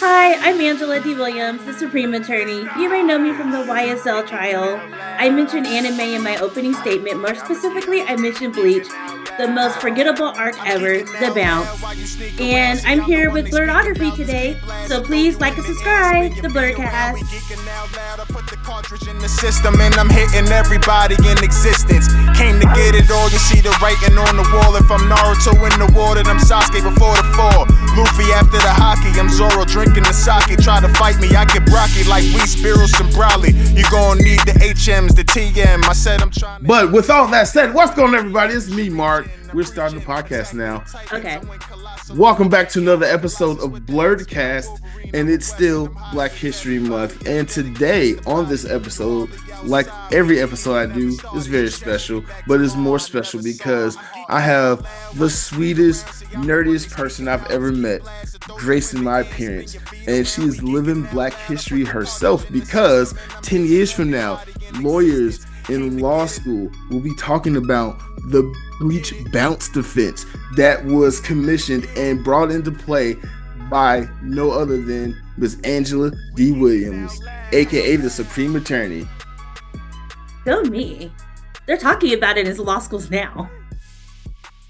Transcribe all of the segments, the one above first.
Hi, I'm Angela D. Williams, the Supreme Attorney. You may know me from the YSL trial. I mentioned anime in my opening statement. More specifically, I mentioned Bleach, the most forgettable arc ever, The Bounce. And I'm here with Blerdography today. So please like and subscribe, the Blerdkast. In the system, and I'm hitting everybody in existence. Came to get it all. You see the writing on the wall. If I'm Naruto in the water, then I'm Sasuke before the fall. Luffy after the hockey, I'm Zoro drinking the sake. Try to fight me, I get Brocky like we Spiros and Brawley. You gon' need the HMs, the TM. I said I'm trying. But with all that said, what's going on, everybody? It's me, Mark. We're starting the podcast now. Okay. Welcome back to another episode of Blerdkast, and it's still Black History Month. And today, on this episode, like every episode I do, is very special, but it's more special because I have the sweetest, nerdiest person I've ever met gracing my appearance, and she is living Black history herself because 10 years from now, lawyers in law school will be talking about the Bleach bounce defense that was commissioned and brought into play by no other than Miss Angela D. Williams, aka the Supreme Attorney. Go me. They're talking about it in law schools now.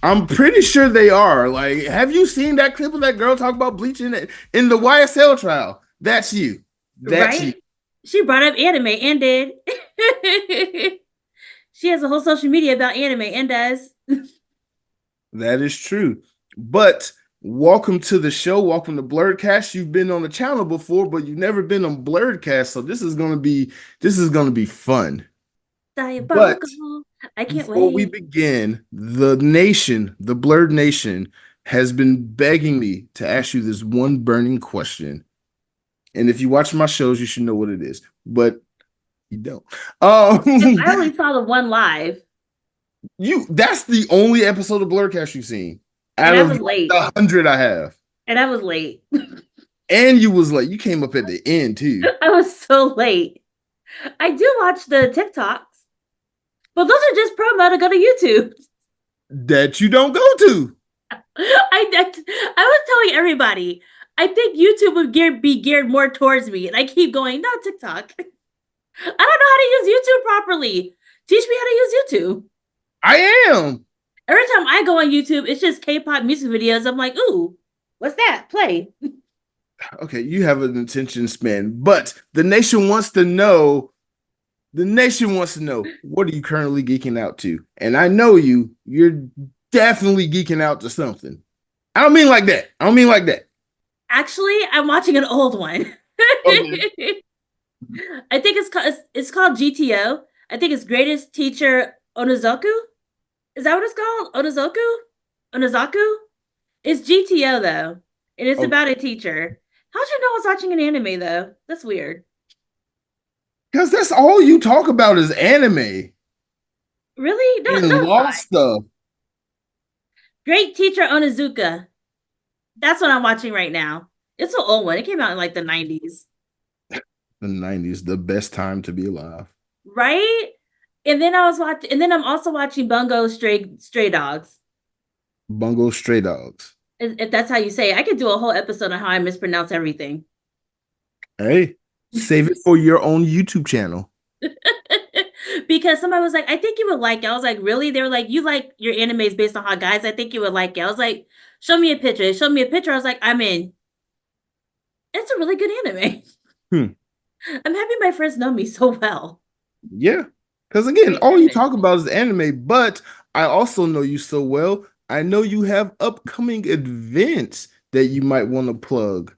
I'm pretty sure they are. Like, have you seen that clip of that girl talk about Bleach in the YSL trial? That's you. That's right? you. She brought up anime and did. She has a whole social media about anime and does. That is true. But welcome to the show. Welcome to Blerdkast. You've been on the channel before, but you've never been on Blerdkast, so this is gonna be fun. Diabolical. But I can't before wait. we begin, the nation, the Blerd Nation, has been begging me to ask you this one burning question. And if you watch my shows, you should know what it is. But you don't. I only saw the one live. That's the only episode of Blerdkast you've seen. Out And I of was late. the 100 I have. And I was late. And you was late. You came up at the end too. I was so late. I do watch the TikToks, but those are just promo to go to YouTube. That you don't go to. I was telling everybody, I think YouTube would be geared more towards me. And I keep going, no, TikTok. I don't know how to use YouTube properly. Teach me how to use YouTube. I am. Every time I go on YouTube, it's just K-pop music videos. I'm like, ooh, what's that? Play. Okay, you have an attention span, but the nation wants to know. The nation wants to know, what are you currently geeking out to? And I know you're definitely geeking out to something. I don't mean like that. Actually, I'm watching an old one. Okay. I think it's called GTO. I think it's Greatest Teacher Onizuka. Is that what it's called? Onizuku? It's GTO though. And it's about a teacher. How'd you know I was watching an anime though? That's weird. Because that's all you talk about is anime. Really? And law stuff. Great Teacher Onizuka. That's what I'm watching right now. It's an old one. It came out in like the 90s. The 90s, the best time to be alive. Right? And then I'm also watching Bungo Stray Dogs. Bungo Stray Dogs. If that's how you say it. I could do a whole episode on how I mispronounce everything. Hey, save it for your own YouTube channel. Because somebody was like, I think you would like it. I was like, really? They were like, you like your animes based on hot guys? I think you would like it. I was like, show me a picture. They showed me a picture. I was like, I'm in. It's a really good anime. I'm happy my friends know me so well. Yeah. Because again, all you talk about is anime, but I also know you so well. I know you have upcoming events that you might want to plug.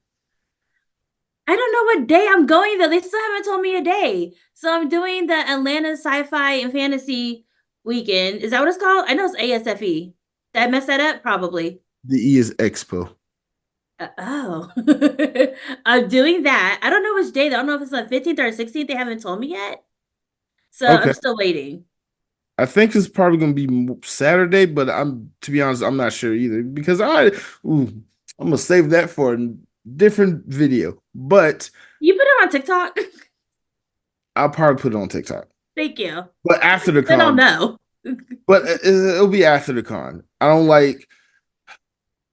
I don't know what day I'm going though. They still haven't told me a day. So I'm doing the Atlanta Sci-Fi and Fantasy Weekend. Is that what it's called? I know it's ASFE. Did I mess that up? Probably. The E is Expo. I'm doing that. I don't know which day though. I don't know if it's the 15th or 16th. They haven't told me yet. So okay. I'm still waiting. I think it's probably going to be Saturday, but to be honest, I'm not sure either because I'm going to save that for a different video. But you put it on TikTok? I'll probably put it on TikTok. Thank you. But after the con. I don't know. But it'll be after the con. I don't like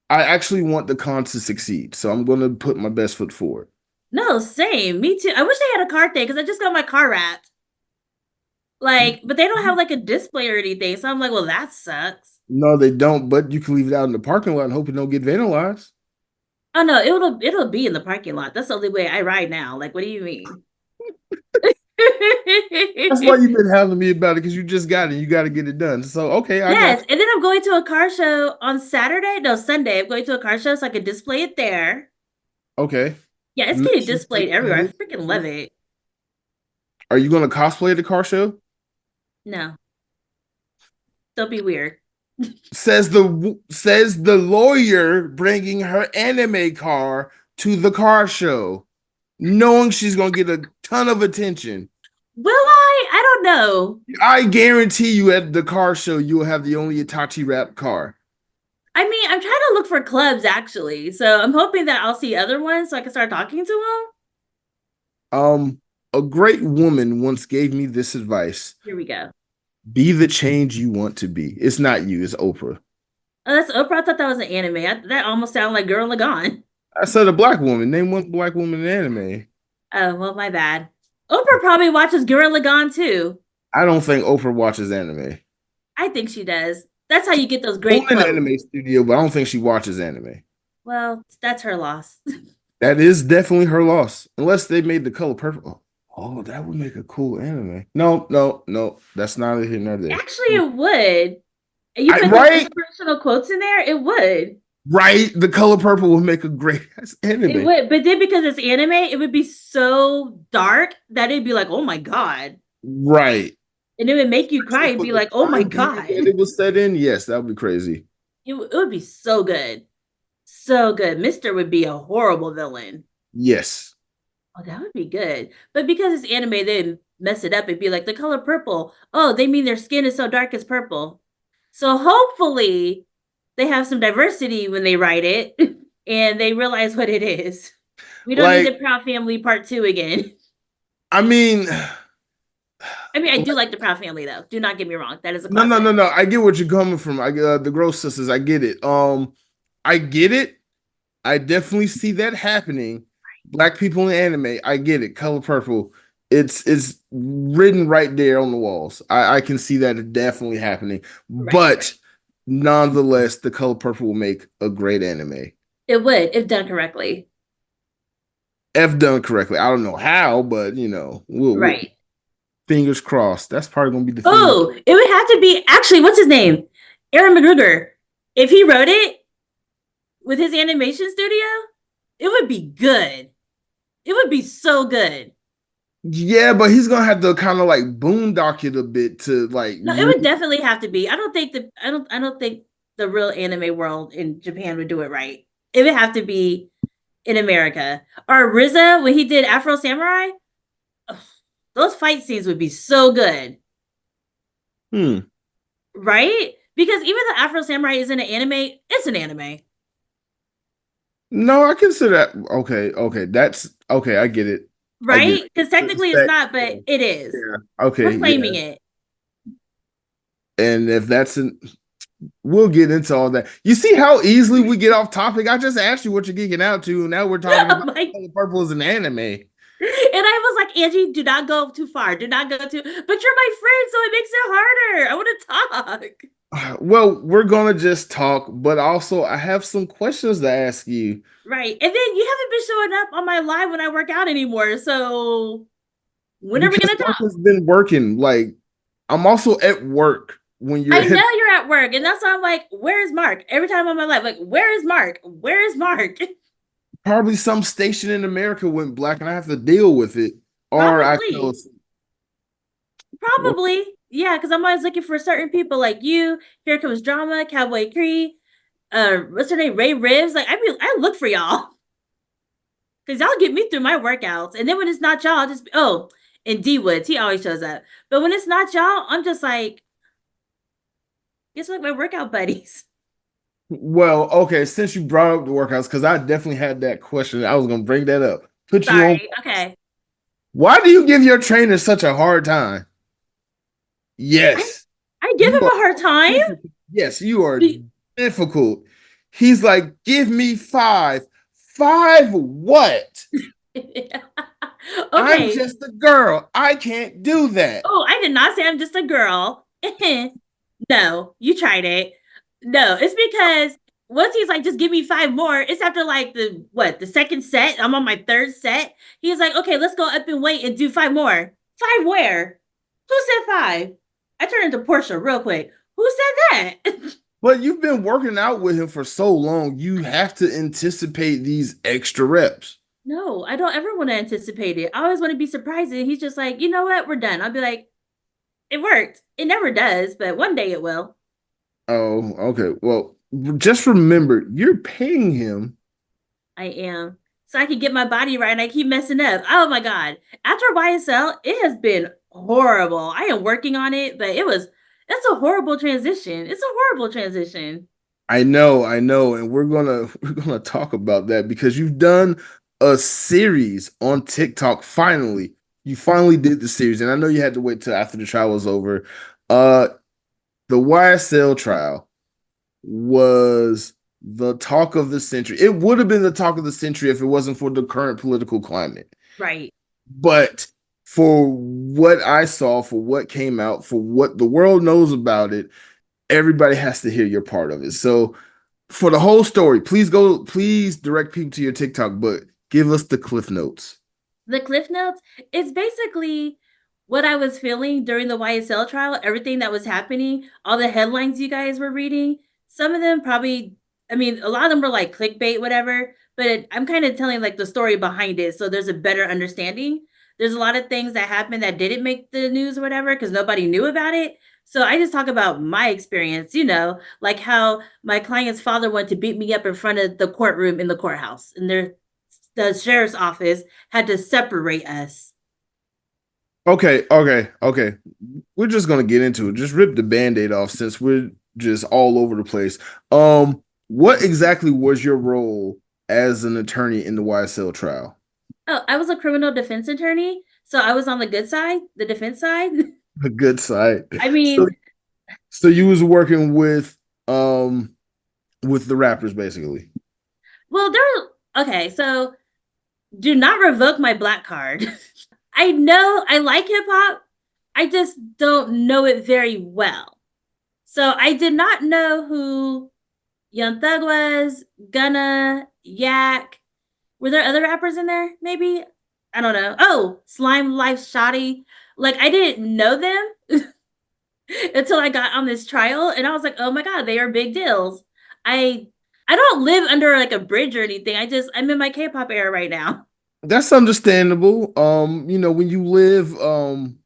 I actually want the con to succeed, so I'm gonna put my best foot forward. No, same. Me too. I wish they had a car thing because I just got my car wrapped. Like, but they don't have like a display or anything. So I'm like, well, that sucks. No, they don't, but you can leave it out in the parking lot and hope it don't get vandalized. Oh no, it'll be in the parking lot. That's the only way I ride now. Like, what do you mean? That's why you've been hounding me about it because you just got it. You got to get it done. So okay, I got Yes, and then I'm going to a car show on Saturday. No, Sunday. I'm going to a car show so I can display it there. you. Okay. Yeah, it's Make getting sure you take displayed everywhere. I photos. freaking love it. Are you gonna cosplay at the car show? No, don't be weird. Says the lawyer bringing her anime car to the car show, knowing she's gonna get a ton of attention. Will I? I don't know. I guarantee you at the car show you will have the only Itachi wrap car. I mean, I'm trying to look for clubs actually. So I'm hoping that I'll see other ones so I can start talking to them. A great woman once gave me this advice: Here we go. be the change you want to be. It's not you, it's Oprah. Oh, that's Oprah. I thought that was an anime. That almost sounded like Girl Lagan. I said a black woman. Name one black woman in anime. Oh, well, my bad. Oprah probably watches Girl Lagan too. I don't think Oprah watches anime. I think she does. That's how you get those great Own an quotes. anime studio, but I don't think she watches anime. Well, that's her loss. That is definitely her loss, unless they made the color purple. Oh, that would make a cool anime. No, no, no, that's not here nor there. Actually, it would. You put Right, the personal quotes in there, it would. right. The color purple would make a great anime. It would. But then because it's anime, it would be so dark that it'd be like, oh my God. Right. And it would make you cry and For be the like, oh my time period God. that it was set in, yes, that would be crazy. It would be so good. So good. Mister would be a horrible villain. Yes. Oh, that would be good. But because it's anime, they mess it up and be like, the color purple. Oh, they mean their skin is so dark it's purple. So hopefully they have some diversity when they write it and they realize what it is. We don't need the Proud Family Part 2 again. I mean, I do like the Proud Family though. Do not get me wrong. That is a no, classic. no, no, no. I get what you're coming from. The Gross Sisters. I get it. I get it. I definitely see that happening. Black people in anime. I get it. Color purple. It's written right there on the walls. I can see that definitely happening. Right. But nonetheless, the color purple will make a great anime. It would, if done correctly. If done correctly. I don't know how, but Right. Fingers crossed. That's probably gonna be the thing. Oh, it would have to be actually, what's his name? Aaron McGruger. If he wrote it with his animation studio, it would be good. It would be so good. Yeah, but he's gonna have to kind of like boondock it a bit to like. No, it would definitely have to be. I don't think the real anime world in Japan would do it right. It would have to be in America. Or RZA when he did Afro Samurai. Ugh, those fight scenes would be so good. Right? Because even the Afro Samurai isn't an anime, it's an anime. No, I consider that okay. That's okay. I get it. Right? Because technically it's not, but it is. Yeah. Okay. We're claiming it. And if we'll get into all that. You see how easily we get off topic? I just asked you what you're geeking out to, and now we're talking about Color Purple is an anime. And I was like, Angie, do not go too far. Do not go too. But you're my friend, so it makes it harder. I want to talk. Well, we're gonna just talk, but also I have some questions to ask you. Right, and then you haven't been showing up on my live when I work out anymore. So when are we gonna talk? It's been working. Like I'm also at work when you're. I know you're at work, and that's why I'm like, where is Mark? Every time I'm on my live, like, where is Mark? Where is Mark? Probably some station in America went black, and I have to deal with it. Or Probably, yeah, because I'm always looking for certain people like you. Here comes drama, Cowboy Cree. What's her name? Ray Rivs. Like, I look for y'all because y'all get me through my workouts. And then when it's not y'all, and D Woods, he always shows up. But when it's not y'all, I'm just like, guess what? My workout buddies. Well, okay, since you brought up the workouts, because I definitely had that question. I was gonna bring that up. Okay. Why do you give your trainer such a hard time? Yes. I give him a hard time. Yes, you are difficult. He's like, give me five. Five what? I'm Okay. just a girl. I can't do that. Oh, I did not say I'm just a girl. No, you tried it. No, it's because once he's like, just give me five more, it's after like the second set. I'm on my third set. He's like, okay, let's go up and wait and do five more. Five where? Who said five? I turned into Portia real quick. Who said that? But you've been working out with him for so long, you have to anticipate these extra reps. No, I don't ever want to anticipate it. I always want to be surprised. And he's just like, you know what? We're done. I'll be like, it worked. It never does, but one day it will. Oh, okay. Well, just remember, you're paying him. I am. So I can get my body right and I keep messing up. Oh my God. After YSL, it has been horrible. I am working on it, but that's a horrible transition. It's a horrible transition. I know, and we're gonna talk about that because you've done a series on TikTok finally. You finally did the series, and I know you had to wait till after the trial was over. Uh the YSL trial was the talk of the century. It would have been the talk of the century if it wasn't for the current political climate. Right. But for what I saw, for what came out, for what the world knows about it, everybody has to hear your part of it. So for the whole story, please direct people to your TikTok, but give us the cliff notes. The Cliff Notes is basically what I was feeling during the YSL trial, everything that was happening, all the headlines you guys were reading. Some of them probably, I mean, a lot of them were like clickbait, whatever, but I'm kind of telling like the story behind it. So there's a better understanding. There's a lot of things that happened that didn't make the news or whatever because nobody knew about it. So I just talk about my experience, like how my client's father wanted to beat me up in front of the courtroom in the courthouse, and the sheriff's office had to separate us. Okay. We're just gonna get into it. Just rip the band-aid off since we're just all over the place. What exactly was your role as an attorney in the YSL trial? Oh, I was a criminal defense attorney, so I was on the good side, the defense side. A good side. I So mean, so you was working with the rappers basically. well, okay, so do not revoke my black card. I know I like hip hop. I just don't know it very well. So I did not know who Young Thug was, Gunna, Yak. Were there other rappers in there? Maybe? I don't know. Oh, Slime Life Shoddy. Like I didn't know them until I got on this trial and I was like, "Oh my god, they are big deals." I I don't live under like a bridge or anything. I'm in my K-pop era right now. That's understandable. When you live an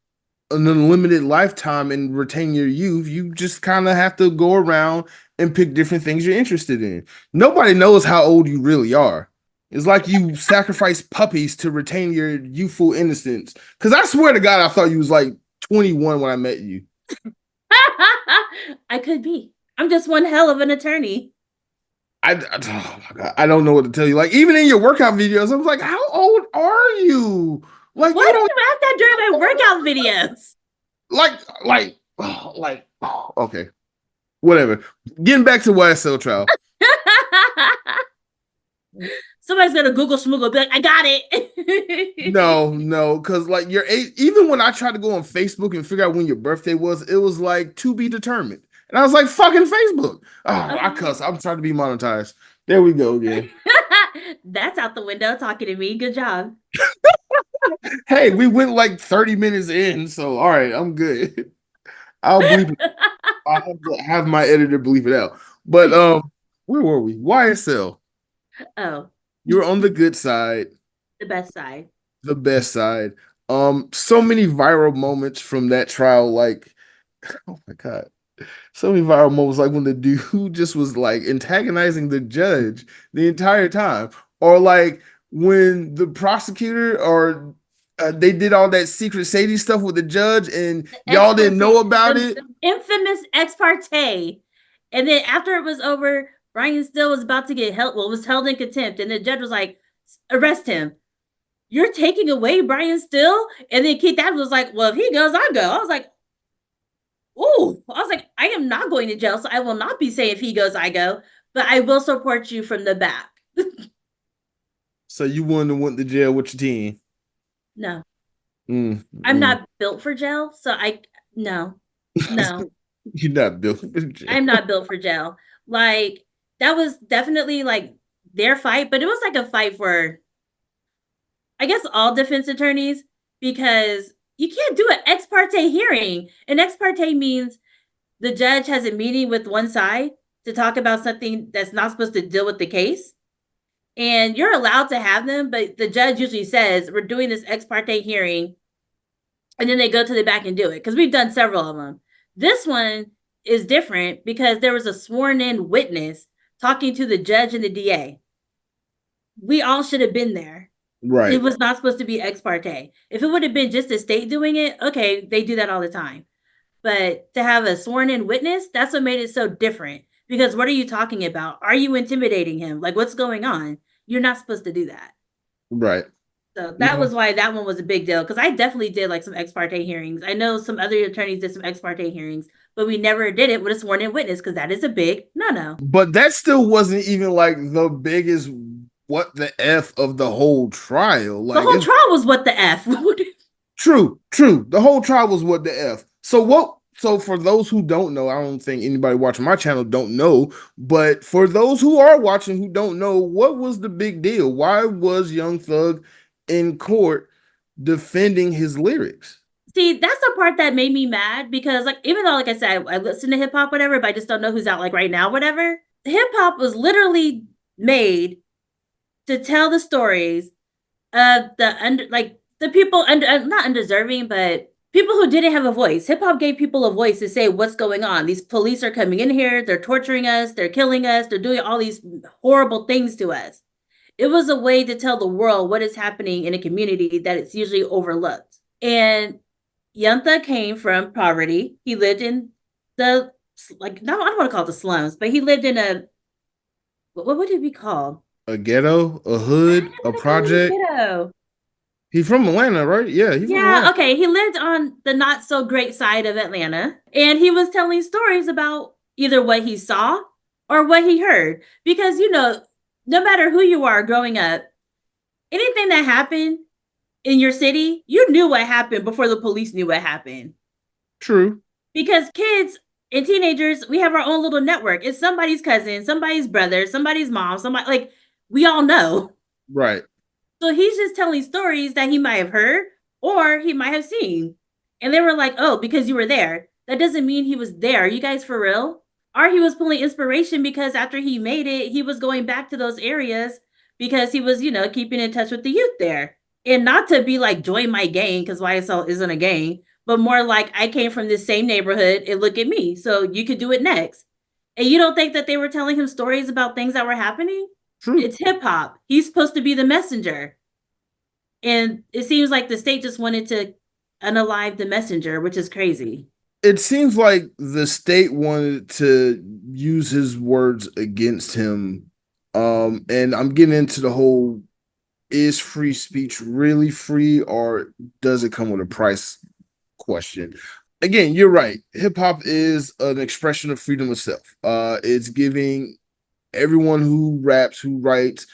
unlimited lifetime and retain your youth, you just kind of have to go around and pick different things you're interested in. Nobody knows how old you really are. It's like you sacrifice puppies to retain your youthful innocence. Because I swear to God, I thought you was like 21 when I met you. I could be. I'm just one hell of an attorney. Oh my God, I don't know what to tell you. Like even in your workout videos, I was like, "How old are you?" Like Why you did don't you ask that during my workout videos? okay, whatever. Getting back to YSL trial. Somebody's gonna Google Schmoogle, be like, I got it. No, because like your age, even when I tried to go on Facebook and figure out when your birthday was, it was like to be determined. And I was like, fucking Facebook. Oh, I cuss. I'm trying to be monetized. There we go again. That's out the window talking to me. Good job. Hey, we went like 30 minutes in, so all right, I'm good. I'll bleep it. I'll have my editor bleep it out. But where were we? YSL. Oh, You're on the good side, the best side. the best side. So many viral moments from that trial, like, oh my God. So many viral moments, like when the dude just was like antagonizing the judge the entire time, or like when the prosecutor or they did all that secret shady stuff with the judge and Ex y'all didn't know about the it. infamous ex parte. And then after it was over, Brian Still was about to get held, well, was held in contempt. And the judge was like, arrest him. You're taking away Brian Still? And then Keith Adams was like, well, if he goes, I go. I was like, ooh. I was like, I am not going to jail, so I will not be saying if he goes, I go. but I will support you from the back. So you went to jail with your team? No, I'm Mm. not built for jail. So no, no, You're not built for jail. I'm not built for jail. Like, that was definitely like their fight, but it was like a fight for, I guess, all defense attorneys, because you can't do an ex parte hearing. An ex parte means the judge has a meeting with one side to talk about something that's not supposed to deal with the case. And you're allowed to have them, but the judge usually says, we're doing this ex parte hearing. And then they go to the back and do it, because we've done several of them. This one is different because there was a sworn in witness talking to the judge and the DA. We all should have been there. It Right. was not supposed to be ex parte. If it would have been just the state doing it, okay, they do that all the time. But to have a sworn in witness, that's what made it so different. Because what are you talking about? Are you intimidating him? Like, what's going on? You're not supposed to do that. Right. So that No. was why that one was a big deal. Because I definitely did like some ex parte hearings. I know some other attorneys did some ex parte hearings, but we never did it with a sworn in witness, because that is a big no. But that still wasn't even like the biggest what the F of the whole trial. The Like whole it's trial was what the F. true. The whole trial was what the F. So for those who don't know, I don't think anybody watching my channel don't know, but for those who are watching who don't know, what was the big deal? Why was Young Thug in court defending his lyrics? See, that's the part that made me mad, because, like, even though, like I said, I listen to hip hop, whatever, but I just don't know who's out like right now, whatever. Hip hop was literally made to tell the stories of the people under, not undeserving, but people who didn't have a voice. Hip hop gave people a voice to say what's going on. These police are coming in here, they're torturing us, they're killing us, they're doing all these horrible things to us. It was a way to tell the world what is happening in a community that it's usually overlooked. And Young Thug came from poverty. He lived in the, like, no, I don't want to call it the slums, but he lived in a, what would it be called? A ghetto, a I'm hood, not a gonna call it a project. ghetto. He's from Atlanta, right? Yeah, he's from Yeah, Atlanta. okay. He lived on the not so great side of Atlanta, and he was telling stories about either what he saw or what he heard. Because, no matter who you are growing up, anything that happened in your city, you knew what happened before the police knew what happened. True. Because kids and teenagers, we have our own little network. It's somebody's cousin, somebody's brother, somebody's mom, somebody, like, we all know. Right. So he's just telling stories that he might have heard or he might have seen. And they were like, oh, because you were there. That doesn't mean he was there. Are you guys for real? Or he was pulling inspiration because after he made it, he was going back to those areas because he was, keeping in touch with the youth there. And not to be like, join my gang, because YSL isn't a gang, but more like, I came from this same neighborhood and look at me. So you could do it next. And you don't think that they were telling him stories about things that were happening? True. It's hip hop. He's supposed to be the messenger. And it seems like the state just wanted to unalive the messenger, which is crazy. It seems like the state wanted to use his words against him. And I'm getting into the whole, is free speech really free, or does it come with a price question? Again, you're right. Hip hop is an expression of freedom of self. It's giving everyone who raps, who writes,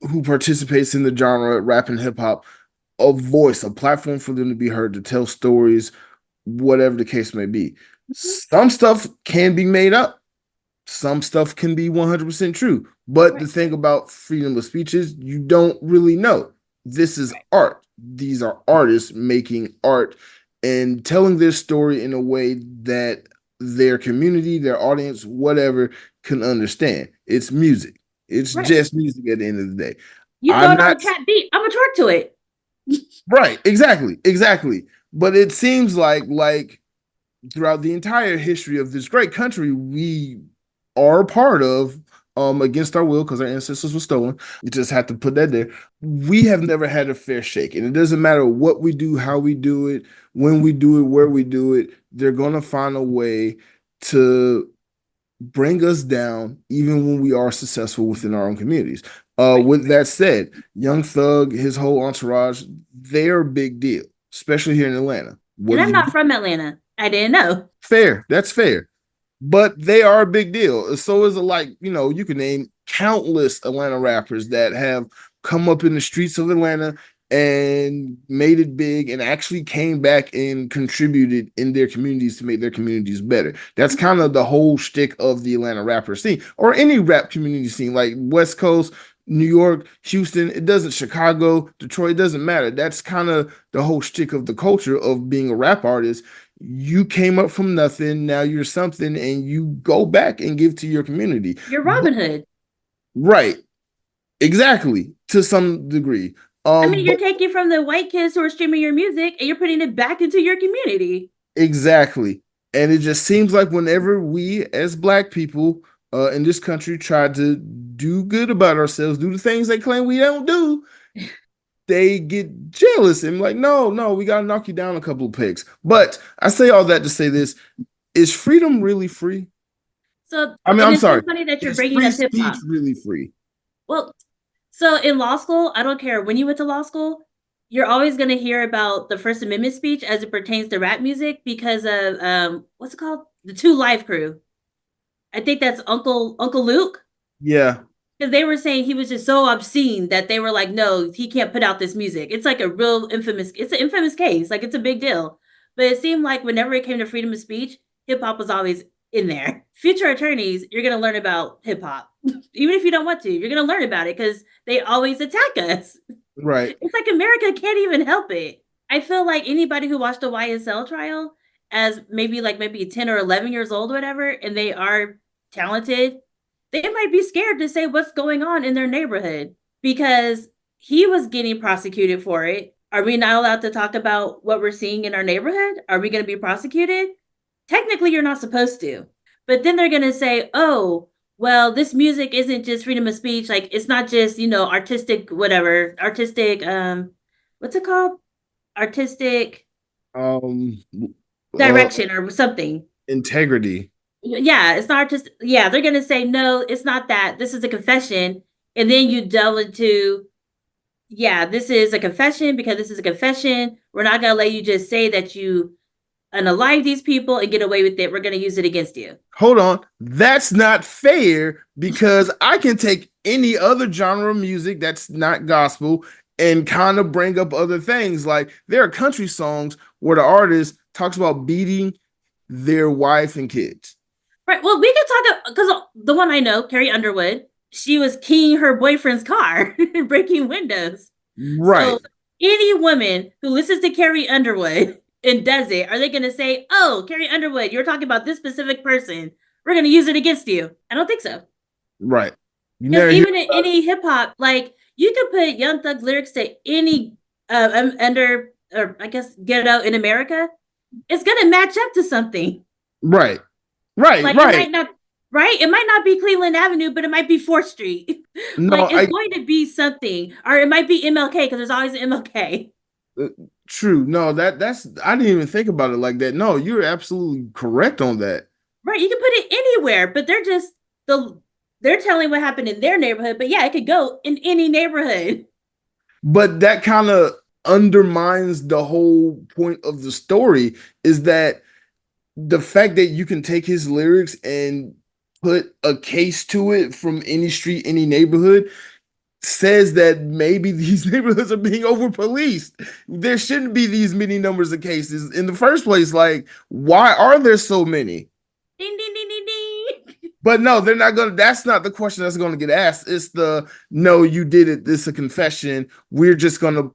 who participates in the genre, rap and hip hop, a voice, a platform for them to be heard, to tell stories, whatever the case may be. Some stuff can be made up. Some stuff can be 100% true. But Right. the thing about freedom of speech is you don't really know. This is art. These are artists making art and telling their story in a way that their community, their audience, whatever, can understand. It's music. It's Right. just music at the end of the day. You throw I'm it on a not trap beat, I'm gonna twerk to it. right, exactly. But it seems like throughout the entire history of this great country, we are part of, against our will, because our ancestors were stolen. You just have to put that there. We have never had a fair shake. And it doesn't matter what we do, how we do it, when we do it, where we do it, they're gonna find a way to bring us down, even when we are successful within our own communities. With that said, Young Thug, his whole entourage, they're a big deal, especially here in Atlanta. What And do I'm you not from Atlanta. I didn't know. fair? That's fair. but they are a big deal. So is you can name countless Atlanta rappers that have come up in the streets of Atlanta and made it big and actually came back and contributed in their communities to make their communities better. That's kind of the whole shtick of the Atlanta rapper scene or any rap community scene, like West Coast, New York, Houston, it doesn't, Chicago, Detroit, it doesn't matter. That's kind of the whole shtick of the culture of being a rap artist. You came up from nothing, now you're something, and you go back and give to your community. You're Robin Hood. Right, exactly, to some degree. I mean, you're But taking from the white kids who are streaming your music and you're putting it back into your community. exactly. And it just seems like whenever we as black people in this country try to do good about ourselves, do the things they claim we don't do, they get jealous and like, no, no, we gotta knock you down a couple of pegs. But I say all that to say this: is freedom really free? So, I mean, and I'm it's so sorry, funny that you're is bringing free up hip speech hop. really free? Well, so in law school, I don't care when you went to law school, you're always going to hear about the First Amendment speech as it pertains to rap music because of what's it called? The Two Live Crew. I think that's Uncle Luke, Yeah, because they were saying he was just so obscene that they were like, no, he can't put out this music. It's like a real infamous. It's an infamous case. Like it's a big deal. But it seemed like whenever it came to freedom of speech, hip hop was always in there. Future attorneys, you're gonna learn about hip hop, even if you don't want to. You're gonna learn about it because they always attack us. right. It's like America can't even help it. I feel like anybody who watched the YSL trial as maybe 10 or 11 years old or whatever, and they are talented, they might be scared to say what's going on in their neighborhood because he was getting prosecuted for it. Are we not allowed to talk about what we're seeing in our neighborhood? Are we going to be prosecuted? Technically, you're not supposed to. But then they're going to say, oh, well, this music isn't just freedom of speech. Like, it's not just, artistic, whatever, artistic, what's it called? Artistic Um, uh, direction or something. integrity. Yeah, it's not just, yeah, they're going to say, no, it's not that. This is a confession. And then you delve into, yeah, this is a confession because this is a confession. We're not going to let you just say that you unalive these people and get away with it. We're going to use it against you. Hold on, that's not fair because I can take any other genre of music that's not gospel and kind of bring up other things. Like there are country songs where the artist talks about beating their wife and kids. Right. Well, we can talk because the one I know, Carrie Underwood, she was keying her boyfriend's car and breaking windows. Right, So any woman who listens to Carrie Underwood and does it, are they going to say, "Oh, Carrie Underwood, you're talking about this specific person. We're going to use it against you"? I don't think so. right. You Because never hear even in about it. any hip hop, like you could put Young Thug's lyrics to any under, or I guess Ghetto in America, it's going to match up to something. Right, right, Like it right. might not, right? It might not be Cleveland Avenue, but it might be 4th Street. No, Like it's I going to be something, or it might be MLK because there's always an MLK. uh, true. No, that's I didn't even think about it like that. No, you're absolutely correct on that. Right? You can put it anywhere, but the they're telling what happened in their neighborhood. But yeah, it could go in any neighborhood. But that kind of undermines the whole point of the story is that the fact that you can take his lyrics and put a case to it from any street, any neighborhood says that maybe these neighborhoods are being over policed. There shouldn't be these many numbers of cases in the first place. Like, why are there so many? Ding ding ding ding ding. But no, they're not gonna. That's not the question that's gonna get asked. It's the no, you did it. This is a confession. We're just gonna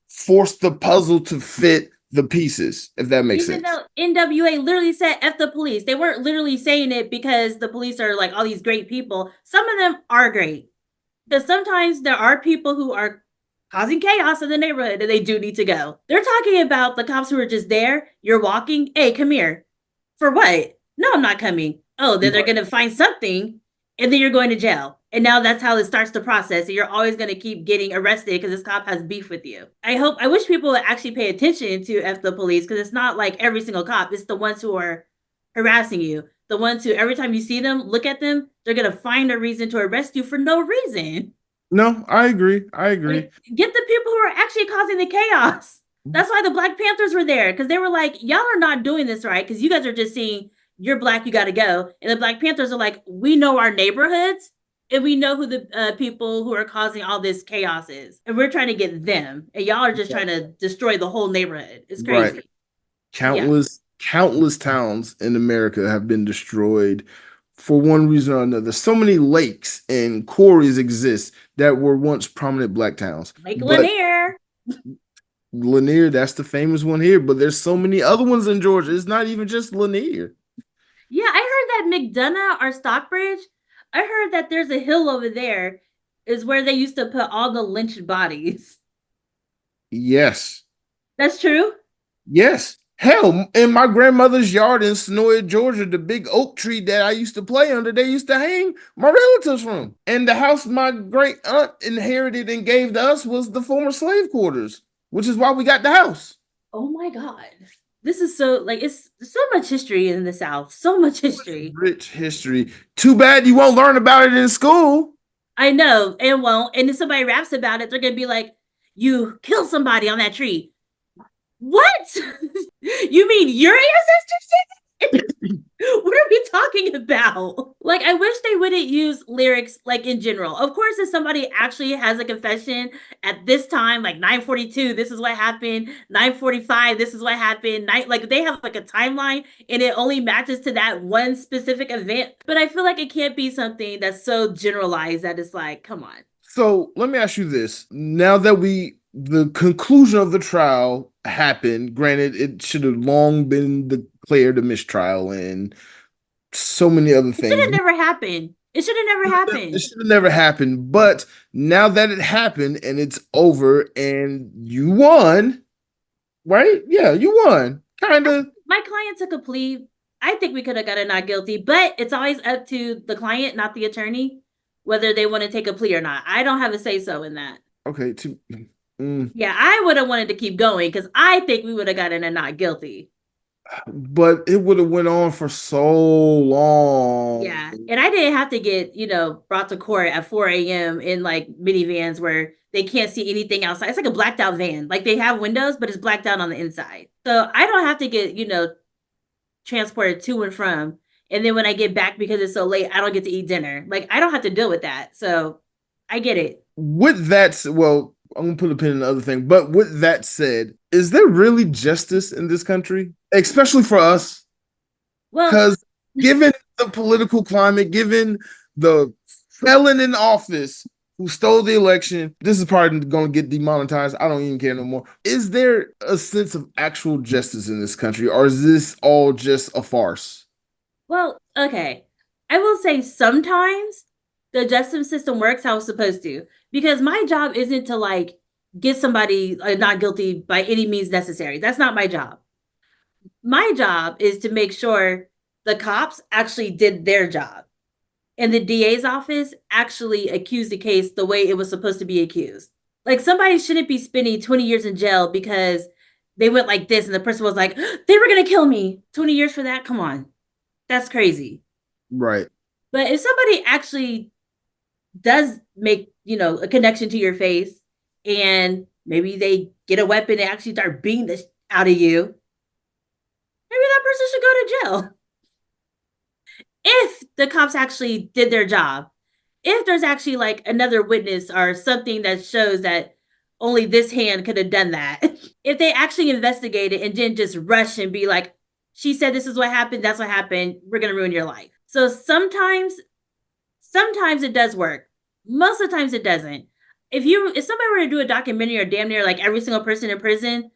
force the puzzle to fit the pieces, if that makes Even sense. though NWA literally said F the police, they weren't literally saying it because the police are like all these great people. Some of them are great. Because sometimes there are people who are causing chaos in the neighborhood and they do need to go. They're talking about the cops who are just there. You're walking. Hey, come here. For what? No, I'm not coming. Oh, then they're Right. going to find something and then you're going to jail. And now that's how it starts the process. And you're always going to keep getting arrested because this cop has beef with you. I wish people would actually pay attention to F the police because it's not like every single cop. It's the ones who are harassing you. The ones who every time you see them, look at them, they're going to find a reason to arrest you for no reason. No, I agree. I agree. Like, get the people who are actually causing the chaos. That's why the Black Panthers were there because they were like, y'all are not doing this right because you guys are just seeing you're black, you got to go. And the Black Panthers are like, we know our neighborhoods and we know who the people who are causing all this chaos is, and we're trying to get them, and y'all are just trying to destroy the whole neighborhood. It's crazy. Right. Yeah. Countless towns in America have been destroyed for one reason or another. So many lakes and quarries exist that were once prominent black towns. Lake But Lanier. Lanier, that's the famous one here, but there's so many other ones in Georgia. It's not even just Lanier. Yeah, I heard that McDonough or Stockbridge, I heard that there's a hill over there is where they used to put all the lynched bodies. Yes. That's true? Yes. Hell, in my grandmother's yard in Sonoya, Georgia, the big oak tree that I used to play under, they used to hang my relatives from. And the house my great aunt inherited and gave to us was the former slave quarters, which is why we got the house. Oh my God. This is so, like, it's so much history in the South. So much history. Rich history. Too bad you won't learn about it in school. I know, and won't. And if somebody raps about it, they're going to be like, you killed somebody on that tree. What? You mean your ancestors did? What are we talking about? Like, I wish they wouldn't use lyrics like in general. Of course, if somebody actually has a confession at this time, like 942, this is what happened, 945, this is what happened, like they have like a timeline and it only matches to that one specific event. But I feel like it can't be something that's so generalized that it's like, come on. So let me ask you this. Now that the conclusion of the trial happened, granted, it should have long been declared a mistrial and so many other It should have things. never happened. It should have never happened. It should have never happened. But now that it happened and it's over and you won, right? Yeah, you won. Kind of. My client took a plea. I think we could have got a not guilty, but it's always up to the client, not the attorney, whether they want to take a plea or not. I don't have a say so in that. Okay. Yeah, I would have wanted to keep going because I think we would have gotten a not guilty. But it would have went on for so long. Yeah, and I didn't have to get brought to court at 4 a.m. in like minivans where they can't see anything outside. It's like a blacked out van. Like they have windows, but it's blacked out on the inside. So I don't have to get transported to and from. And then when I get back because it's so late, I don't get to eat dinner. Like I don't have to deal with that. So I get it. With that, well, I'm gonna put a pin in the other thing. But with that said, is there really justice in this country, especially for us? Well, because given the political climate, given the felon in office who stole the election, this is probably going to get demonetized. I don't even care no more. Is there a sense of actual justice in this country, or is this all just a farce? Well, okay. I will say sometimes the justice system works how it's supposed to, because my job isn't to like get somebody not guilty by any means necessary. That's not my job. My job is to make sure the cops actually did their job and the DA's office actually accused the case the way it was supposed to be accused. Like somebody shouldn't be spending 20 years in jail because they went like this and the person was like, they were going to kill me. 20 years for that? Come on. That's crazy. Right. But if somebody actually does make, a connection to your face and maybe they get a weapon and actually start beating the out of you, maybe that person should go to jail. If the cops actually did their job, if there's actually like another witness or something that shows that only this hand could have done that, if they actually investigated and didn't just rush and be like, she said this is what happened, that's what happened, we're going to ruin your life. So sometimes it does work. Most of the times it doesn't. If somebody were to do a documentary or damn near like every single person in prison,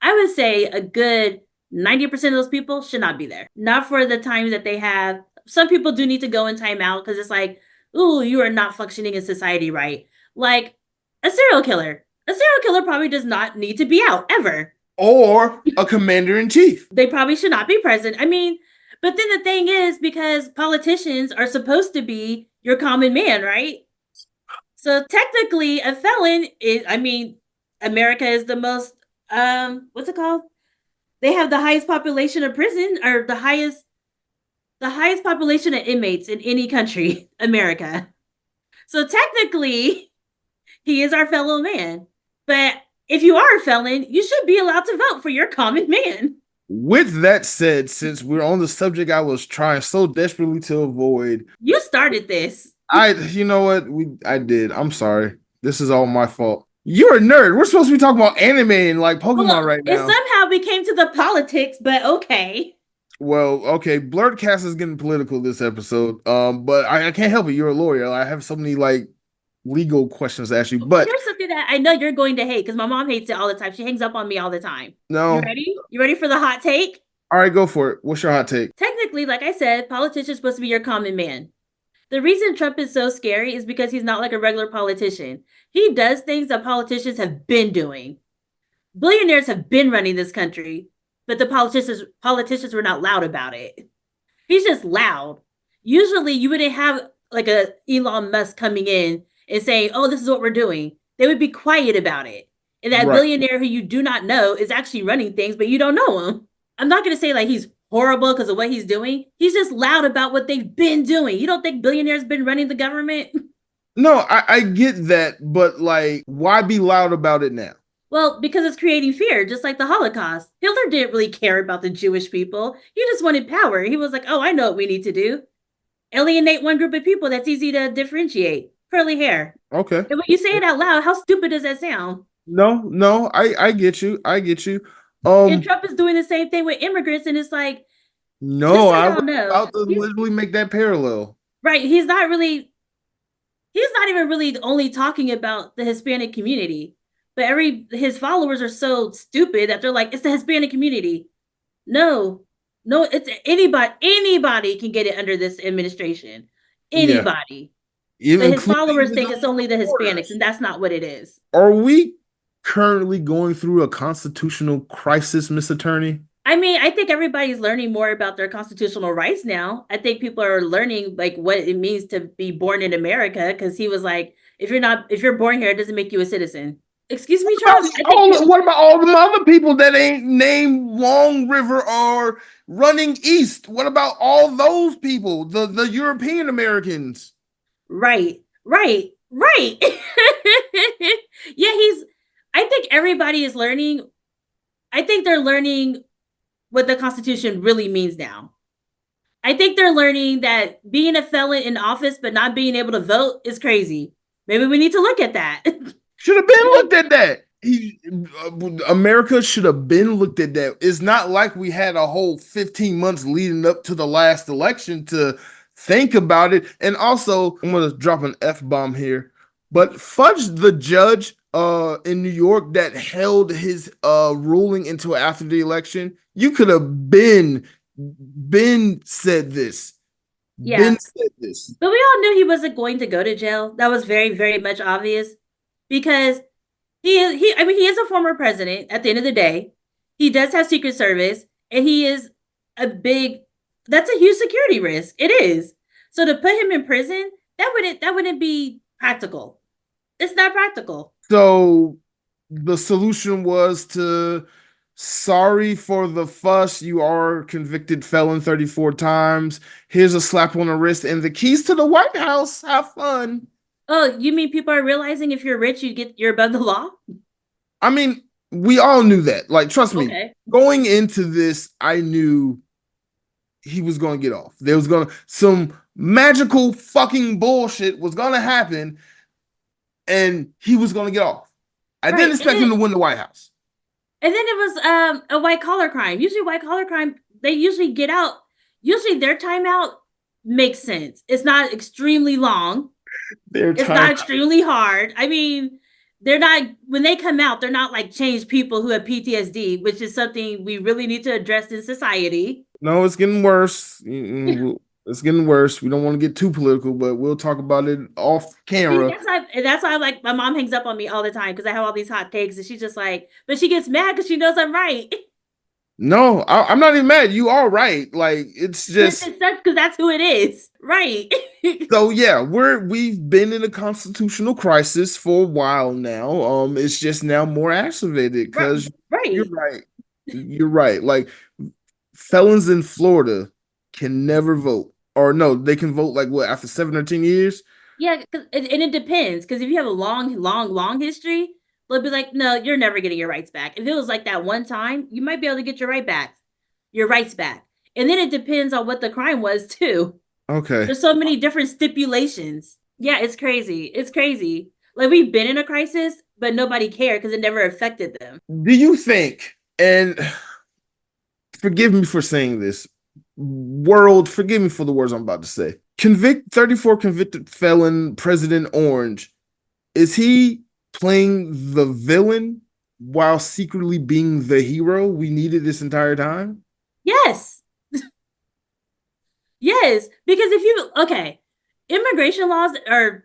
I would say a good 90% of those people should not be there. Not for the time that they have. Some people do need to go in timeout because it's like, ooh, you are not functioning in society right. Like a serial killer. A serial killer probably does not need to be out ever. Or a commander-in-chief. They probably should not be present. I mean, but then the thing is, because politicians are supposed to be your common man, right? So technically a felon is, America is the most, what's it called? They have the highest population of prison, or the highest population of inmates in any country, America. So technically, he is our fellow man. But if you are a felon, you should be allowed to vote for your common man. With that said, since we're on the subject I was trying so desperately to avoid, You started this. you know what? I did. I'm sorry. This is all my fault. You're a nerd. We're supposed to be talking about anime and like Pokemon Well, right it now. somehow became to the politics, but okay. Well, okay, Blerdkast is getting political this episode. But I can't help it. You're a lawyer. I have so many like legal questions to ask you. Well, But here's something that I know you're going to hate because my mom hates it all the time. She hangs up on me all the time. You no. ready? You ready for the hot take? All right, go for it. What's your hot take? Technically, like I said, politicians are supposed to be your common man. The reason Trump is so scary is because he's not like a regular politician. He does things that politicians have been doing. Billionaires have been running this country, but the politicians were not loud about it. He's just loud. Usually, you wouldn't have like a Elon Musk coming in and saying, "Oh, this is what we're doing." They would be quiet about it. And that Right. billionaire who you do not know is actually running things, but you don't know him. I'm not going to say like he's horrible because of what he's doing. He's just loud about what they've been doing. You don't think billionaires been running the government? No, I get that, but like, why be loud about it now? Well, because it's creating fear, just like the Holocaust. Hitler didn't really care about the Jewish people. He just wanted power. He was like, "Oh, I know what we need to do. Alienate one group of people that's easy to differentiate. Curly hair." Okay. And when you say it out loud, how stupid does that sound? No, I get you. I get you. And Um, Trump is doing the same thing with immigrants, and it's like, just no, so I y'all was know, about to literally make that parallel. right. He's not even really only talking about the Hispanic community, but his followers are so stupid that they're like, it's the Hispanic community. No, no, it's anybody. Anybody can get it under this administration. Yeah, Anybody. even But his including followers his think it's own only the Hispanics, supporters. and that's not what it is. Are we currently going through a constitutional crisis, Miss Attorney? I mean, I think everybody's learning more about their constitutional rights now. I think people are learning like what it means to be born in America because he was like, if you're born here, it doesn't make you a citizen. Excuse me, Charles. I think What about all the other people that ain't named Long River or Running East? What about all those people, the European Americans? right, right. Yeah, I think everybody is learning. I think they're learning what the Constitution really means now. I think they're learning that being a felon in office but not being able to vote is crazy. Maybe we need to look at that. Should have been looked at that. America should have been looked at that. It's not like we had a whole 15 months leading up to the last election to think about it. And also, I'm gonna drop an F bomb here, but fudge the judge in New York that held his ruling until after the election. You could have been said this. Yeah. Been said this. But we all knew he wasn't going to go to jail. That was very, very much obvious because he is a former president at the end of the day. He does have Secret Service and he is a big that's a huge security risk. It is. So to put him in prison, that wouldn't be practical. It's not practical. So the solution was to sorry for the fuss. You are convicted felon 34 times. Here's a slap on the wrist and the keys to the White House. Have fun. Oh, you mean people are realizing if you're rich, you're above the law? I mean, we all knew that. Like, trust me, Okay. going into this, I knew he was going to get off. There was going to some magical fucking bullshit was going to happen and he was going to get off. I didn't expect him to win the White House. And then it was a white collar crime. Usually white collar crime, they usually get out. Usually their timeout makes sense. It's not extremely long. It's not extremely hard. I mean, they're not when they come out, they're not like changed people who have PTSD, which is something we really need to address in society. No, it's getting worse. It's getting worse. We don't want to get too political, but we'll talk about it off camera. That's why like my mom hangs up on me all the time because I have all these hot takes and she's just like, but she gets mad because she knows I'm right. No, I'm not even mad. You are right. Like it's just because that's who it is, right? so yeah. We've been in a constitutional crisis for a while now. It's just now more activated because right. You're right. You're right. Like felons in Florida can never vote, or no, they can vote like what after 7 or 10 years. Yeah, and it depends because if you have a long history, they'll be like, no, you're never getting your rights back. If it was like that one time, you might be able to get your right back. your rights back. And then it depends on what the crime was too. Okay. There's so many different stipulations. Yeah, it's crazy. It's crazy. Like we've been in a crisis, but nobody cared because it never affected them. Do you think, and forgive me for saying this, world, forgive me for the words I'm about to say. 34 convicted felon President Orange, is he playing the villain while secretly being the hero we needed this entire time? Yes. Yes. Because if you, okay, immigration laws are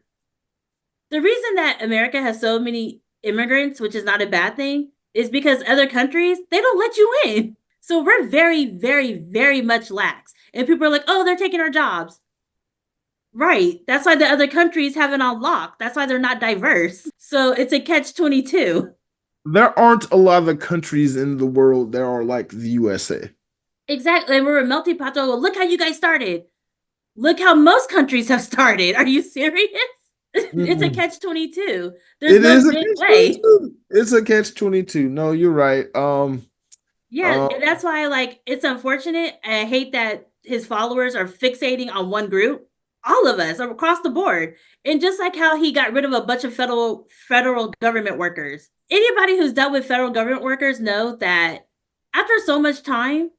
the reason that America has so many immigrants, which is not a bad thing, is because other countries, they don't let you in. So we're very, very, very much lax. And people are like, oh, they're taking our jobs. Right. That's why the other countries have it on lock. That's why they're not diverse. So it's a catch 22. There aren't a lot of countries in the world that are like the USA. Exactly. And we're a melting pot. Look how you guys started. Look how most countries have started. Are you serious? It's a catch 22. There's It no is a good catch way. 22. It's a catch 22. No, you're right. Yeah, and that's why like it's unfortunate. I hate that his followers are fixating on one group. All of us across the board. And just like how he got rid of a bunch of federal government workers. Anybody who's dealt with federal government workers know that after so much time,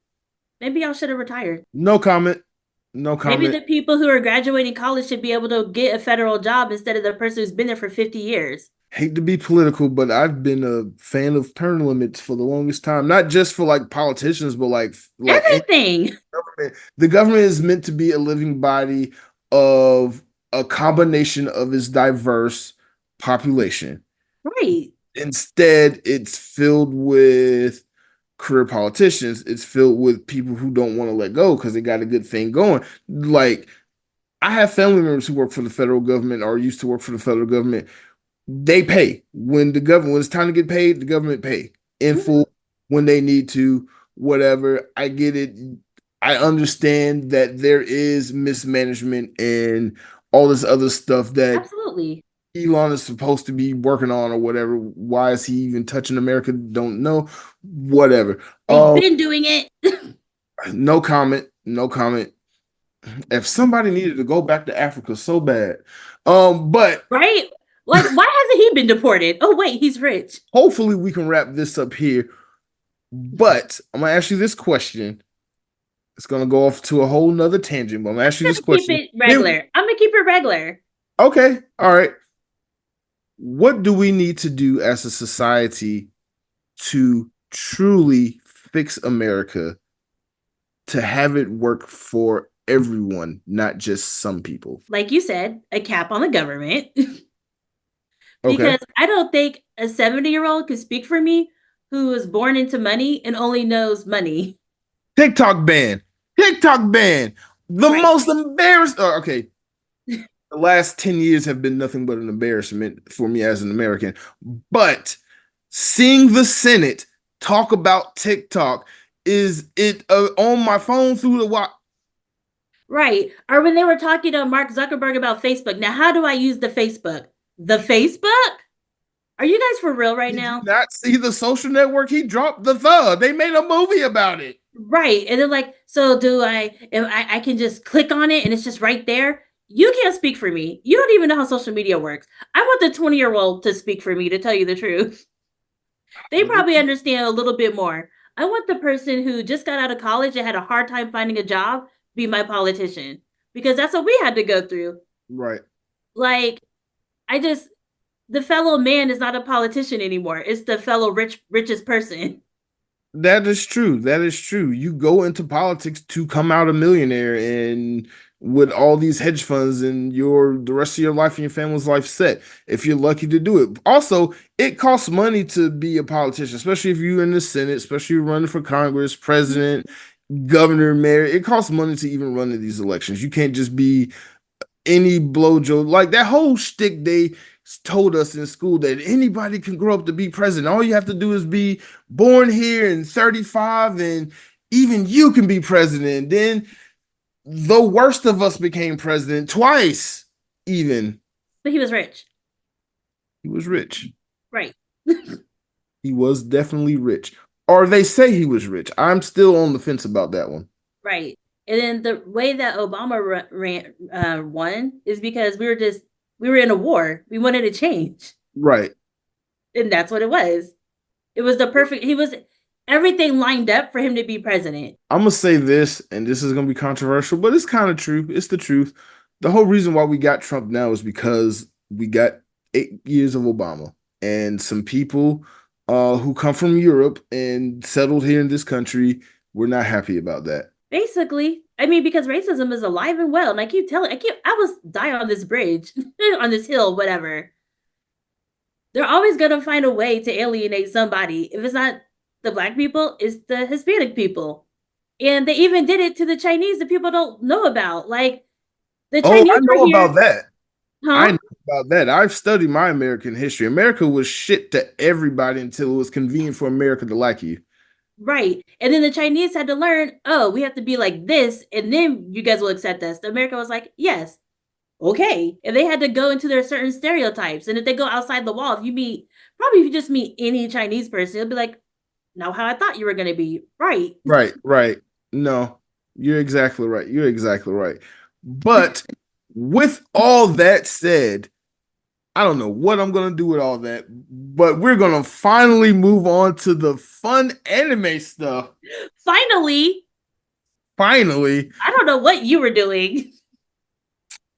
maybe y'all should have retired. No comment. No Maybe comment. the people who are graduating college should be able to get a federal job instead of the person who's been there for 50 years. Hate to be political, but I've been a fan of term limits for the longest time. Not just for like politicians, but like Everything. government. The government is meant to be a living body of a combination of its diverse population. Right. Instead, it's filled with career politicians. It's filled with people who don't want to let go because they got a good thing going. Like I have family members who work for the federal government or used to work for the federal government. They pay when it's time to get paid, the government pay in Mm-hmm. full when they need to, whatever. I get it. I understand that there is mismanagement and all this other stuff that Absolutely. Elon is supposed to be working on or whatever. Why is he even touching America? Don't know. Whatever. They've been doing it. No comment. No comment. If somebody needed to go back to Africa so bad. But Right? Like, why hasn't he been deported? Oh, wait, he's rich. hopefully we can wrap this up here. But I'm gonna ask you this question. It's gonna go off to a whole nother tangent, but I'm gonna ask you this Keep question. it regular. I'm gonna keep it regular. Okay, all right. What do we need to do as a society to truly fix America to have it work for everyone, not just some people? Like you said, a cap on the government. Okay. Because I don't think a 70-year-old can speak for me who was born into money and only knows money. TikTok ban. TikTok ban. The Right. most embarrassed. Okay. The last 10 years have been nothing but an embarrassment for me as an American. But seeing the Senate talk about TikTok, is it on my phone through the watch? Right. Or when they were talking to Mark Zuckerberg about Facebook. Now, how do I use the Facebook? The Facebook? Are you guys for real right Did now? you not see the social network? He dropped the thug. They made a movie about it. Right. And they're like, so do I can just click on it and it's just right there. You can't speak for me. You don't even know how social media works. I want the 20-year-old to speak for me, to tell you the truth. They probably understand a little bit more. I want the person who just got out of college and had a hard time finding a job be my politician, because that's what we had to go through. Right. Like, the fellow man is not a politician anymore. It's the fellow richest person. That is true. That is true. You go into politics to come out a millionaire and with all these hedge funds and the rest of your life and your family's life set if you're lucky to do it. Also, it costs money to be a politician, especially if you're in the Senate, especially running for Congress, president, governor, mayor. It costs money to even run in these elections. You can't just be any blowjo. Like that whole shtick they told us in school that anybody can grow up to be president. All you have to do is be born here and 35 and even you can be president. Then the worst of us became president twice, even. But he was rich. He was rich. Right. He was definitely rich. Or they say he was rich. I'm still on the fence about that one. Right. And then the way that Obama won is because we were in a war. We wanted to change, Right. and that's what it was. It was the perfect. He was everything lined up for him to be president. I'm gonna say this, and this is gonna be controversial, but it's kind of true. It's the truth. The whole reason why we got Trump now is because we got 8 years of Obama, and some people who come from Europe and settled here in this country were not happy about that. Basically, I mean, because racism is alive and well, and I was dying on this bridge, on this hill, whatever. They're always gonna find a way to alienate somebody. If it's not the black people, it's the Hispanic people. And they even did it to the Chinese that people don't know about. Like the Oh, I Chinese were know about here, that. I huh? know about that. I've studied my American history. America was shit to everybody until it was convenient for America to like you. Right. And then the Chinese had to learn, oh, we have to be like this, and then you guys will accept us. The America was like, yes, okay. And they had to go into their certain stereotypes. And if they go outside the wall, if you just meet any Chinese person, it'll be like, now how I thought you were gonna be. Right. Right, right. No, you're exactly right. You're exactly right. But with all that said, I don't know what I'm gonna do with all that, but we're gonna finally move on to the fun anime stuff. Finally, Finally, I don't know what you were doing.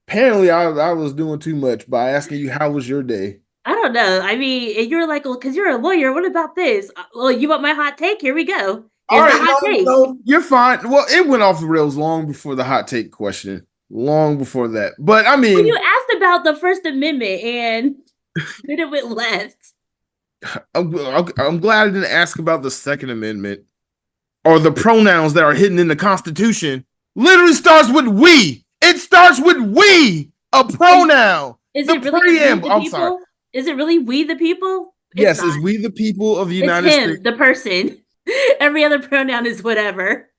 apparently I was doing too much by asking you how was your day. I don't know. I mean, and you're like, well, because you're a lawyer. What about this? Well, you want my hot take? Here we go. All Here's the right, hot no, take. no, you're fine. Well, it went off the rails long before the hot take question, long before that. But I Well, you mean, asked about the First Amendment, and then it went left. I'm glad I didn't ask about the Second Amendment or the pronouns that are hidden in the Constitution. Literally starts with we. It starts with we, a pronoun. Is The it really we preamble. the I'm sorry. people? Is it really we the people? It's Yes, not. is we the people of the It's United him, States. the person. Every other pronoun is whatever.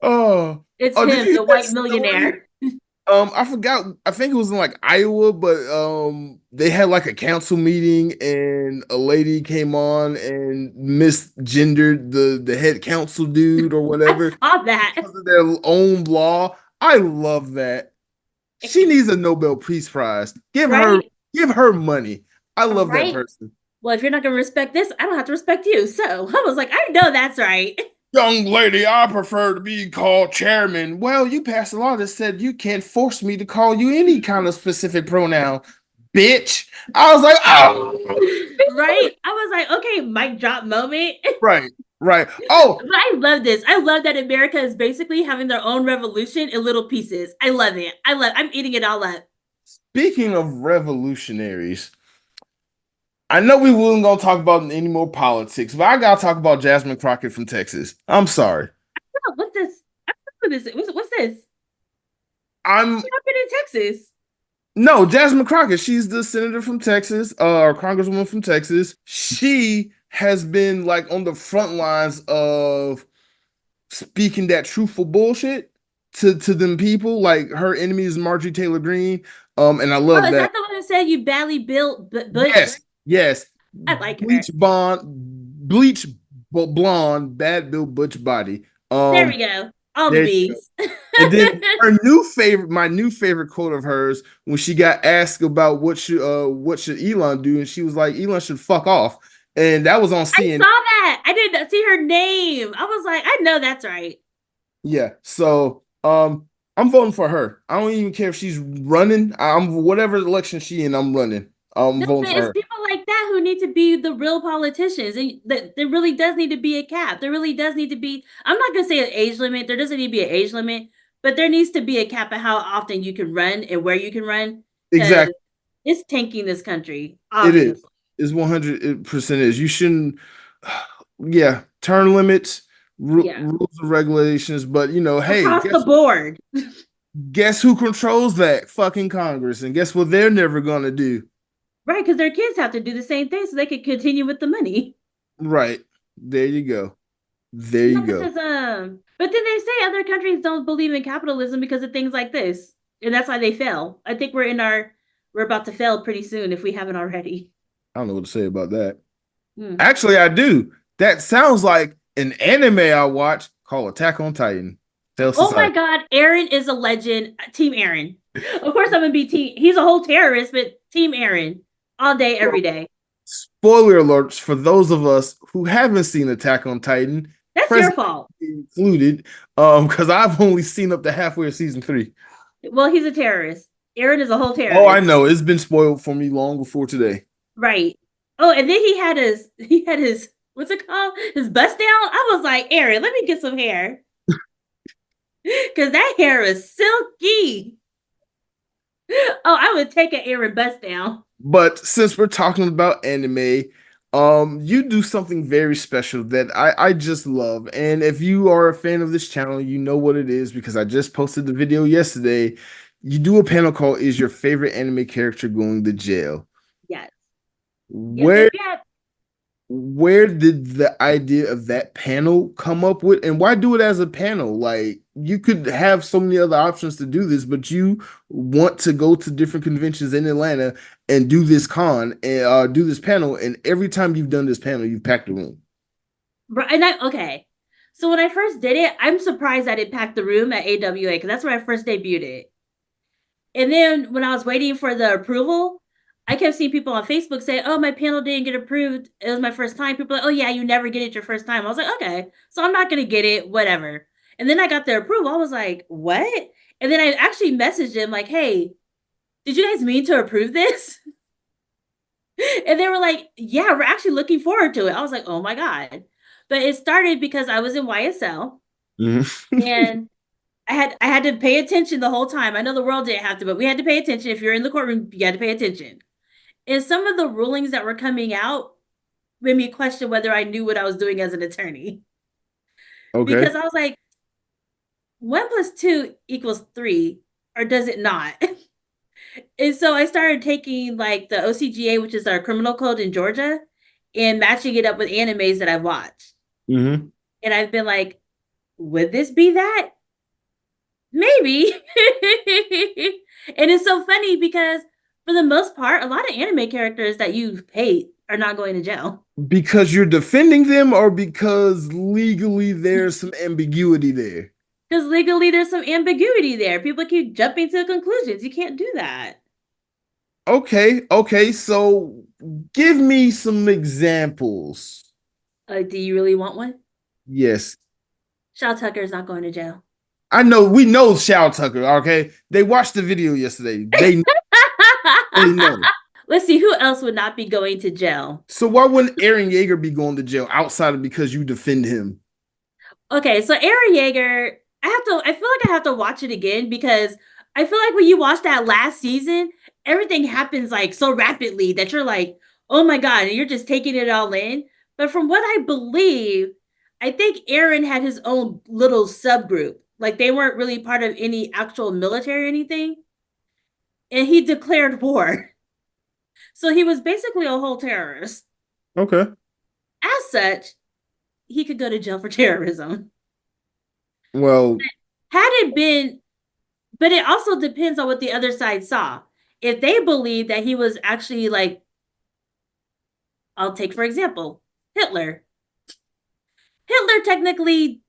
Oh, It's oh, did him, you hear the that white story? millionaire. I forgot. I think it was in like Iowa, but they had like a council meeting, and a lady came on and misgendered the head council dude or I whatever saw that. because of their own law. I love that. She needs a Nobel Peace Prize. Right? Give her money. I love that Right? person. Well, if you're not gonna respect this, I don't have to respect you. So I was like, I know that's right. Young lady, I prefer to be called chairman. Well, you passed a law that said you can't force me to call you any kind of specific pronoun, bitch. I was like, Right? oh, I was like, okay, mic drop moment. right, right. Oh, But I love this. I love that America is basically having their own revolution in little pieces. I love it. I'm eating it all up. speaking of revolutionaries, I know we wasn't gonna talk about any more politics, but I gotta talk about Jasmine Crockett from Texas. I'm sorry. Oh, what's this? What's this? I'm What happened in Texas? No, Jasmine Crockett. She's the senator from Texas, or congresswoman from Texas. She has been like on the front lines of speaking that truthful bullshit to them people. Like her enemy is Marjorie Taylor Greene. And I Oh, love is that. that the one that said you badly built Butch? Yes, yes. I like her. Bleach blonde, bad Bill Butch body. There we go. All the There you go. bees. And then my new favorite quote of hers when she got asked about what should Elon do, and she was like, Elon should fuck off, and that was on I saw CNN. that. I didn't see her name. I was like, I know that's right. Yeah, so I'm voting for her. I don't even care if she's running. I'm whatever election she in, I'm running. I'm No, voting but for it's her. people like that who need to be the real politicians. And there really does need to be a cap. There really does need to be, I'm not going to say an age limit. There doesn't need to be an age limit, but there needs to be a cap of how often you can run and where you can run because Exactly, it's tanking this country, it is. obviously. It's 100% is. You shouldn't. Yeah, term limits, Yeah. rules and regulations, but hey, Across the board. guess who controls that? Fucking Congress. And guess what they're never gonna do? Right. Because their kids have to do the same thing so they can continue with the money. Right. There you go. There you go. Because, but then they say other countries don't believe in capitalism because of things like this. And that's why they fail. I think we're about to fail pretty soon if we haven't already. I don't know what to say about that. Hmm. Actually, I do. That sounds like an anime I watch called Attack on Titan. Tell Oh my society. God, Aaron is a legend. Team Aaron. Of course, I'm gonna be team. He's a whole terrorist, but Team Aaron all day, every day. Spoiler alerts for those of us who haven't seen Attack on Titan, That's your present fault. included, because I've only seen up to halfway of season 3. Well, he's a terrorist. Aaron is a whole Oh, I terrorist. know. It's been spoiled for me long before today. Right. Oh, and then he had his what's it called? His bust down. I was like, Aaron, let me get some hair. Cause that hair is silky. Oh, I would take an Aaron bust down. But since we're talking about anime, you do something very special that I just love. And if you are a fan of this channel, you know what it is because I just posted the video yesterday. You do a panel called "Is Your Favorite Anime Character Going to Jail?" Yes. Yes, Where where did the idea of that panel come up with, and why do it as a panel? Like you could have so many other options to do this, but you want to go to different conventions in Atlanta and do this con and do this panel, and every time you've done this panel, you've packed the room. And okay. So when I first did it, I'm surprised I didn't pack the room at AWA because that's where I first debuted it. And then when I was waiting for the approval, I kept seeing people on Facebook say, "Oh, my panel didn't get approved. It was my first time." People are like, "Oh yeah, you never get it your first time." I was like, "Okay, so I'm not gonna get it, whatever." And then I got the approval. I was like, "What?" And then I actually messaged them like, "Hey, did you guys mean to approve this?" And they were like, "Yeah, we're actually looking forward to it." I was like, "Oh my God." But it started because I was in YSL and I had to pay attention the whole time. I know the world didn't have to, but we had to pay attention. If you're in the courtroom, you had to pay attention. And some of the rulings that were coming out made me question whether I knew what I was doing as an attorney. Okay. Because I was like, 1 + 2 = 3, or does it not? And so I started taking like the OCGA, which is our criminal code in Georgia, and matching it up with animes that I've watched. Mm-hmm. And I've been like, would this be that? Maybe. And it's so funny because for the most part, a lot of anime characters that you hate are not going to jail. Because you're defending them, or because legally there's some ambiguity there? Because legally there's some ambiguity there. People keep jumping to conclusions. You can't do that. Okay, okay. So give me some examples. Do you really want one? Yes. Shaw Tucker is not going to jail. I know we know Shao Tucker, okay? They watched the video yesterday. They know. Let's see who else would not be going to jail. So why wouldn't Aaron Yeager be going to jail outside of because you defend him? Okay, so Aaron Yeager, I feel like I have to watch it again because I feel like when you watch that last season, everything happens like so rapidly that you're like, oh my God, and you're just taking it all in. But from what I believe, I think Aaron had his own little subgroup. Like they weren't really part of any actual military or anything. And he declared war. So he was basically a whole terrorist. Okay. As such, he could go to jail for terrorism. Well, Had it been, but it also depends on what the other side saw. If they believe that he was actually like, I'll take for example, Hitler. Hitler technically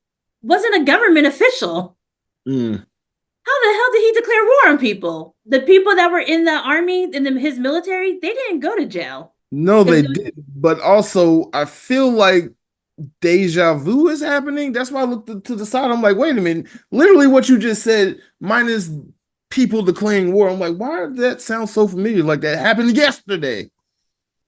wasn't a government official. mm, How the hell did he declare war on people? The people that were in the army, in his military, they didn't go to jail. no, they Because did. But also, I feel like deja vu is happening. That's why I looked to the side. I'm like, wait a minute. Literally, what you just said, minus people declaring war. I'm like, why does that sound so familiar? Like that happened yesterday.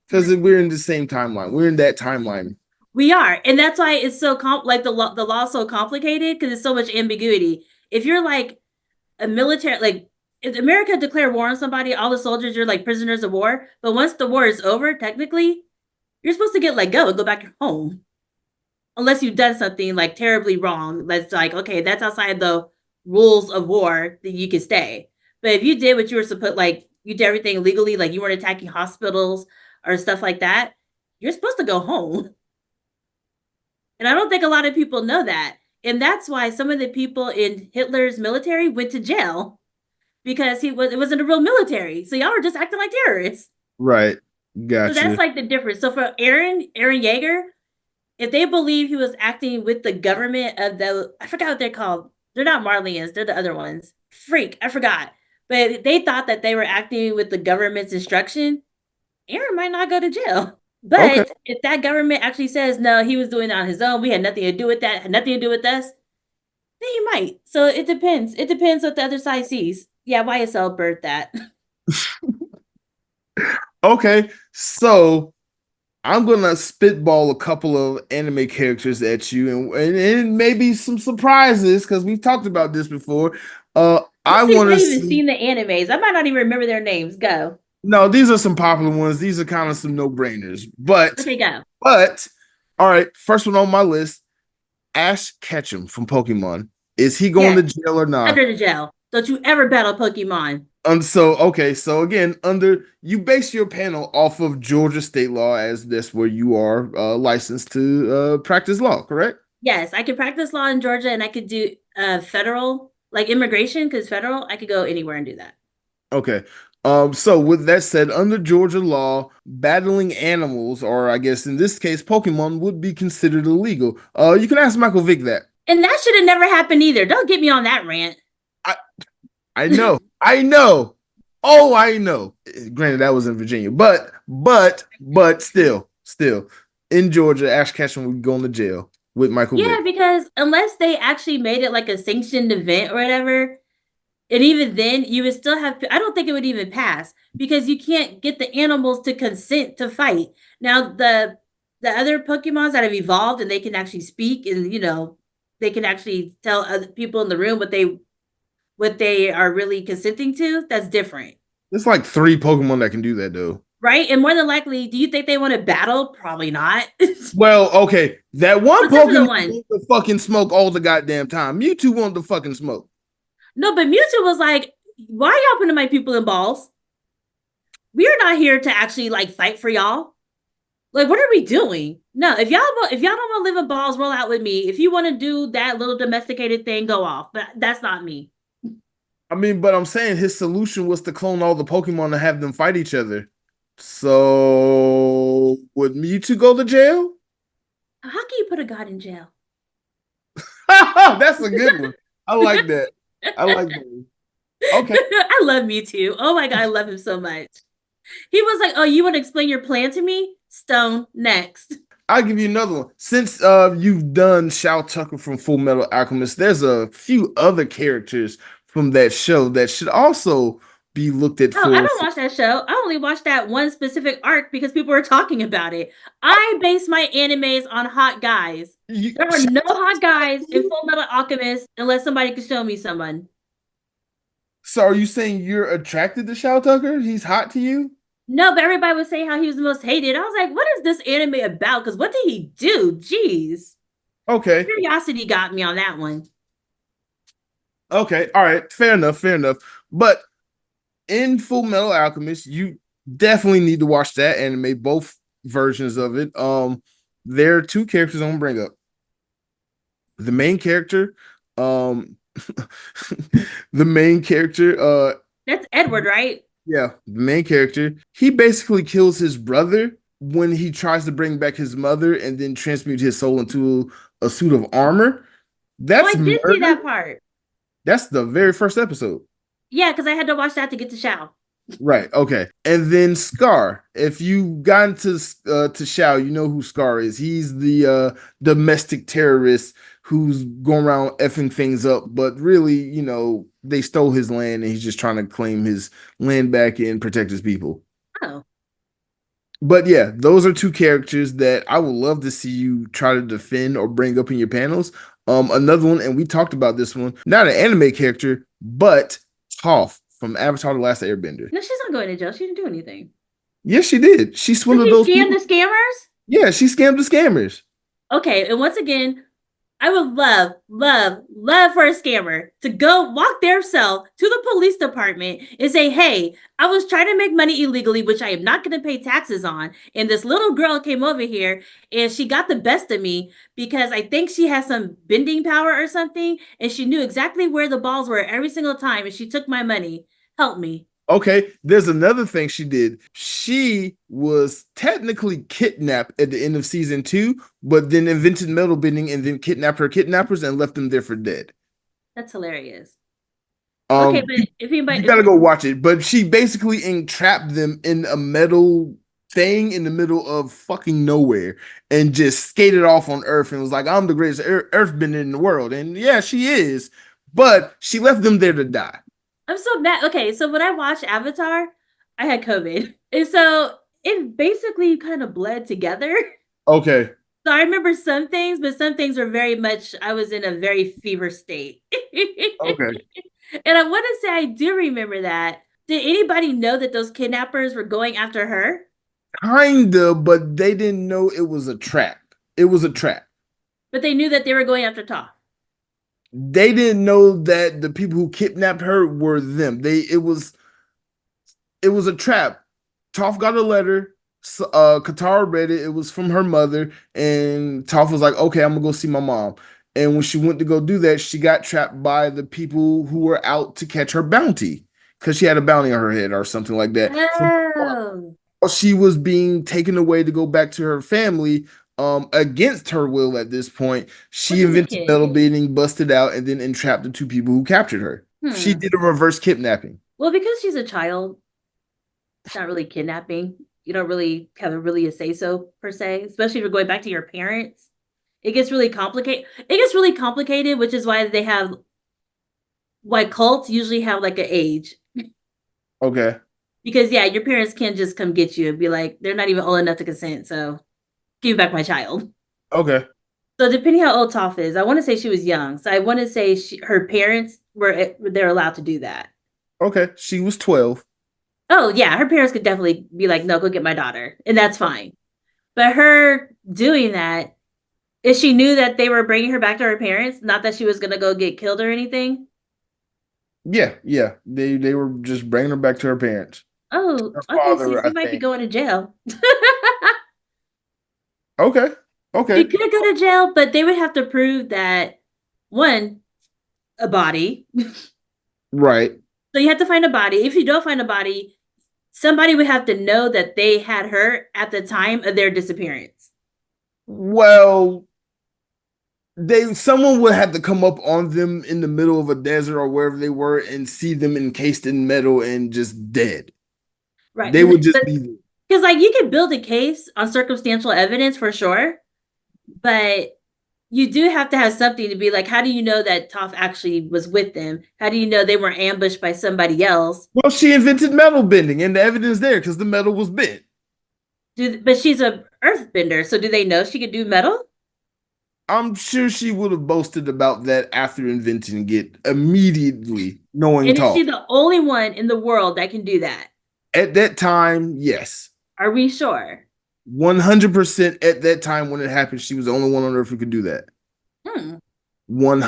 Because we're in the same timeline. We're in that timeline. we are, and that's why it's so like the law is so complicated because there's so much ambiguity. If you're like a military, like if America declared war on somebody, all the soldiers are like prisoners of war. But once the war is over, technically, you're supposed to get let go and go back home, unless you've done something like terribly wrong. That's like okay, that's outside the rules of war. That you can stay. But if you did what you were supposed, like you did everything legally, like you weren't attacking hospitals or stuff like that, you're supposed to go home. And I don't think a lot of people know that. And that's why some of the people in Hitler's military went to jail because it wasn't a real military. So y'all were just acting like terrorists. Right. So that's Gotcha. like the difference. So for Aaron Yeager, if they believe he was acting with the government of I forgot what they're called. They're not Marlians, they're the other ones. Freak, I forgot. But they thought that they were acting with the government's instruction. Aaron might not go to jail. Okay. But if that government actually says no, he was doing it on his own, we had nothing to do with that, had nothing to do with us, then he might. So it depends. It depends what the other side sees. Yeah, YSL birthed that. Okay. So I'm gonna spitball a couple of anime characters at you, and maybe some surprises because we've talked about this before. Let's I see if want I to even see. seen the animes. I might not even remember their names. Go. No, these are some popular ones. These are kind of some no brainers, but Okay, go. but all right. First one on my list: Ash Ketchum from Pokemon. Is he going Yes, to jail or not? under the gel. Don't you ever battle Pokemon. So okay, so again, under you base your panel off of Georgia state law, as that's where you are licensed to practice law, correct? Yes, I could practice law in Georgia and I could do federal, like immigration, because federal, I could go anywhere and do that. Okay. So with that said, under Georgia law, battling animals, or I guess in this case, Pokemon, would be considered illegal. You can ask Michael Vick that. And that should have never happened either. Don't get me on that rant. I I know, I know. Oh, I know. Granted, that was in Virginia, but still, in Georgia, Ash Ketchum would go to jail with Michael Yeah, Vick. because unless they actually made it like a sanctioned event or whatever, and even then, you would still have. I don't think it would even pass because you can't get the animals to consent to fight. Now, the other Pokemons that have evolved and they can actually speak, and they can actually tell other people in the room what they are really consenting to. That's different, There's like three Pokemon that can do that though. right? And more than likely, do you think they want to battle? Probably not. Well, okay, that one Except for the Pokemon one. wanted to fucking smoke all the goddamn time. Mewtwo wanted to fucking smoke. No, but Mewtwo was like, "Why are y'all putting my people in balls? We are not here to actually like fight for y'all. Like, what are we doing? No, if y'all don't want to live in balls, roll out with me. If you want to do that little domesticated thing, go off. But that's not me. I mean, but I'm saying his solution was to clone all the Pokemon and have them fight each other. So would Mewtwo go to jail? How can you put a god in jail? That's a good one. I like that. I like that. Okay. I love Mewtwo. Oh my god, I love him so much. He was like, "Oh, you want to explain your plan to me? Stone next." I'll give you another one. Since you've done Shao Tucker from Full Metal Alchemist, there's a few other characters from that show that should also be looked at Oh, I for. don't watch that show. I only watched that one specific arc because people were talking about it. I base my animes on hot guys. You, There are no hot guys in Full Metal Alchemist unless somebody can show me someone. so are you saying you're attracted to Shao Tucker? He's hot to you? No, but everybody was saying how he was the most hated. I was like, what is this anime about? Because what did he do? Jeez. Okay. Curiosity got me on that one. Okay. All right. Fair enough. Fair enough. But in Full Metal Alchemist, you definitely need to watch that anime, both versions of it. There are two characters I'm gonna bring up. The main character, um, the main character, That's Edward, right? yeah, the main character, he basically kills his brother when he tries to bring back his mother and then transmute his soul into a suit of armor. Oh, I That's did see murder. that part. That's the very first episode. Yeah, because I had to watch that to get to Shao. Right. Okay. And then Scar. If you got into to Shao, you know who Scar is. He's the domestic terrorist who's going around effing things up, but really, they stole his land and he's just trying to claim his land back and protect his people. Oh, But yeah, those are two characters that I would love to see you try to defend or bring up in your panels. Another one, and we talked about this one, not an anime character, but Toph from Avatar: The Last Airbender. no, she's not going to jail. She didn't do anything. Yes, she did. She Did swindled she those scam people. the scammers? Yeah, she scammed the scammers. Okay, and once again, I would love, love, love for a scammer to go walk their self to the police department and say, "Hey, I was trying to make money illegally, which I am not going to pay taxes on. And this little girl came over here and she got the best of me because I think she has some bending power or something. And she knew exactly where the balls were every single time. And she took my money. Help me." Okay, there's another thing she did. She was technically kidnapped at the end of season 2, but then invented metal bending and then kidnapped her kidnappers and left them there for dead. That's hilarious. Okay, Um, but you, if anybody, you if gotta go watch it. But she basically entrapped them in a metal thing in the middle of fucking nowhere and just skated off on Earth and was like, "I'm the greatest Earthbender in the world." And yeah, she is, but she left them there to die. I'm so mad. Okay, so when I watched Avatar, I had COVID, and so it basically kind of bled together. Okay, So I remember some things, but some things were very much. I was in a very fever state, okay. and I want to say I do remember that. Did anybody know that those kidnappers were going after her? Kinda, but they didn't know it was a trap. It was a trap. But they knew that they were going after Toph. They didn't know that the people who kidnapped her were them. It was a trap. Toph got a letter. Katara read it. It was from her mother, and Toph was like, "Okay, I'm gonna go see my mom." And when she went to go do that, she got trapped by the people who were out to catch her bounty because she had a bounty on her head or something like that. So Oh, while she was being taken away to go back to her family, against her will at this point, which she was a invented kid. metal bending, busted out, and then entrapped the two people who captured her. She Hmm. did a reverse kidnapping. Well, because she's a child, it's not really kidnapping. You don't really have a say so per se, especially if you're going back to your parents. It gets really complicated. It gets really complicated, which is why they have why cults usually have like an age. Okay. Because yeah, your parents can't just come get you and be like, they're not even old enough to consent, so give back my child. Okay. So depending how old Toph is, I want to say she was young. So I want to say her parents were they're allowed to do that. Okay. She was 12. Oh yeah, her parents could definitely be like, no, go get my daughter, and that's fine. But her doing that, if she knew that they were bringing her back to her parents, not that she was gonna go get killed or anything. Yeah, yeah. They were just bringing her back to her parents. Oh, Her okay. So father, she I might be think. going to jail. Okay. She Okay. could go to jail, but they would have to prove that one, a body. Right. So you have to find a body. If you don't find a body, somebody would have to know that they had her at the time of their disappearance. Well, they someone would have to come up on them in the middle of a desert or wherever they were and see them encased in metal and just dead. Right. They would just But be because like you can build a case on circumstantial evidence for sure, but you do have to have something to be like, how do you know that Toph actually was with them? How do you know they weren't ambushed by somebody else? well, she invented metal bending and the evidence there because the metal was bent. But she's a earthbender, so do they know she could do metal? I'm sure she would have boasted about that after inventing it immediately, knowing And is Toph. she the only one in the world that can do that? At that time, yes. Are we sure? 100% at that time when it happened, she was the only one on earth who could do that. Hmm.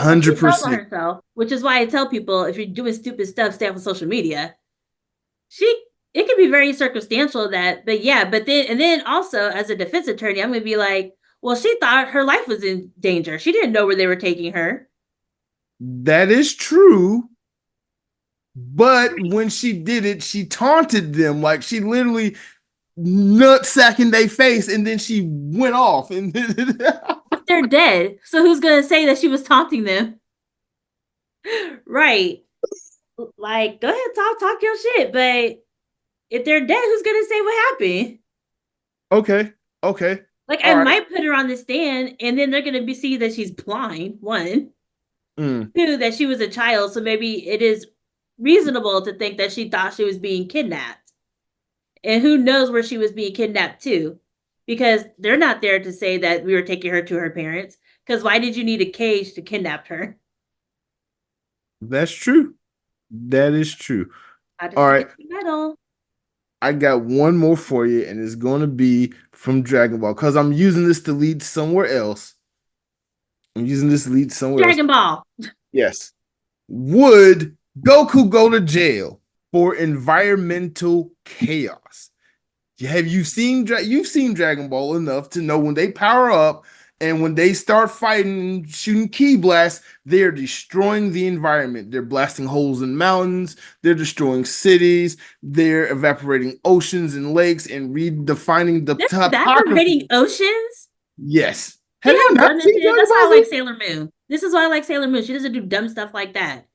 Well, she tells on 100%. herself, which is why I tell people if you're doing stupid stuff, stay off of social media. She it can be very circumstantial that, but yeah, but then also as a defense attorney, I'm gonna be like, well, she thought her life was in danger. She didn't know where they were taking her. That is true. But when she did it, she taunted them. Like she literally nutsacking their face and then she went off. And But they're dead. So who's gonna say that she was taunting them? Right. Like, go ahead, talk your shit. But if they're dead, who's gonna say what happened? okay. Okay. Like, I All right. might put her on the stand, and then they're gonna be see that she's blind. One, Mm, two, that she was a child, so maybe it is reasonable to think that she thought she was being kidnapped. And who knows where she was being kidnapped to? Because they're not there to say that we were taking her to her parents. Because why did you need a cage to kidnap her? that's true. That is true. How did All she right. get the medal? I got one more for you, and it's going to be from Dragon Ball because I'm using this to lead somewhere else. I'm using this to lead somewhere else. Dragon Ball. Yes. Would Goku go to jail for environmental chaos? Have you seen you've seen Dragon Ball enough to know when they power up, And when they start fighting and shooting key blasts, they're destroying the environment. They're blasting holes in mountains, they're destroying cities, they're evaporating oceans and lakes and redefining the They're topography. evaporating oceans. Yes. See Have you how not dumb this seen is? Dragon That's why I Ball like Z? Sailor Moon. This is why I like Sailor Moon. She doesn't do dumb stuff like that.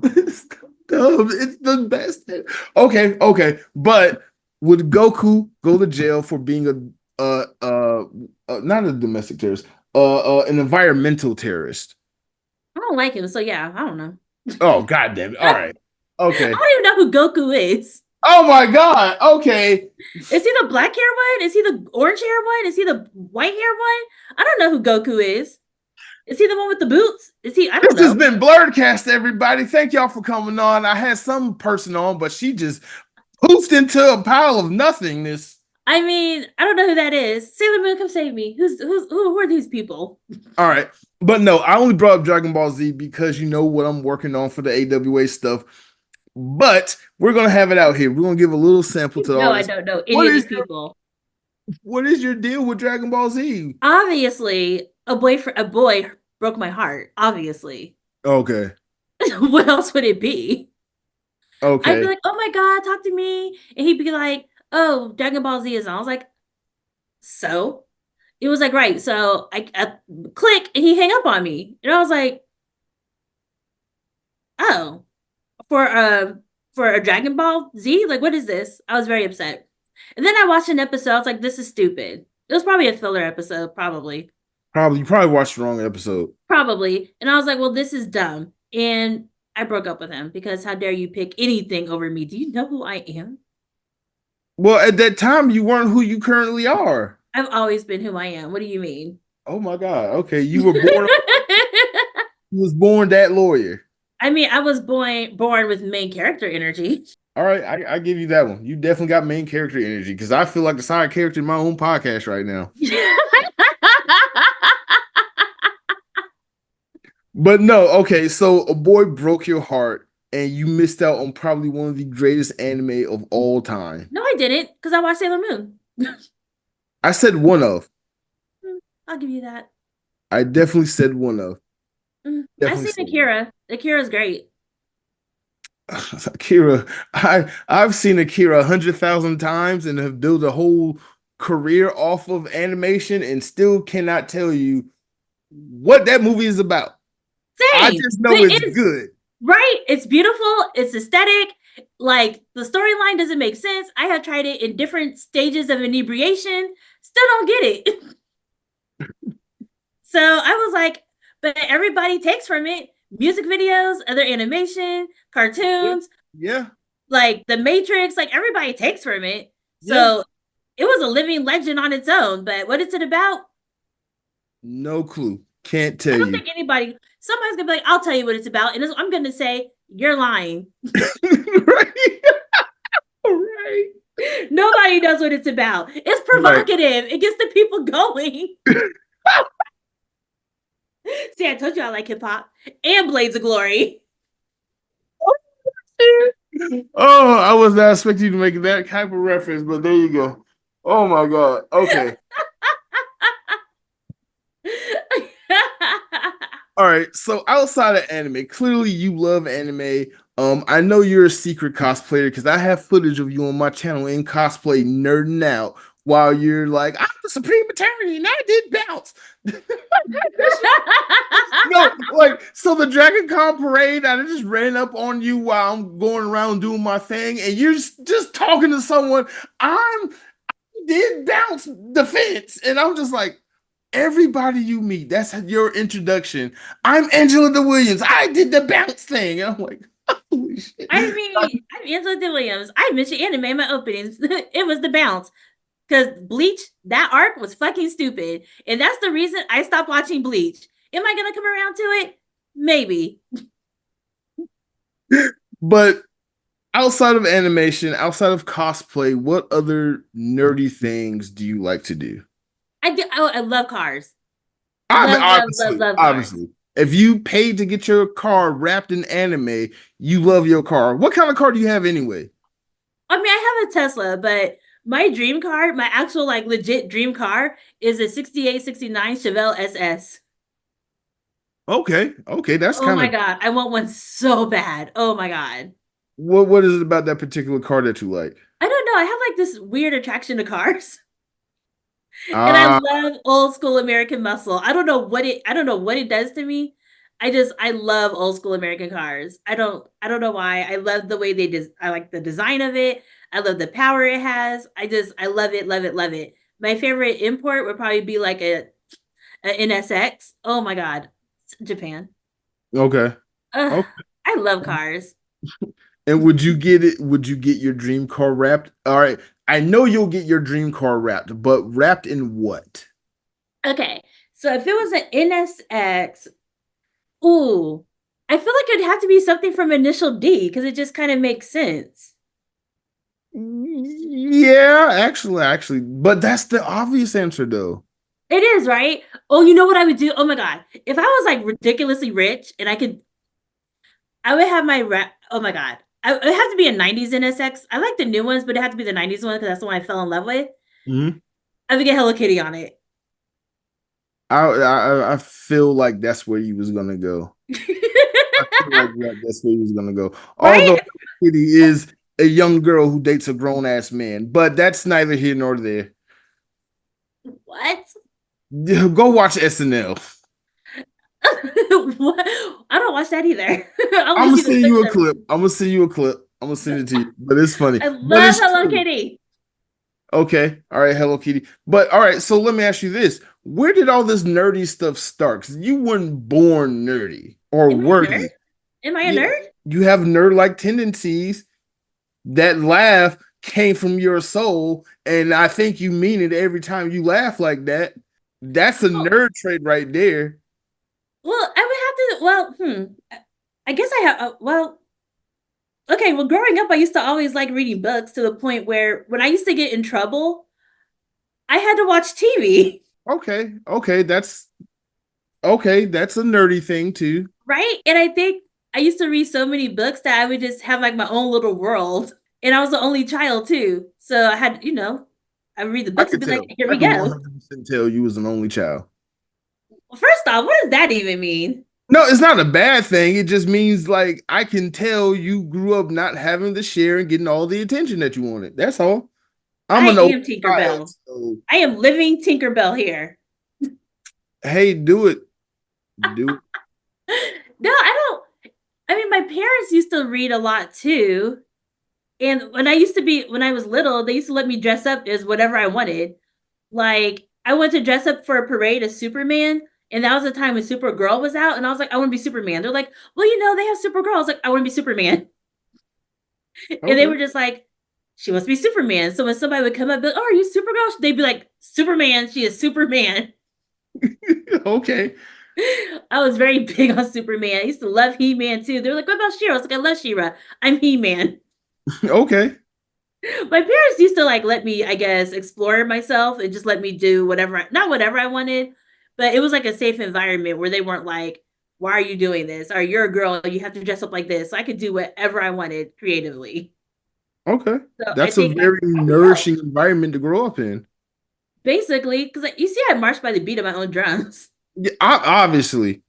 It's dumb. It's the best. Okay, okay. But would Goku go to jail for being not a domestic terrorist, an environmental terrorist? I don't like him, so yeah, I don't know. Oh, god damn it. All right. I Okay. don't even know who Goku is. Oh my god. Okay. Is he the black hair one? Is he the orange hair one? Is he the white hair one? I don't know who Goku is. Is he the one with the boots? Is he? I don't This has know. been Blerdkast, everybody. Thank y'all for coming on. I had some person on, but she just poofed into a pile of nothingness. I mean, I don't know who that is. Sailor Moon, come save me. Who are these people? All right. But no, I only brought up Dragon Ball Z because you know what I'm working on for the AWA stuff. But we're gonna have it out here. We're gonna give a little sample to the No, I audience. don't know any of these people. What is your deal with Dragon Ball Z? Obviously, a boy broke my heart. Obviously, Okay. what else would it be? I'd be Okay. like, "Oh my god, talk to me," and he'd be like, "Oh, Dragon Ball Z is on." I was like, "So?" It was like, "Right." So I click, and he hang up on me, and I was like, "Oh, for a Dragon Ball Z, like what is this?" I was very upset, and then I watched an episode. I was like, "This is stupid." It was probably a filler episode, probably. You probably watched the wrong episode. Probably. And I was like, well, this is dumb. And I broke up with him because how dare you pick anything over me? Do you know who I am? Well, at that time, you weren't who you currently are. I've always been who I am. What do you mean? Oh my God. Okay. You were born, you was born that lawyer. I mean, I was born with main character energy. All right. I give you that one. You definitely got main character energy because I feel like the side character in my own podcast right now. But no, okay, so a boy broke your heart and you missed out on probably one of the greatest anime of all time. No, I didn't, because I watched Sailor Moon. I said one of. I'll give you that. I definitely said one of. I've Definitely seen said Akira. Akira's great. Akira. I've seen Akira 100,000 times and have built a whole career off of animation and still cannot tell you what that movie is about. Same. I just know But it's good. Right? It's beautiful. It's aesthetic. Like the storyline doesn't make sense. I have tried it in different stages of inebriation. Still don't get it. So I was like, but everybody takes from it music videos, other animation, cartoons, Yeah. like The Matrix, like everybody takes from it. So it was a living legend on its own. But what is it about? No clue. Can't I tell don't you. think anybody, somebody's gonna be like, I'll tell you what it's about. And I'm gonna say, you're lying. Right. Right. Nobody knows what it's about. It's provocative. Right. It gets the people going. See, I told you I like hip hop and Blades of Glory. Oh, I was not expecting you to make that type of reference, but there you go. Oh my God. Okay. All right. So outside of anime, clearly you love anime. I know you're a secret cosplayer because I have footage of you on my channel in cosplay nerding out while you're like, I'm the Supreme Eternity and I did bounce. No, like, so the Dragon Con parade, I just ran up on you while I'm going around doing my thing, and you're just talking to someone. I did bounce the fence, and I'm just like, everybody you meet, that's your introduction. I'm Angela De Williams. I did the bounce thing, and I'm like, holy shit. I mean, I'm Angela De Williams. I mentioned anime in my openings. It was the bounce. Because Bleach, that arc was fucking stupid. And that's the reason I stopped watching Bleach. Am I going to come around to it? Maybe. But outside of animation, outside of cosplay, what other nerdy things do you like to do? I love cars. Obviously, love obviously. If you paid to get your car wrapped in anime, you love your car. What kind of car do you have anyway? I mean, I have a Tesla, but My dream car, my actual like legit dream car, is a 68, 69 Chevelle SS. Okay, that's Oh kind my of god, I want one so bad. Oh my god. what is it about that particular car that you like? I don't know. I have like this weird attraction to cars. And I Uh love old school American muscle. I don't know what it does to me. I love old school American cars. I don't know why. I love the way I like the design of it. I love the power it has. I love it, love it, love it. My favorite import would probably be like a NSX. Oh my god. Japan. okay. Ugh, Okay. I love cars. And would you get it? Would you get your dream car wrapped? All right. I know you'll get your dream car wrapped, but wrapped in what? Okay. So if it was an NSX, ooh, I feel like it'd have to be something from Initial D because it just kind of makes sense. Yeah, actually, but that's the obvious answer though. It is, right? Oh, you know what I would do? Oh my god. If I was like ridiculously rich and I would have oh my god. It would have to be a 90s NSX. I like the new ones, but it had to be the 90s one because that's the one I fell in love with. Mhm. I would get Hello Kitty on it. I feel like that's where you was gonna go. I feel like that's where he was gonna go. Right? Although Kitty is a young girl who dates a grown ass man, but that's neither here nor there. What? Go watch SNL. What? I don't watch that either. I I'm only gonna see the send you clips a of it. clip. I'm gonna send you a clip. I'm gonna send it to you. But it's funny. I But love it's Hello true. Kitty. Okay. All right, Hello Kitty. But all right, so let me ask you this. Where did all this nerdy stuff start? Because you weren't born nerdy, or Am I a were nerd? you? Am I a Yeah, nerd? you have nerd-like tendencies. That laugh came from your soul, and I think you mean it every time you laugh like that. That's a Well, nerd trait right there. I would have to. I guess I have. Well, okay. Well, growing up, I used to always like reading books to the point where when I used to get in trouble, I had to watch TV. Okay, that's a nerdy thing too. Right? And I think I used to read so many books that I would just have like my own little world. And I was the only child too. So I had, I would read the I books and could be like, tell. here I we could go. 100% tell you was an only child. First off, what does that even mean? No, it's not a bad thing. It just means like I can tell you grew up not having to share and getting all the attention that you wanted. That's all. I'm I an old am child, Tinkerbell. so I am living Tinkerbell here. hey, do it. Do No, I don't. I mean, my parents used to read a lot too. And when I was little, they used to let me dress up as whatever I wanted. Like, I went to dress up for a parade as Superman, and that was the time when Supergirl was out, and I was like, I want to be Superman. They're like, well, they have Supergirl. I was like, I want to be Superman. And they okay. were just like, she wants to be Superman. So when somebody would come up, be like, oh, are you Supergirl? They'd be like, Superman, she is Superman. Okay. I was very big on Superman. I used to love He-Man too. They're like, what about She-Ra? I was like, I love She-Ra. I'm He-Man. Okay. My parents used to like let me, I guess, explore myself and just let me do not whatever I wanted, but it was like a safe environment where they weren't like, why are you doing this? Or you're a girl, you have to dress up like this. So I could do whatever I wanted creatively. Okay. So I That's a think I very probably helped. nourishing environment to grow up in. Basically, because you see, I marched by the beat of my own drums. Yeah, obviously,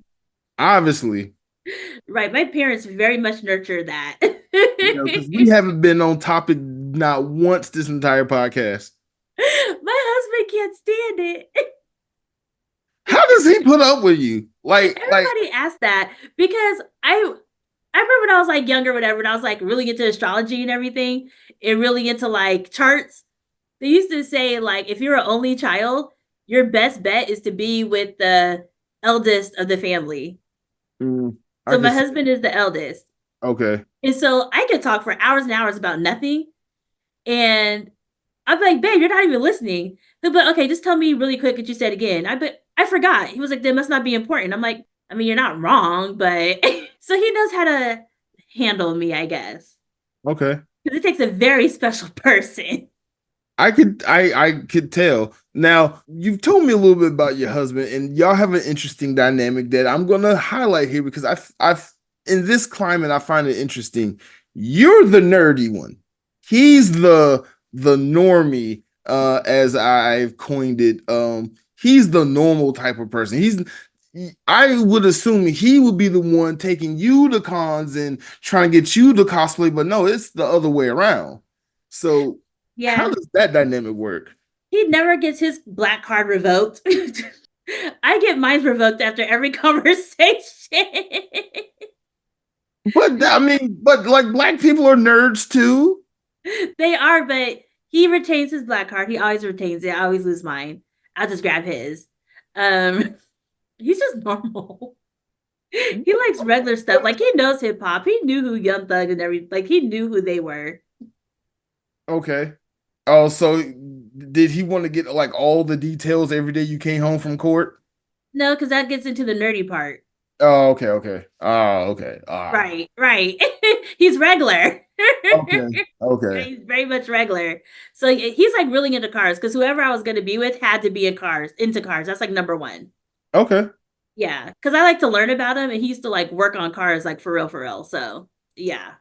Right. My parents very much nurtured that. because we haven't been on topic not once this entire podcast. My husband can't stand it. How does he put up with you? Like, Everybody asked that because I remember when I was like younger, whatever, and I was like really into astrology and everything, and really into like charts. They used to say like if you're an only child, your best bet is to be with the eldest of the family. mm, I So can my see. husband is the eldest, Okay, and so I could talk for hours and hours about nothing, and I'm like, babe, you're not even listening. He'll be like, okay, just tell me really quick what you said again. I forgot. He was like, that must not be important. I'm like, I mean, you're not wrong, but so he knows how to handle me, I guess. okay. Because it takes a very special person. I could tell. Now, you've told me a little bit about your husband, and y'all have an interesting dynamic that I'm gonna highlight here because I've in this climate I find it interesting. You're the nerdy one. He's the the normie, as I've coined it. He's the normal type of person. I would assume he would be the one taking you to cons and trying to get you to cosplay, but no, it's the other way around. So how Yeah, does that dynamic work? he never gets his black card revoked. I get mine revoked after every conversation. But I mean, but like black people are nerds too. They are, but he retains his black card. He always retains it. I always lose mine. I'll just grab his. Um, he's just normal. He likes regular stuff. Like he knows hip hop. He knew who Young Thug and every like he knew who they were. Okay. Oh, so did he want to get like all the details every day you came home from court? No, because that gets into the nerdy part. Oh, okay, okay. Oh, okay. Right, right. He's regular. Okay, okay, He's very much regular. So he's like really into cars because whoever I was going to be with had to be in cars, into cars. That's like number one. okay, Yeah, because I like to learn about him, and he used to like work on cars, like for real, for real. So yeah,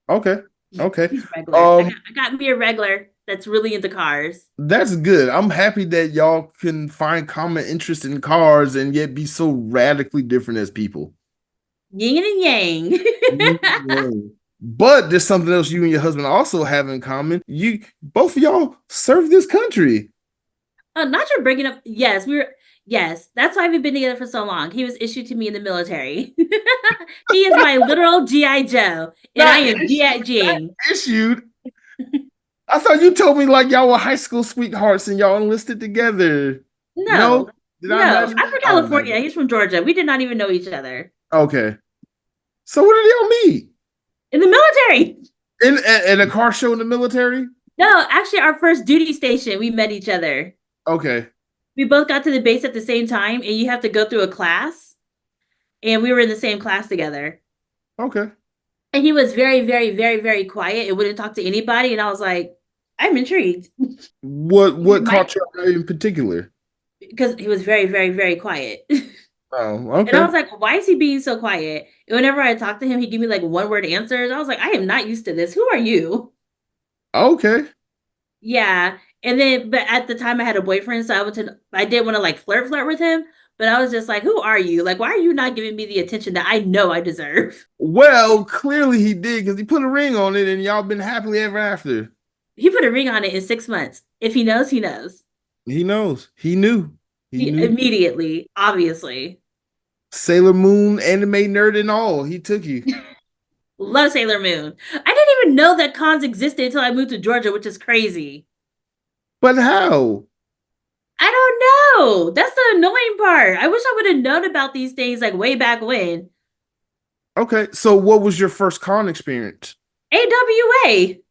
okay, okay. he's regular. Um, I got me a regular that's really into cars. that's good. I'm happy that y'all can find common interest in cars and yet be so radically different as people. Yin and yang. Yeah. But there's something else you and your husband also have in common. You both of y'all serve this country. Not your bringing up. Yes, we were. Yes, that's why we've been together for so long. He was issued to me in the military. He is my literal GI Joe, and I Not am issued, not GI. issued. I thought you told me like y'all were high school sweethearts and y'all enlisted together. No? No, Did I no, imagine I'm that? from I California. imagine. He's from Georgia. We did not even know each other Okay. So where did y'all meet? in the military. In a car show in the military? No, actually, our first duty station, we met each other. Okay. We both got to the base at the same time, and you have to go through a class, and we were in the same class together. Okay. And he was very, very, very, very quiet and wouldn't talk to anybody. And I was like, I'm intrigued. What My, caught your eye in particular? because he was very, very, very quiet. Oh, And I okay. was like, why is he being so quiet? And whenever I talked to him, he'd give me like one word answers. I was like, I am not used to this. Who are you? Okay. Yeah. And then, but at the time I had a boyfriend, so I did want to like flirt with him, but I was just like, who are you? Like, why are you not giving me the attention that I know I deserve? Well, clearly he did because he put a ring on it and y'all been happily ever after. He put a ring on it in 6 months. If he knows, he knows. He knows. He knew. He He knew. immediately, obviously. Sailor Moon, anime nerd and all. He took you. Love Sailor Moon. I didn't even know that cons existed until I moved to Georgia, which is crazy. But how? I don't know. That's the annoying part. I wish I would have known about these things like way back when. Okay. So what was your first con experience? AWA.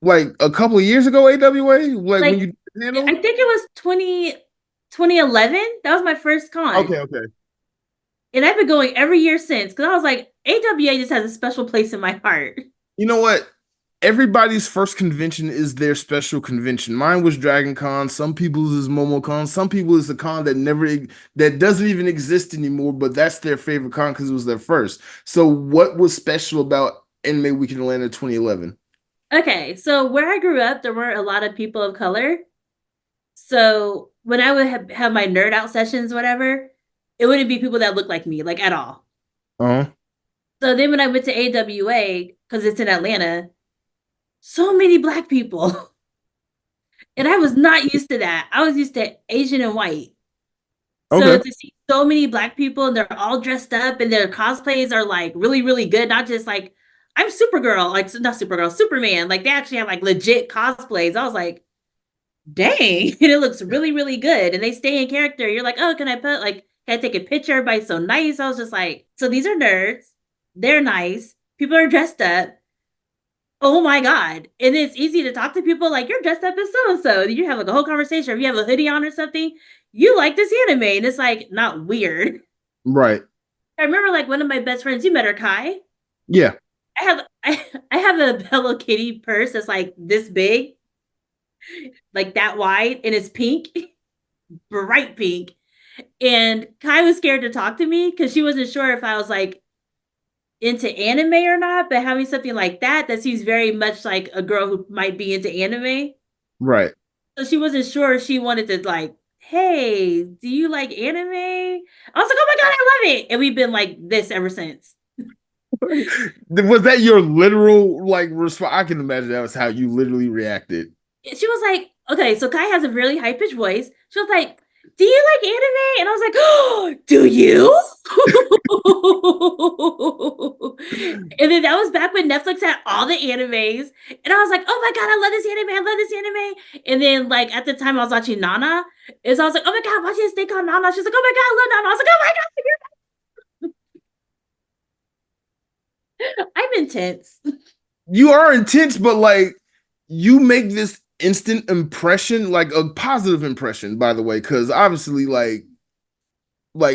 Like a couple of years ago, AWA? Like when you Like, did the I panel? think it was 2011. That was my first con. Okay, okay. And I've been going every year since because I was like, AWA just has a special place in my heart. You know what? Everybody's first convention is their special convention. Mine was Dragon Con. Some people's is MomoCon. Some people is a con that never that doesn't even exist anymore, but that's their favorite con because it was their first. So what was special about Anime Week in Atlanta 2011? Okay, so where I grew up, there weren't a lot of people of color. So when I would have my nerd out sessions, whatever, it wouldn't be people that looked like me, like at all. Uh-huh. So then when I went to AWA, because it's in Atlanta, so many black people. And I was not used to that. I was used to Asian and white. So Okay. to see so many black people and they're all dressed up and their cosplays are like really, really good, not just like I'm Supergirl, like not Supergirl, Superman. Like they actually have like legit cosplays. I was like, dang, and it looks really, really good. And they stay in character. You're like, oh, can I take a picture? Everybody's so nice. I was just like, so these are nerds. They're nice. People are dressed up. Oh my God. And it's easy to talk to people like you're dressed up as so and so. You have like a whole conversation. Or if you have a hoodie on or something, you like this anime. And it's like not weird. Right. I remember like one of my best friends, you met her, Kai. Yeah. I have a Hello Kitty purse that's like this big, like that wide, and it's pink, bright pink. And Kai was scared to talk to me because she wasn't sure if I was like into anime or not, but having something like that seems very much like a girl who might be into anime. Right. So she wasn't sure if she wanted to like, hey, do you like anime? I was like, oh my god, I love it. And we've been like this ever since. Was that your literal like response? I can imagine that was how you literally reacted. She was like, okay, so Kai has a really high pitched voice. She was like, do you like anime? And I was like, oh, do you? And then that was back when Netflix had all the animes. And I was like, oh my God, I love this anime. I love this anime. And then, like, at the time I was watching Nana. And so I was like, oh my God, I'm watching this thing called Nana. She's like, oh my God, I love Nana. I was like, oh my God, I'm intense. You are intense, but like you make this instant impression, like a positive impression, by the way, because obviously, like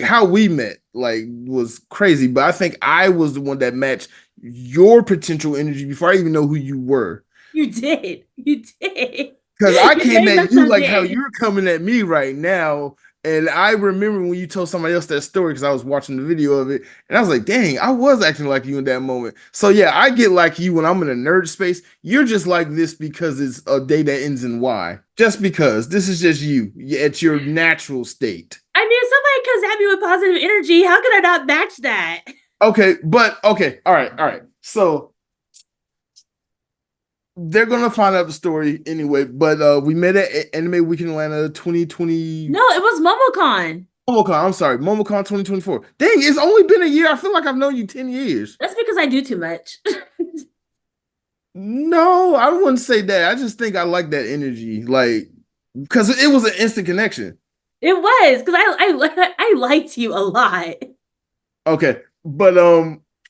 how we met, like was crazy. But I think I was the one that matched your potential energy before I even know who you were. You did. You did. Because I You came very at much you so like how did. you're coming at me right now. And I remember when you told somebody else that story because I was watching the video of it. And I was like, dang, I was acting like you in that moment. So yeah, I get like you when I'm in a nerd space. You're just like this because it's a day that ends in Y. Just because. This is just you at your natural state. I mean, if somebody comes at me with positive energy, how can I not match that? Okay, but okay, all right, all right. So they're gonna find out the story anyway. But we met at Anime Week in Atlanta 2020. No, it was MomoCon. MomoCon, I'm sorry, MomoCon 2024. Dang, it's only been a year. I feel like I've known you 10 years. That's because I do too much. No, I wouldn't say that. I just think I like that energy. Like, because it was an instant connection. It was because I liked you a lot. Okay. But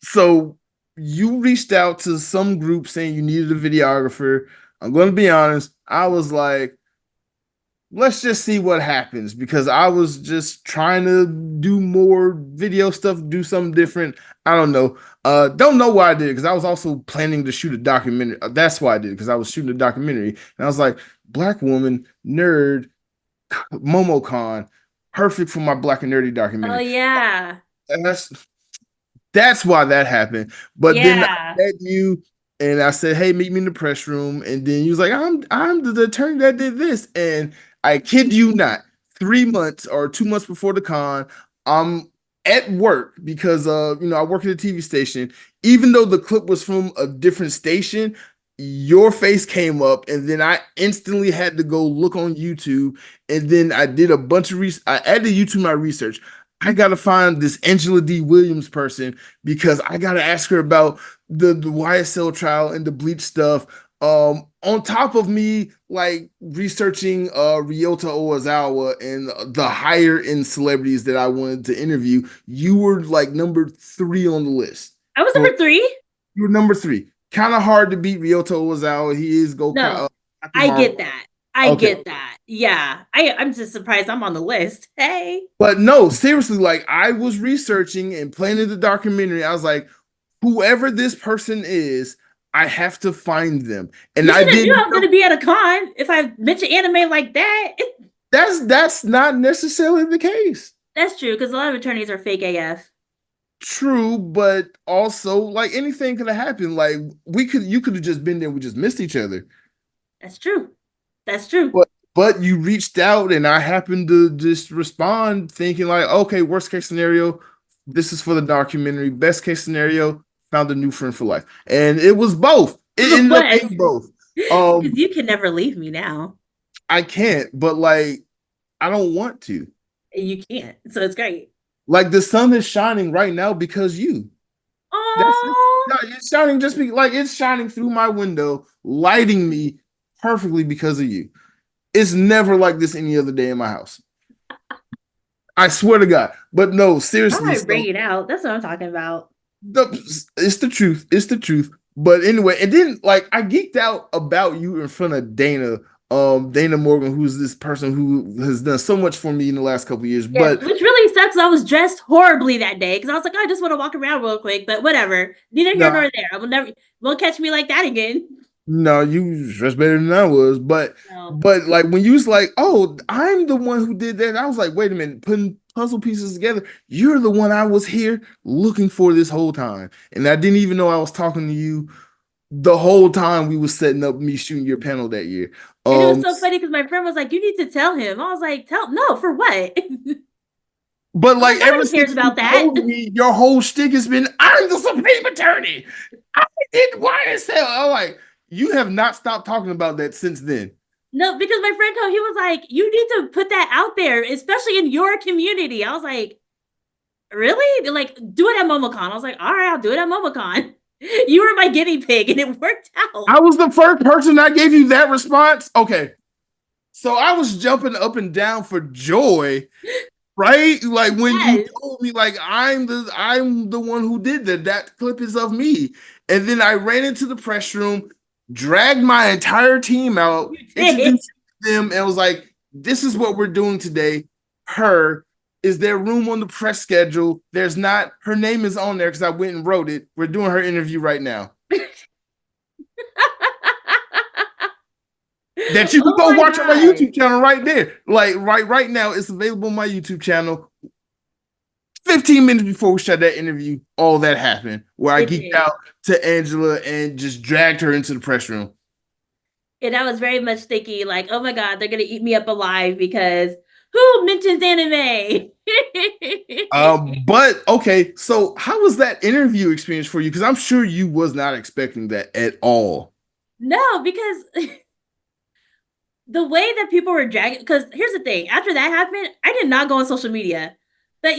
so you reached out to some group saying you needed a videographer. I'm gonna be honest, I was like, let's just see what happens because I was just trying to do more video stuff, do something different. I don't know. Don't know why I did it because I was also planning to shoot a documentary. That's why I did it because I was shooting a documentary and I was like, black woman, nerd, MomoCon, perfect for my black and nerdy Oh documentary. yeah. And that's why that happened. But then I Yeah. met you and I said, hey, meet me in the press room. And then you was like, I'm the attorney that did this. And I kid you not, 3 months or 2 months before the con, I'm at work because I work at a TV station. Even though the clip was from a different station, your face came up, and then I instantly had to go look on YouTube, and then I did a bunch of research. I added you to my research. I gotta find this Angela D. Williams person because I gotta ask her about the YSL trial and the bleach stuff. On top of me like researching Ryota Ozawa and the higher end celebrities that I wanted to interview, you were like number 3 on the list. I was For number 3. you were number 3. Kind of hard to beat Ryota Ozawa. He is No, I Marvel. get that. I Okay. get that. Yeah. I'm just surprised I'm on the list. Hey. But no, seriously, like I was researching and planning the documentary. I was like, whoever this person is, I have to find them. And You I should have knew didn't I was know gonna be at a con if I mentioned anime like that. that's not necessarily the case. That's true, because a lot of attorneys are fake AF. True, but also like anything could have happened. Like you could have just been there, we just missed each other. That's true. That's true. But you reached out and I happened to just respond thinking like, okay, worst case scenario, this is for the documentary. Best case scenario, found a new friend for life. And it was both. It ended up being both. Because you can never leave me now. I can't, but like I don't want to. You can't. So it's great. Like the sun is shining right now because you. That's it. Oh, No, it's shining just like it's shining through my window, lighting me perfectly because of you. It's never like this any other day in my house. I swear to God. But no, how seriously. do I bring it out? That's what I'm talking about. It's the truth. It's the truth. But anyway, and then like I geeked out about you in front of Dana, Dana Morgan, who's this person who has done so much for me in the last couple of years. Yes, But which really sucks. I was dressed horribly that day because I was like, oh, I just want to walk around real quick, but whatever. Neither here no, nor there. I will never won't catch me like that again. no, you dressed better than I was. But No. but like when you was like, oh, I'm the one who did that, I was like, wait a minute, putting puzzle pieces together. You're the one I was here looking for this whole time. And I didn't even know I was talking to you the whole time we was setting up me shooting your panel that year. And it was so funny because my friend was like, "You need to tell him." I was like, no, for what?" But like ever Nobody cares since you about that. told me, your whole shtick has been, I'm the supreme attorney. I did YSL. I'm like, you have not stopped talking about that since then. No, because my friend told he was like, "You need to put that out there, especially in your community." I was like, "Really? Like, do it at MomoCon." I was like, "All right, I'll do it at MomoCon." You were my guinea pig, and it worked out. I was the first person that gave you that response. Okay. So I was jumping up and down for joy, right? Like when you told me, like, I'm the one who did that. That clip is of me. And then I ran into the press room, dragged my entire team out, introduced them, and was like, this is what we're doing today. Her. Is there room on the press schedule? There's not. Her name is on there because I went and wrote it. We're doing her interview right now. That you can go watch on my YouTube channel right there. Like right now, it's available on my YouTube channel. 15 minutes before we shot that interview, all that happened where I geeked out to Angela and just dragged her into the press room. And I was very much thinking, like, oh my God, they're gonna eat me up alive because who mentions anime? But okay, so how was that interview experience for you? Because I'm sure you was not expecting that at all. No, because the way that people were dragging, because here's the thing, after that happened, I did not go on social media. But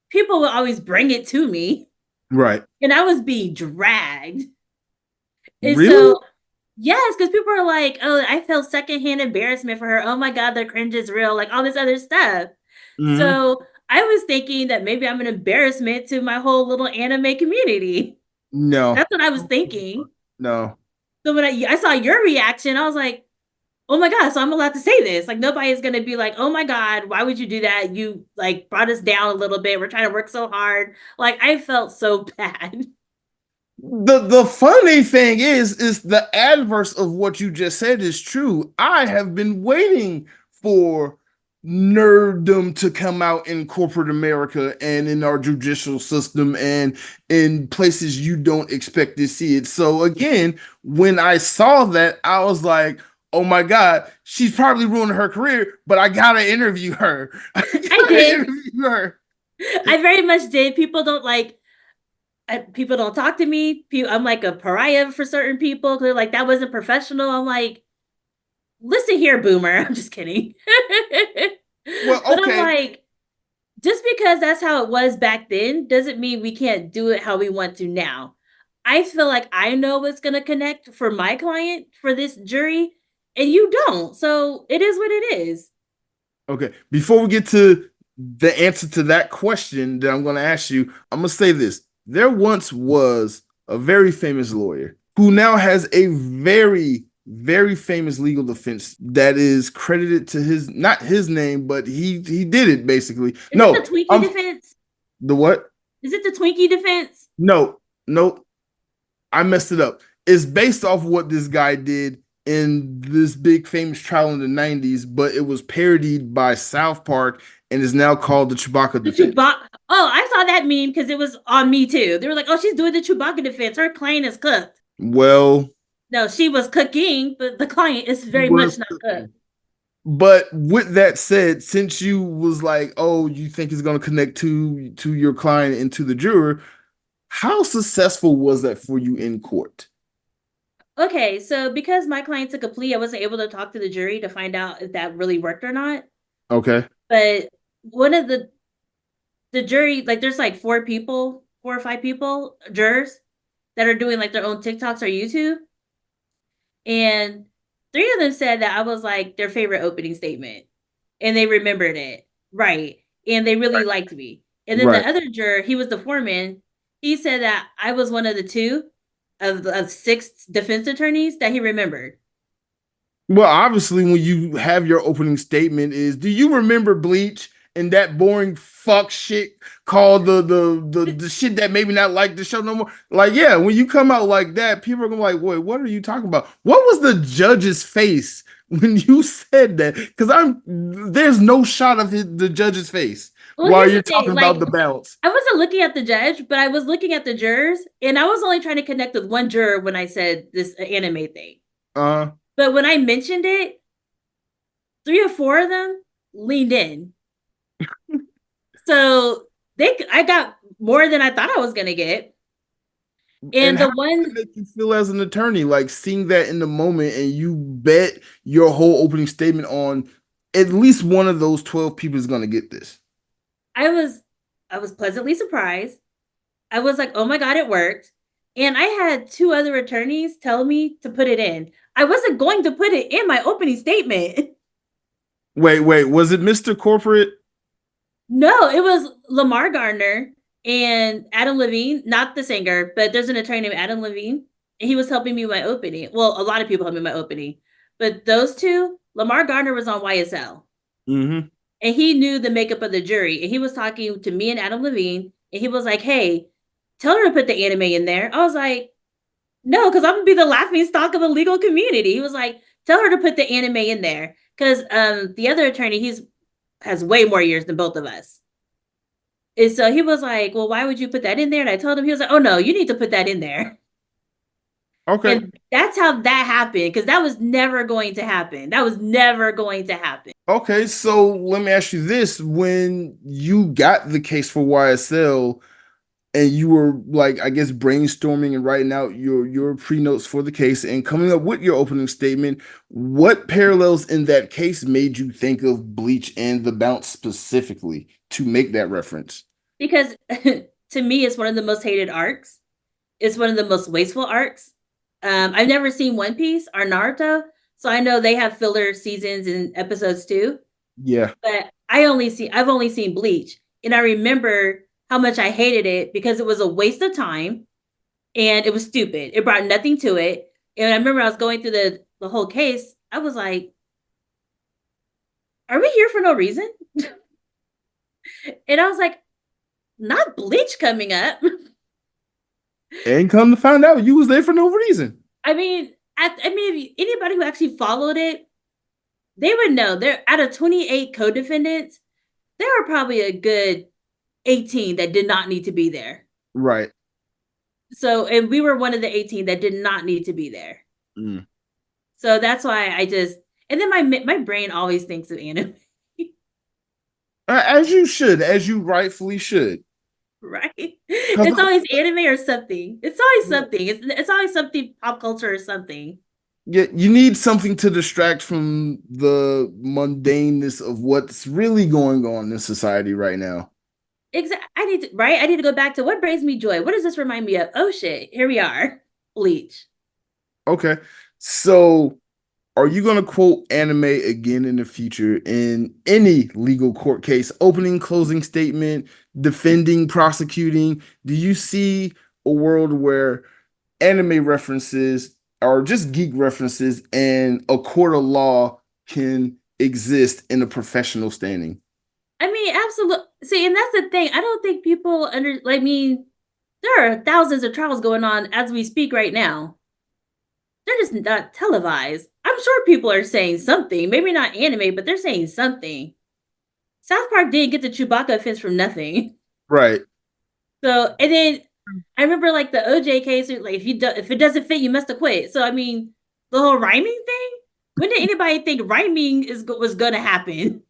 people would always bring it to me. Right. And I was being dragged. And really? So, yes, because people are like, oh, I felt secondhand embarrassment for her. Oh my God, the cringe is real, like all this other stuff. Mm-hmm. So I was thinking that maybe I'm an embarrassment to my whole little anime community. No. That's what I was thinking. No. So when I saw your reaction, I was like, oh my God, so I'm allowed to say this. Like, nobody is going to be like, oh my God, why would you do that? You like brought us down a little bit. We're trying to work so hard. Like, I felt so bad. The funny thing is the adverse of what you just said is true. I have been waiting for nerddom to come out in corporate America and in our judicial system and in places you don't expect to see it. So again, when I saw that, I was like, oh my God, she's probably ruining her career, but I gotta interview her. I did. Interview her. I very much did. People don't talk to me. I'm like a pariah for certain people. They're like, that wasn't professional. I'm like, listen here, boomer. I'm just kidding. Well, okay. But I'm like, just because that's how it was back then doesn't mean we can't do it how we want to now. I feel like I know what's going to connect for my client for this jury, and you don't. So it is what it is. Okay. Before we get to the answer to that question that I'm going to ask you, I'm going to say this. There once was a very famous lawyer who now has a very, very famous legal defense that is credited to not his name, but he did it basically. Is it the Twinkie defense? The what? Is it the Twinkie defense? No. I messed it up. It's based off what this guy did in this big famous trial in the 90s, but it was parodied by South Park and is now called the Chewbacca defense. Oh, I saw that meme because it was on me too. They were like, oh, she's doing the Chewbacca defense. Her client is cooked. Well, no, she was cooking, but the client is very much not cooked. But with that said, since you was like, oh, you think it's going to connect to your client and to the juror, how successful was that for you in court? Okay, so because my client took a plea, I wasn't able to talk to the jury to find out if that really worked or not. Okay. But one of the jury, like there's like 4 or 5 people, jurors, that are doing like their own TikToks or YouTube. And 3 of them said that I was like their favorite opening statement. And they remembered it. Right. And they really liked me. And then the other juror, he was the foreman. He said that I was one of the 2 of 6 defense attorneys that he remembered. Well, obviously, when you have your opening statement do you remember Bleach and that boring fuck shit called the shit that maybe not like the show no more? Like, yeah, when you come out like that, people are gonna be like, wait, what are you talking about? What was the judge's face when you said that, because there's no shot of the judge's face Well, while here's the you're thing. talking about Like, the bounce. I wasn't looking at the judge, but I was looking at the jurors, and I was only trying to connect with one juror when I said this anime thing. Uh, But when I mentioned it, 3 or 4 of them leaned in. So I got more than I thought I was gonna get. and And how the does one it make you feel as an attorney, like seeing that in the moment, and you bet your whole opening statement on at least one of those 12 people is gonna get this? I was I was pleasantly surprised. I was like, oh my God, it worked. And I had 2 other attorneys tell me to put it in. I wasn't going to put it in my opening statement. Wait, was it Mr. Corporate? No, it was Lamar Gardner and Adam Levine, not the singer, but there's an attorney named Adam Levine. And he was helping me with my opening. Well, a lot of people helped me with my opening. But those two, Lamar Gardner was on YSL. Mm-hmm. And he knew the makeup of the jury. And he was talking to me and Adam Levine. And he was like, hey, tell her to put the anime in there. I was like, no, because I'm gonna be the laughing stock of the legal community. He was like, tell her to put the anime in there. Because the other attorney, he's has way more years than both of us. And so he was like, well, why would you put that in there? And I told him, he was like, oh no, you need to put that in there. Okay. And that's how that happened, because that was never going to happen. That was never going to happen. Okay, so let me ask you this. When you got the case for YSL and you were like, I guess, brainstorming and writing out your pre-notes for the case and coming up with your opening statement, what parallels in that case made you think of Bleach and the Bounce specifically to make that reference? Because to me, it's one of the most hated arcs. It's one of the most wasteful arcs. I've never seen One Piece or Naruto, so I know they have filler seasons and episodes too. Yeah. But I've only seen Bleach, and I remember how much I hated it because it was a waste of time and it was stupid. It brought nothing to it. And I remember I was going through the whole case. I was like, "Are we here for no reason?" And I was like, "Not Bleach coming up." And come to find out, you was there for no reason. I mean, if anybody who actually followed it, they would know. There out of 28 co-defendants, there are probably a good 18 that did not need to be there. Right. So, and we were one of the 18 that did not need to be there. Mm. So that's why and then my brain always thinks of anime. As you should, as you rightfully should. Right? It's always anime or something. It's always something. It's always something pop culture or something. Yeah, you need something to distract from the mundaneness of what's really going on in society right now. Exactly. I need to go back to what brings me joy. What does this remind me of? Oh shit, here we are. Bleach. Okay. So are you going to quote anime again in the future in any legal court case, opening, closing statement, defending, prosecuting? Do you see a world where anime references or just geek references and a court of law can exist in a professional standing? I mean, absolutely. See, and that's the thing. I don't think people I mean, there are thousands of trials going on as we speak right now. They're just not televised. I'm sure people are saying something. Maybe not anime, but they're saying something. South Park didn't get the Chewbacca offense from nothing. Right. So, and then I remember like the OJ case, like if it doesn't fit, you must have quit. So, I mean, the whole rhyming thing. When did anybody think rhyming was going to happen?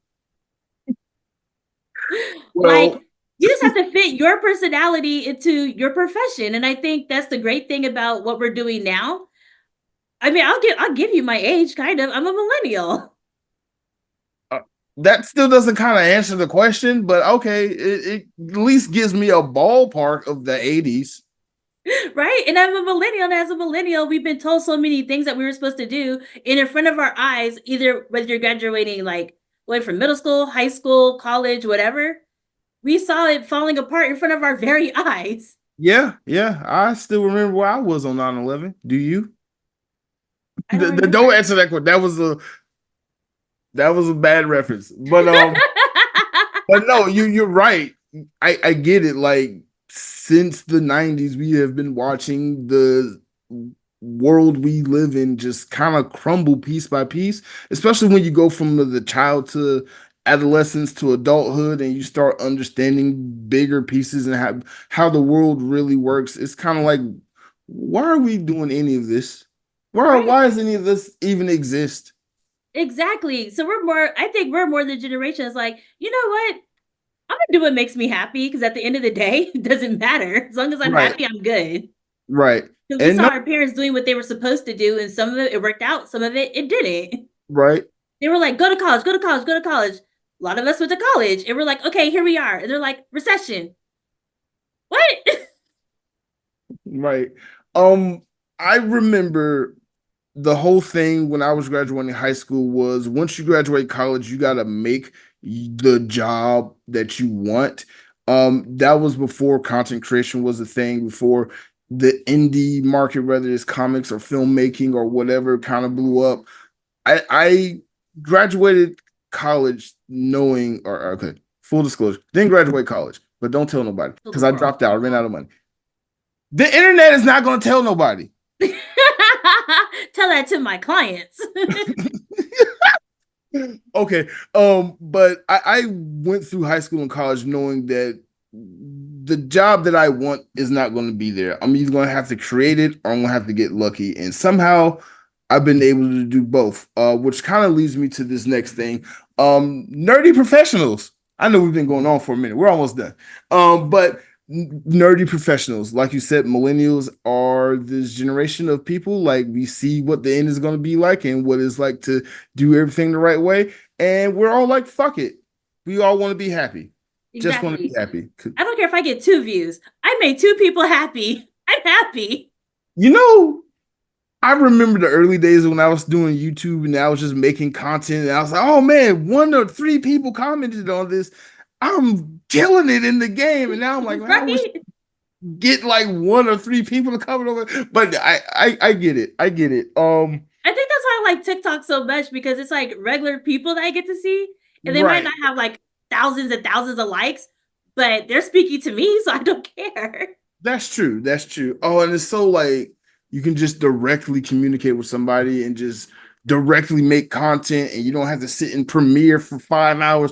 Like, Well, you just have to fit your personality into your profession, and I think that's the great thing about what we're doing now. I mean, I'll give you my age, kind of. I'm a millennial. that still doesn't kind of answer the question, but okay, it at least gives me a ballpark of the 80s. Right? And I'm a millennial, and as a millennial, we've been told so many things that we were supposed to do, and in front of our eyes, either whether you're graduating, like going from middle school, high school, college, whatever, we saw it falling apart in front of our very eyes. Yeah, yeah. I still remember where I was on 9/11. Do you? I don't remember. Don't answer that question. That was a bad reference. But no, you're right. I get it. Like since the 90s, we have been watching the world we live in just kind of crumble piece by piece, especially when you go from the child to adolescence to adulthood and you start understanding bigger pieces and how the world really works. It's kind of like, why are we doing any of this? Right. Why does any of this even exist? Exactly. So I think we're more the generation that's like, you know what? I'm gonna do what makes me happy because at the end of the day, it doesn't matter. As long as I'm Right, happy, I'm good. right. Because we And saw no, our parents doing what they were supposed to do, and some of it worked out, some of it didn't. right, They were like, go to college, go to college, go to college. A lot of us went to college, and we're like, okay, here we are. And they're like, recession. What? right. I remember the whole thing when I was graduating high school was once you graduate college, you got to make the job that you want. That was before content creation was a thing, before the indie market, whether it's comics or filmmaking or whatever, kind of blew up. I graduated college knowing, or okay, full disclosure, didn't graduate college, but don't tell nobody To the because I world. dropped out, I ran out of money. The internet is not going to tell nobody. Tell that to my clients. Okay. But I went through high school and college knowing that the job that I want is not going to be there. I'm either going to have to create it or I'm going to have to get lucky. And somehow I've been able to do both, which kind of leads me to this next thing. Nerdy professionals. I know we've been going on for a minute. We're almost done. But nerdy professionals, like you said, millennials are this generation of people. Like we see what the end is going to be like and what it's like to do everything the right way. And we're all like, fuck it. We all want to be happy. Just want to be Exactly. happy. I don't care if I get 2 views. I made 2 people happy. I'm happy. You know, I remember the early days when I was doing YouTube and I was just making content. And I was like, oh man, 1 or 3 people commented on this. I'm killing it in the game. And now I'm like, man, I wish Right? get like 1 or 3 people to comment over. But I get it. I get it. I think that's why I like TikTok so much because it's like regular people that I get to see, and they might Right. not have like thousands and thousands of likes, but they're speaking to me, so I don't care. That's true. That's true. Oh, and it's so like you can just directly communicate with somebody and just directly make content and you don't have to sit in Premiere for 5 hours.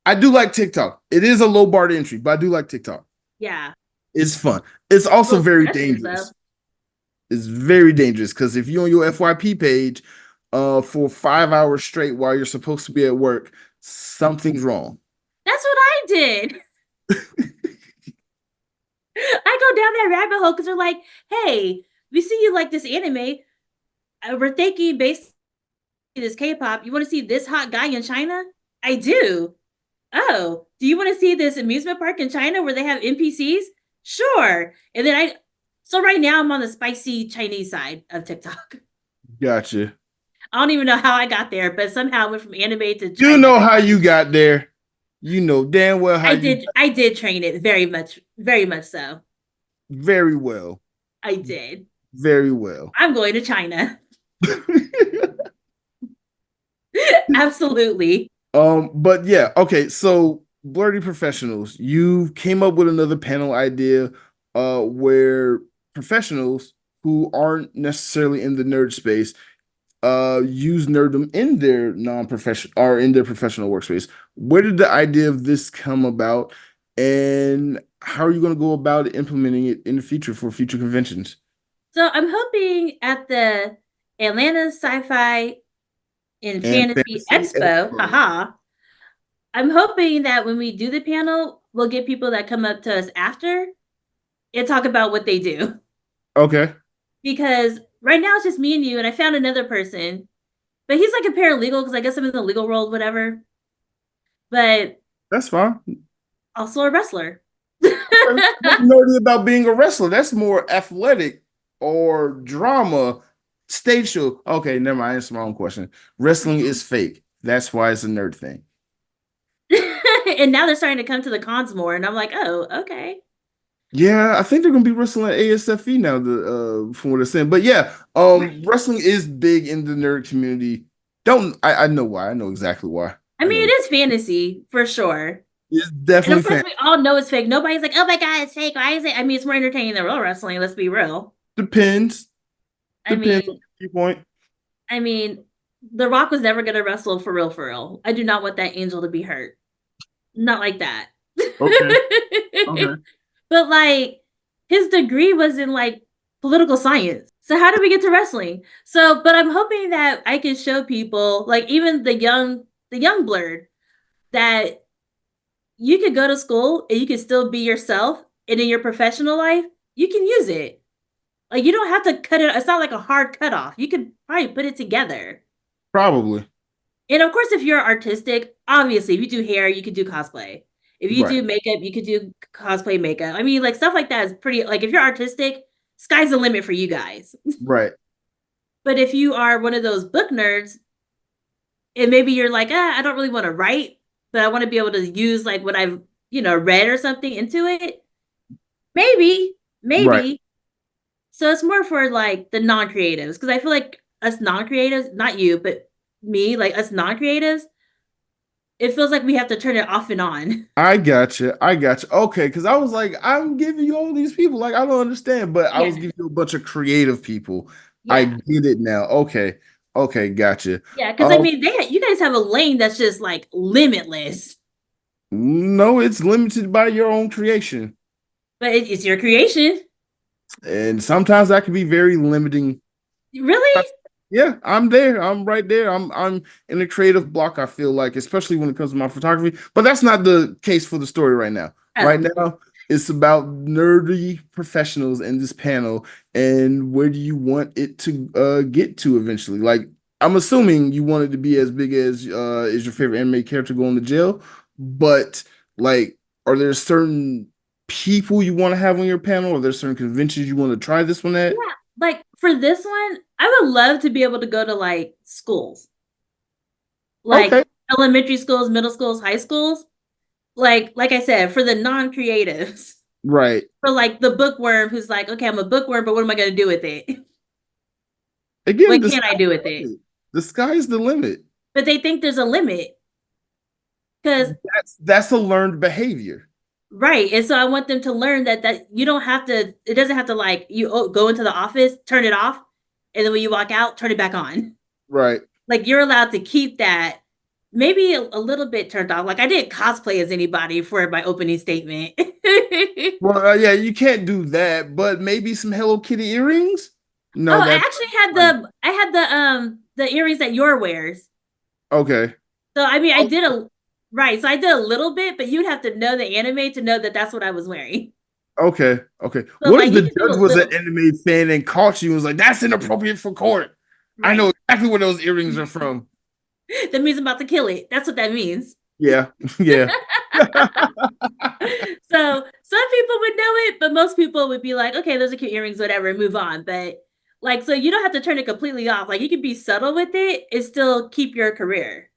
I do like TikTok. It is a low bar to entry, but I do like TikTok. Yeah. It's fun. It's also Those very suggestions though. dangerous. It's very dangerous because if you're on your FYP page for 5 hours straight while you're supposed to be at work, something's wrong. That's what I did. I go down that rabbit hole because they're like, hey, we see you like this anime. We're thinking based on this K-pop, you want to see this hot guy in China? I do. Oh, do you want to see this amusement park in China where they have NPCs? Sure. And then so right now I'm on the spicy Chinese side of TikTok. Gotcha. I don't even know how I got there, but somehow I went from anime to You China. know how you got there. You know damn well how I did train it very much so. very well. I did. Very well. I'm going to China. Absolutely. But yeah, okay. So Blurry Professionals, you came up with another panel idea where professionals who aren't necessarily in the nerd space use nerddom in their non-professional or in their professional workspace. Where did the idea of this come about, and how are you going to go about implementing it in the future for future conventions? So I'm hoping at the Atlanta Sci-Fi and And Fantasy Fantasy Expo, Expo. haha. I'm hoping that when we do the panel, we'll get people that come up to us after and talk about what they do. Okay, Because right now it's just me and you, and I found another person, but he's like a paralegal because I guess I'm in the legal world, whatever. But that's fine. also a wrestler. What's nerdy about being a wrestler? That's more athletic or drama, stage show. Okay, never mind. That's my own question. Wrestling is fake. That's why it's a nerd thing. And now they're starting to come to the cons more, and I'm like, oh, okay. Yeah, I think they're gonna be wrestling at ASFE now. From what they're saying, but yeah, wrestling is big in the nerd community. Don't I know why? I know exactly why. I mean, it is fantasy for sure. It's And definitely of course, fan. we all know it's fake. Nobody's like, oh my God, it's fake. Why is it? I mean, it's more entertaining than real wrestling. Let's be real. Depends. I Depends on mean, your viewpoint. I mean, The Rock was never gonna wrestle for real, for real. I do not want that angel to be hurt. Not like that. Okay. Okay. But like his degree was in like political science. So how did we get to wrestling? So, but I'm hoping that I can show people, like even the young blerd, that you could go to school and you can still be yourself, and in your professional life, you can use it. Like you don't have to cut it. It's not like a hard cutoff. You could probably put it together. Probably. And of course, if you're artistic, obviously, if you do hair, you could do cosplay. If you Right. do makeup, you could do cosplay makeup. I mean, like stuff like that is pretty. Like if you're artistic, sky's the limit for you guys. Right. But if you are one of those book nerds, and maybe you're like, I don't really want to write, but I want to be able to use like what I've read or something into it. Maybe, Right. maybe. So it's more for like the non-creatives because I feel like us non-creatives, not you, but me, like us non-creatives, it feels like we have to turn it off and on. I got you. I got you. Okay, because I was like, I'm giving you all these people. Like, I don't understand, but I Yeah, was giving you a bunch of creative people. I yeah, get it now. Okay. Okay, gotcha. yeah. Because I mean, you guys have a lane that's just like limitless, No, it's limited by your own creation. but it's your creation. And sometimes that can be very limiting. Really? Yeah, I'm there. I'm right there. I'm in a creative block, I feel like, especially when it comes to my photography. But that's not the case for the story right now. Right Oh, now, it's about nerdy professionals in this panel and where do you want it to get to eventually? Like, I'm assuming you want it to be as big as is your favorite anime character going to jail, but like, are there certain people you want to have on your panel? Or are there certain conventions you want to try this one at? yeah. Like for this one, I would love to be able to go to like schools, like Okay, elementary schools, middle schools, high schools. Like I said, for the non-creatives, right. for like the bookworm who's like, okay, I'm a bookworm, but what am I going to do with it? Again, What the can I sky's do the with it? limit. The sky's the limit. But they think there's a limit because That's a learned behavior. right, and so I want them to learn that you don't have to. It doesn't have to like you go into the office, turn it off, and then when you walk out, turn it back on. Right. Like you're allowed to keep that maybe a little bit turned off. Like I didn't cosplay as anybody for my opening statement. Well, yeah, you can't do that, but maybe some Hello Kitty earrings? Oh, No, I that's actually had like the earrings that Yor wears. okay. So I mean, I Oh, did a right. So I did a little bit, but you'd have to know the anime to know that that's what I was wearing. okay, okay. So What if like the you can do a judge was an little anime fan and caught you and was like, that's inappropriate for court? I know right. exactly where those earrings are from. That means I'm about to kill it. That's what that means. Yeah, yeah. So some people would know it, but most people would be like, okay, those are cute earrings, whatever, and move on. But like, so you don't have to turn it completely off. Like you can be subtle with it and still keep your career.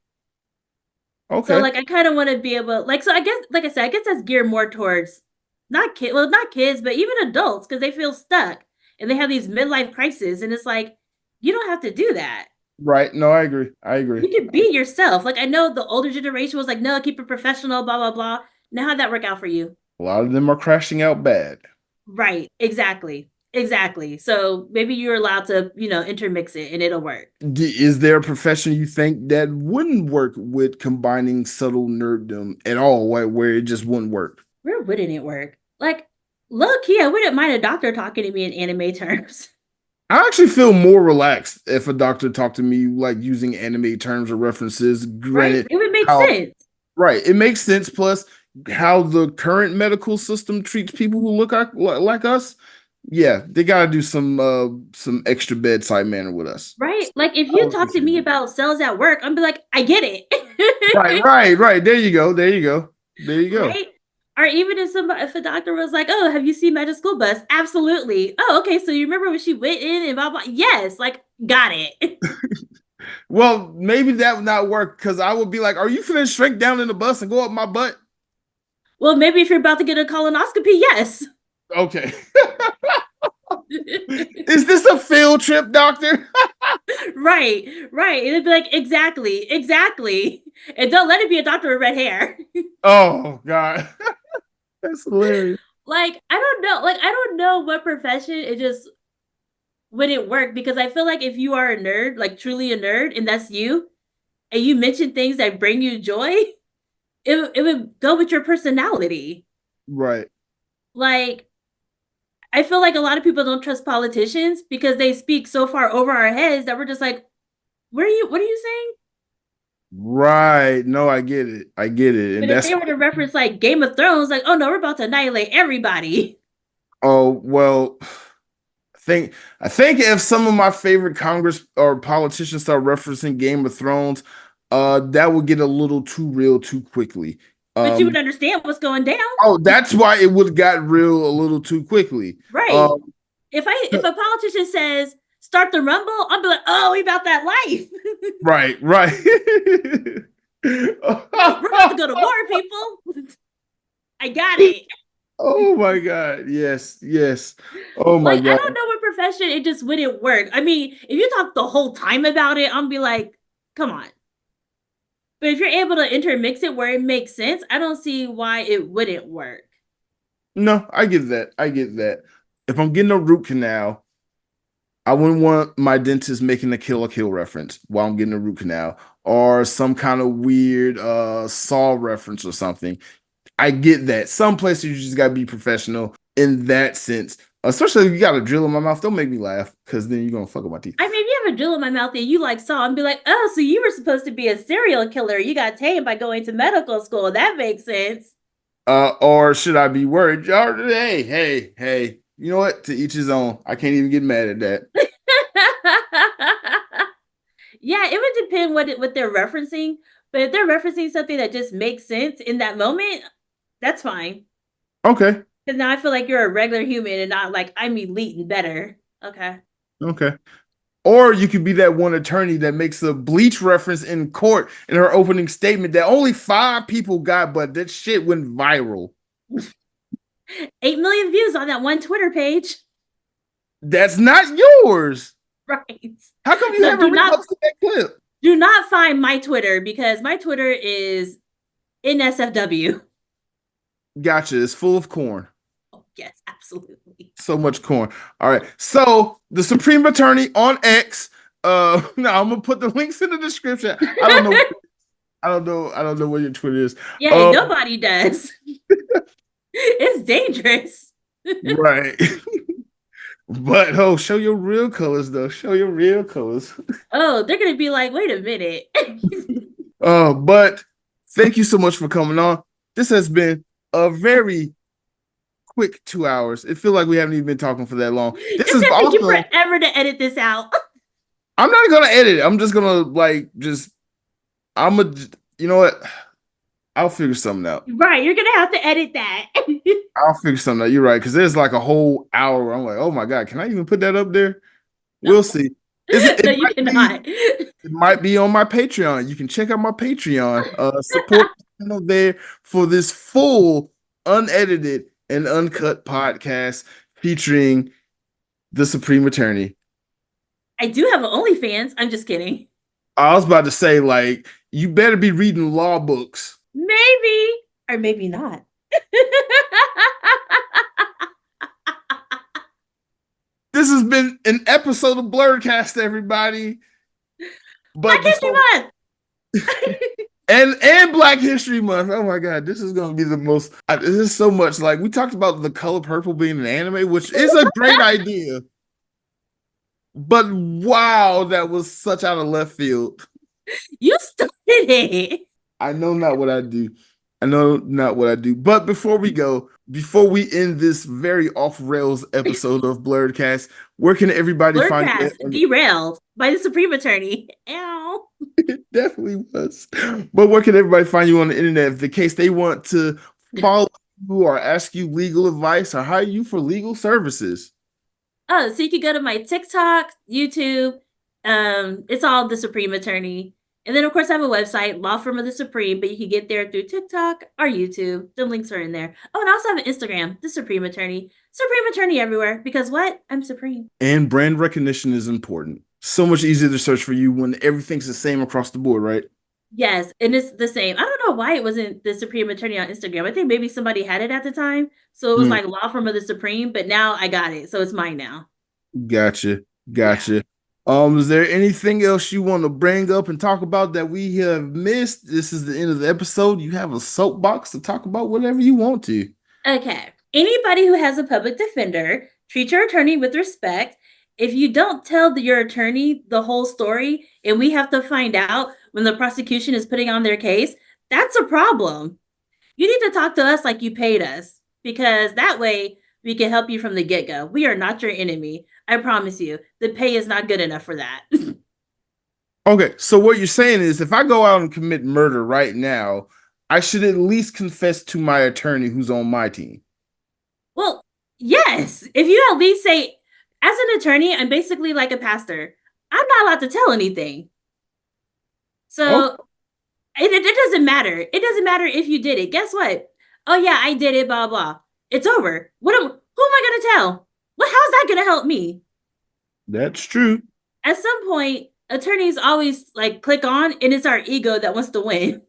So Okay. like I kind of want to be able like so I guess like I said, I guess that's geared more towards not kids, but even adults because they feel stuck and they have these midlife crises and it's like you don't have to do that. Right. No, I agree. I agree. You can be yourself. Like I know the older generation was like, no, keep it professional, blah blah blah. Now how'd that work out for you? A lot of them are crashing out bad. Right, exactly. Exactly. So maybe you're allowed to, intermix it and it'll work. Is there a profession you think that wouldn't work with combining subtle nerddom at all, where it just wouldn't work? Where wouldn't it work? Like, low key, I wouldn't mind a doctor talking to me in anime terms. I actually feel more relaxed if a doctor talked to me like using anime terms or references. Right? Granted, It would make how sense. right, it makes sense. Plus, how the current medical system treats people who look like us. Yeah, they gotta do some extra bedside manner with us. Right? Like if I you would talk to appreciate me that. about cells at work, I'm be like, I get Right, it. right, right. There you go. There you go. There you go. Right? Or even if a doctor was like, "Oh, have you seen Magic School Bus?" Absolutely. Oh, okay. So you remember when she went in and blah blah? Yes, like got it. Well, maybe that would not work because I would be like, "Are you finna shrink down in the bus and go up my butt?" Well, maybe if you're about to get a colonoscopy, yes. Okay. Is this a field trip, doctor? Right, right. It'd be like exactly, exactly. And don't let it be a doctor with red hair. Oh God, that's hilarious. Like I don't know. Like I don't know what profession. It just would it work? Because I feel like if you are a nerd, like truly a nerd, and that's you, and you mention things that bring you joy, it would go with your personality. Right. Like, I feel like a lot of people don't trust politicians because they speak so far over our heads that we're just like, what are you saying? Right. No, I get it. I get it. But And if that's they were to reference like Game of Thrones, like, oh no, we're about to annihilate everybody. oh well I think if some of my favorite Congress or politicians start referencing Game of Thrones, that would get a little too real too quickly. But you Um would understand what's going down. oh, that's why it would have got real a little too quickly. Right. Um If a politician says start the rumble, I'll be like, oh, we about that life. right, right. We're about to go to war, people. I got it. Oh my God. Yes, yes. Oh my Like, I God. don't know what profession it just wouldn't work. I mean, if you talk the whole time about it, I'll be like, come on. But if you're able to intermix it where it makes sense, I don't see why it wouldn't work. No, I get that. I get that. If I'm getting a root canal, I wouldn't want my dentist making a Kill a Kill reference while I'm getting a root canal or some kind of weird Saw reference or something. I get that. Some places you just gotta be professional in that sense. Especially if you got a drill in my mouth, don't make me laugh because then you're gonna fuck up my teeth. I mean, if you have a drill in my mouth that you like saw and be like, oh, so you were supposed to be a serial killer. You got tamed by going to medical school. That makes sense. Or should I be worried? Hey, hey, hey. You know what? To each his own. I can't even get mad at that. Yeah, it would depend what they're referencing. But if they're referencing something that just makes sense in that moment, that's fine. Okay. Because now I feel like you're a regular human and not like I'm elite and better. Okay. Okay. Or you could be that one attorney that makes a Bleach reference in court in her opening statement that only 5 people got, but that shit went viral. 8 million views on that one Twitter page. That's not yours. Right. How come you No, haven't reposted that clip? do not find my Twitter because my Twitter is NSFW. Gotcha. It's full of corn. Oh, yes, absolutely. So much corn. All right. So the Supreme Attorney on X. No, I'm gonna put the links in the description. I don't know. I don't know what your Twitter is. Yeah, nobody does. It's dangerous. Right. But oh, show your real colors though. Show your real colors. Oh, they're gonna be like, wait a minute. But thank you so much for coming on. This has been a very quick 2 hours. It feels like we haven't even been talking for that long. This It's is gonna take you also. forever to edit this out. I'm not gonna edit it. I'm just gonna like just. I'm a. You know what? I'll figure something out. Right, you're gonna have to edit that. I'll figure something out. You're right, because there's like a whole hour where I'm like, oh my God, can I even put that up there? No. We'll see. No, you cannot. It might be on my Patreon. You can check out my Patreon. Support the channel there for this full, unedited, and uncut podcast featuring the Supreme Attorney. I do have an OnlyFans. I'm just kidding. I was about to say, like, you better be reading law books. Maybe or maybe not. This has been an episode of Blerdkast, everybody. But Black History Month. and Black History Month. Oh my God, this is gonna be the most. This is so much. Like we talked about the color purple being an anime, which is a great idea. But wow, that was such out of left field. You started it. I know not what I do. I know not what I do. But before we go, before we end this very off rails episode of Blerdkast, where can everybody find you? Derailed by the Supreme Attorney. Ow. It definitely was. But where can everybody find you on the internet if the case they want to follow you or ask you legal advice or hire you for legal services? Oh, so you can go to my TikTok, YouTube. It's all the Supreme Attorney. And then, of course, I have a website, Law Firm of the Supreme, but you can get there through TikTok or YouTube. The links are in there. Oh, and I also have an Instagram, The Supreme Attorney. Supreme Attorney everywhere. Because what? I'm supreme. And brand recognition is important. So much easier to search for you when everything's the same across the board, right? Yes, and it's the same. I don't know why it wasn't The Supreme Attorney on Instagram. I think maybe somebody had it at the time. So it was like Law Firm of the Supreme, but now I got it. So it's mine now. Gotcha. Gotcha. Is there anything else you want to bring up and talk about that we have missed? This is the end of the episode. You have a soapbox to talk about whatever you want to. Okay. Anybody who has a public defender, treat your attorney with respect. If you don't tell your attorney the whole story and we have to find out when the prosecution is putting on their case, that's a problem. You need to talk to us like you paid us because that way we can help you from the get go. We are not your enemy. I promise you. The pay is not good enough for that. Okay, so what you're saying is if I go out and commit murder right now, I should at least confess to my attorney who's on my team. Well, yes. If you at least say, as an attorney, I'm basically like a pastor. I'm not allowed to tell anything. Oh, So it doesn't matter. It doesn't matter if you did it. Guess what? Oh yeah, I did it. Blah blah. It's over. Who am I gonna tell? How's that gonna help me? that's true. At some point, attorneys always like click on, and it's our ego that wants to win.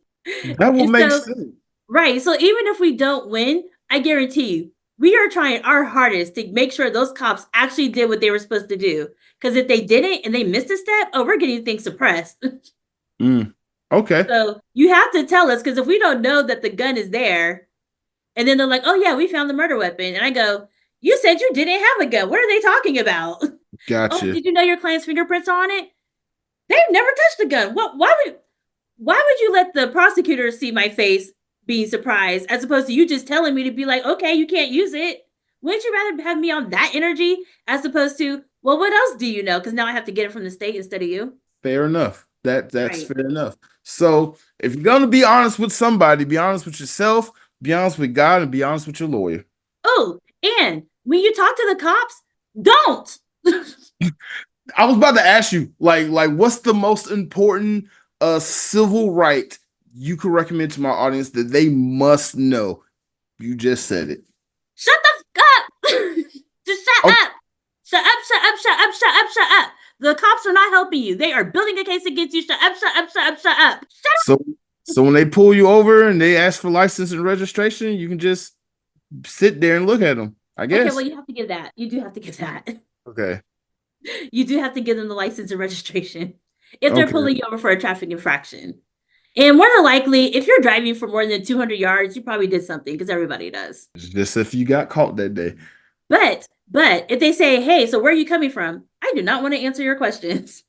That will And make so, sense. right. So even if we don't win, I guarantee you, we are trying our hardest to make sure those cops actually did what they were supposed to do. Because if they didn't and they missed a step, oh, we're getting things suppressed. Mm, okay, So you have to tell us because if we don't know that the gun is there, and then they're like, "Oh yeah, we found the murder weapon," and I go, "You said you didn't have a gun. What are they talking about?" Oh, gotcha. did you know your client's fingerprints are on it? They've never touched a gun. What? Why would you let the prosecutor see my face being surprised as opposed to you just telling me to be like, okay, you can't use it? Wouldn't you rather have me on that energy as opposed to, well, what else do you know? Because now I have to get it from the state instead of you. Fair enough. That's Right. fair enough. So if you're gonna be honest with somebody, be honest with yourself, be honest with God, and be honest with your lawyer. Oh, and when you talk to the cops, don't. I was about to ask you, what's the most important civil right you could recommend to my audience that they must know? You just said it. Shut the up. Just shut Oh, up. Shut up, shut up, shut up, shut up, shut up. The cops are not helping you. They are building a case against you. Shut up, shut up, shut up, shut up. Shut so so when they pull you over and they ask for license and registration, you can just sit there and look at them, I up. Okay, well, guess. you have to give that. You do have to give that. Okay. You do have to give them the license and registration if they're Okay. pulling you over for a traffic infraction. And more than likely, if you're driving for more than 200 yards, you probably did something because everybody does. It's just if you got caught that day. But if they say, "Hey, so where are you coming from?" I do not want to answer your questions.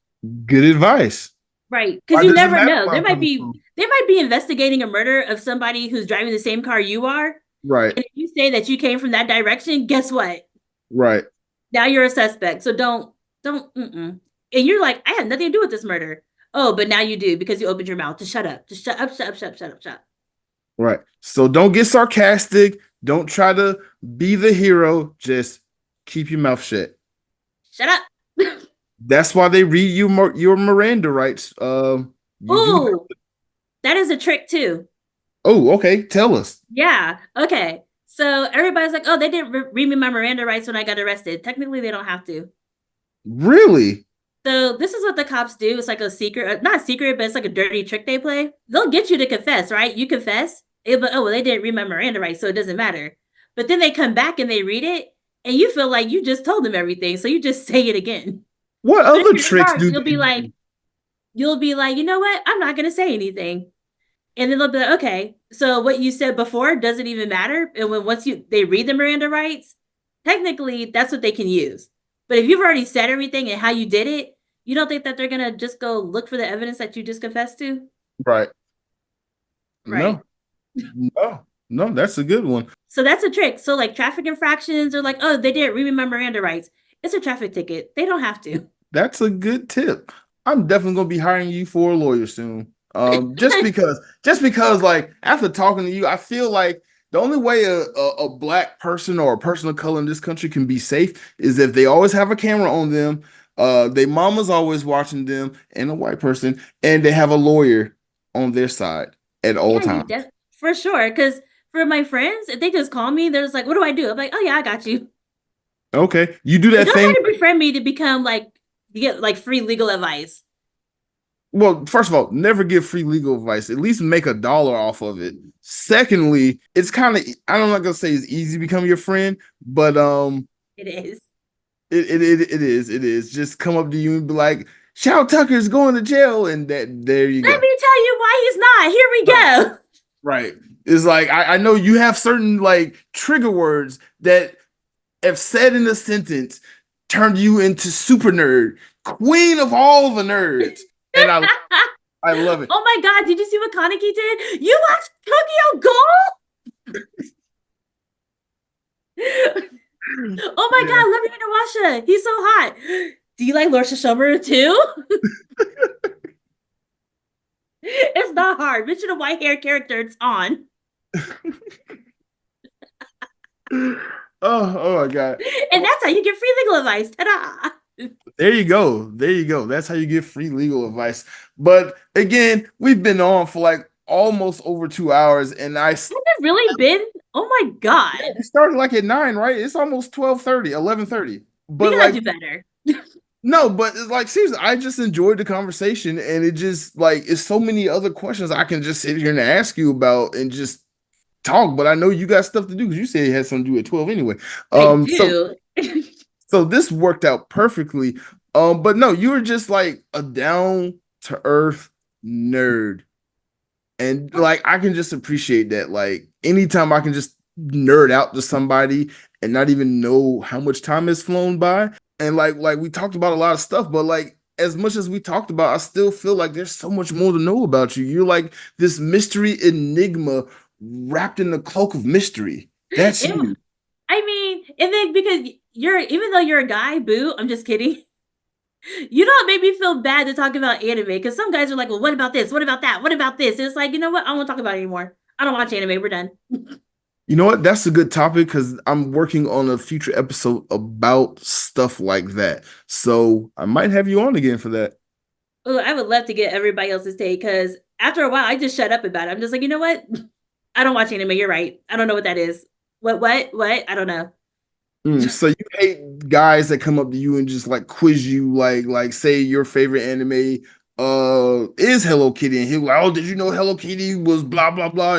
Good advice. Right? Because Why you does it never matter know. where They I'm might coming be from? they might be investigating a murder of somebody who's driving the same car you are. Right. And if you say that you came from that direction, guess what? Right. Now you're a suspect. So don't. Mm-mm. And you're like, I had nothing to do with this murder. Oh, but now you do because you opened your mouth. Just shut up. Just shut up. Shut up. Shut up. Shut up. Shut up. Right. So don't get sarcastic. Don't try to be the hero. Just keep your mouth shut. Shut up. That's why they read you your Miranda rights. You do. Ooh, that is a trick too. Oh, okay. Tell us. Yeah. Okay. So everybody's like, oh, they didn't read me my Miranda rights when I got arrested. Technically, they don't have to. Really? So this is what the cops do. It's like a secret, not secret, but it's like a dirty trick they play. They'll get you to confess, right? You confess, but oh, well, they didn't read my Miranda rights, so it doesn't matter. But then they come back and they read it, and you feel like you just told them everything, so you just say it again. What But in other your tricks heart, do you'll they be do? like, you know what? I'm not gonna say anything. And then they'll be like, okay, so what you said before doesn't even matter. And when once they read the Miranda rights, technically that's what they can use. But if you've already said everything and how you did it, you don't think that they're gonna just go look for the evidence that you just confessed to? Right. Right. No. No. No, that's a good one. So that's a trick. So like traffic infractions are like, oh, they didn't read my Miranda rights. It's a traffic ticket. They don't have to. That's a good tip. I'm definitely gonna be hiring you for a lawyer soon. Just because, like after talking to you, I feel like the only way a black person or a person of color in this country can be safe is if they always have a camera on them, their mama's always watching them, and a white person, and they have a lawyer on their side at all Yeah, times. for sure. Because for my friends, if they just call me, they're just like, what do I do? I'm like, oh yeah, I got you. Okay, you do But that don't thing. try to befriend me to become like you get like free legal advice. Well, first of all, never give free legal advice. At least make $1 off of it. Secondly, it's kind of I'm not gonna say it's easy to become your friend, but It is. It is. Just come up to you and be like, Shao Tucker's going to jail, and that there you Let go. me tell you why he's not. Here we Right. go. Right. It's like I know you have certain like trigger words that if said in a sentence turned you into super nerd, queen of all the nerds. And I love it. Oh my God, did you see what Kaneki did? You watched Tokyo Ghoul? Oh my Yeah. God, love you, Inuyasha. He's so hot. Do you like Lord Shishomaru too? It's not hard. Mention a white hair character, it's on. Oh my God. And that's how you get free legal advice. Ta-da! There you go. There you go. That's how you get free legal advice. But again, we've been on for like almost over 2 hours, and Has it really been? Oh my God. we started like at 9, right? It's almost 12:30, 11:30. We But gotta like do better. no, but it's like seriously, I just enjoyed the conversation, and it just like it's so many other questions I can just sit here and ask you about and just talk. But I know you got stuff to do because you said you had something to do at 12 anyway. I So do. so this worked out perfectly. But no, you were just like a down to earth nerd. And like I can just appreciate that. Like anytime I can just nerd out to somebody and not even know how much time has flown by. And like we talked about a lot of stuff, but like as much as we talked about, I still feel like there's so much more to know about you. You're like this mystery enigma wrapped in the cloak of mystery. That's It, you. I mean, and then because you're, even though you're a guy, boo, I'm just kidding. You know, it made me feel bad to talk about anime because some guys are like, well, what about this? What about that? What about this? And it's like, you know what? I don't want to talk about it anymore. I don't watch anime. We're done. You know what? That's a good topic because I'm working on a future episode about stuff like that. So I might have you on again for that. Oh, I would love to get everybody else's take because after a while, I just shut up about it. I'm just like, you know what? I don't watch anime. You're right. I don't know what that is. What? I don't know. So you hate guys that come up to you and just like quiz you, like say your favorite anime is Hello Kitty, and he'll like, oh, did you know Hello Kitty was blah blah blah,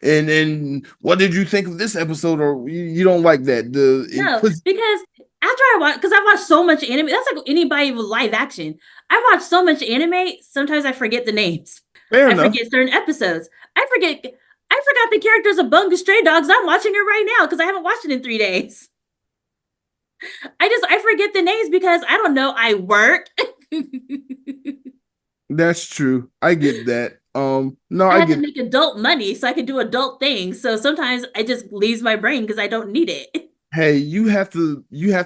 and what did you think of this episode? Or you don't like that No, because after I watch, because I watch so much anime, that's like anybody with live action. I watch so much anime, sometimes I forget the names. fair I enough. forget certain episodes. I forgot the characters of Bunga Stray Dogs. I'm watching it right now because I haven't watched it in 3 days. I forget the names because I don't know. I work. That's true. I get that. No, I I had to get. make adult money so I could do adult things. So sometimes I just leaves my brain because I don't need it. Hey, you have to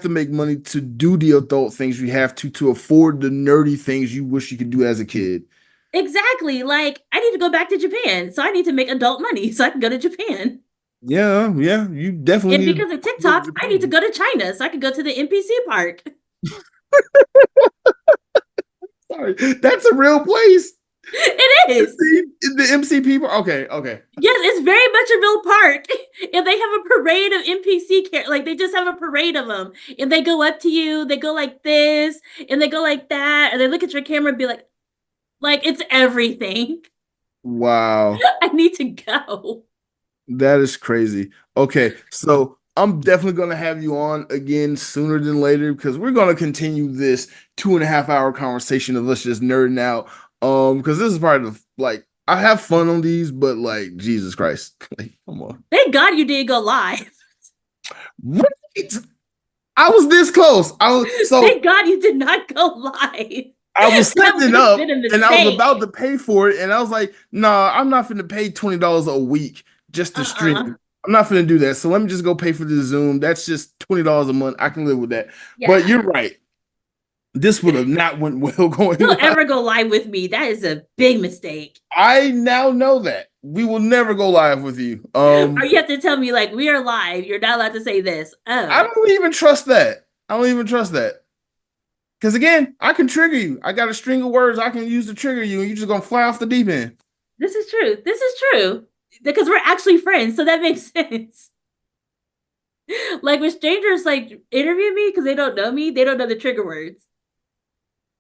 make money to do the adult things you have to afford the nerdy things you wish you could do as a kid. Exactly. Like I need to go back to Japan. So I need to make adult money so I can go to Japan. Yeah, you definitely And need to because of go to TikTok, I need to Japan. go to China so I can go to the NPC park. Sorry, that's a real place. It is. The MC people. Okay, okay. Yes, it's very much a real park. And they have a parade of NPC like they just have a parade of them. And they go up to you, they go like this, and they go like that, and they look at your camera and be like it's everything. Wow, I need to go. that is crazy. Okay, so I'm definitely gonna have you on again sooner than later because we're gonna continue this 2.5 hour conversation of us just nerding out. Because this is part of like I have fun on these, but like Jesus Christ, like, come on. Thank God you did go live. Right? I was this close. I was so Thank God you did not go live. I was That setting it would have been up a and I was mistake. about to pay for it, and I was like, nah, I'm not gonna pay $20 a week just to Uh-uh. stream. I'm not gonna do that. So let me just go pay for the Zoom. That's just $20 a month. I can live with that. But Yeah. you're right. This would have not went well going Don't live. ever go live with me. That is a big mistake. I now know that. We will never go live with you. Or you have to tell me like we are live. You're not allowed to say this. I Oh, don't even trust that. I don't even trust that. Because again, I can trigger you. I got a string of words I can use to trigger you, and you're just gonna fly off the deep end. this is true. This is true. Because we're actually friends, so that makes sense. Like when strangers like interview me because they don't know me, they don't know the trigger words.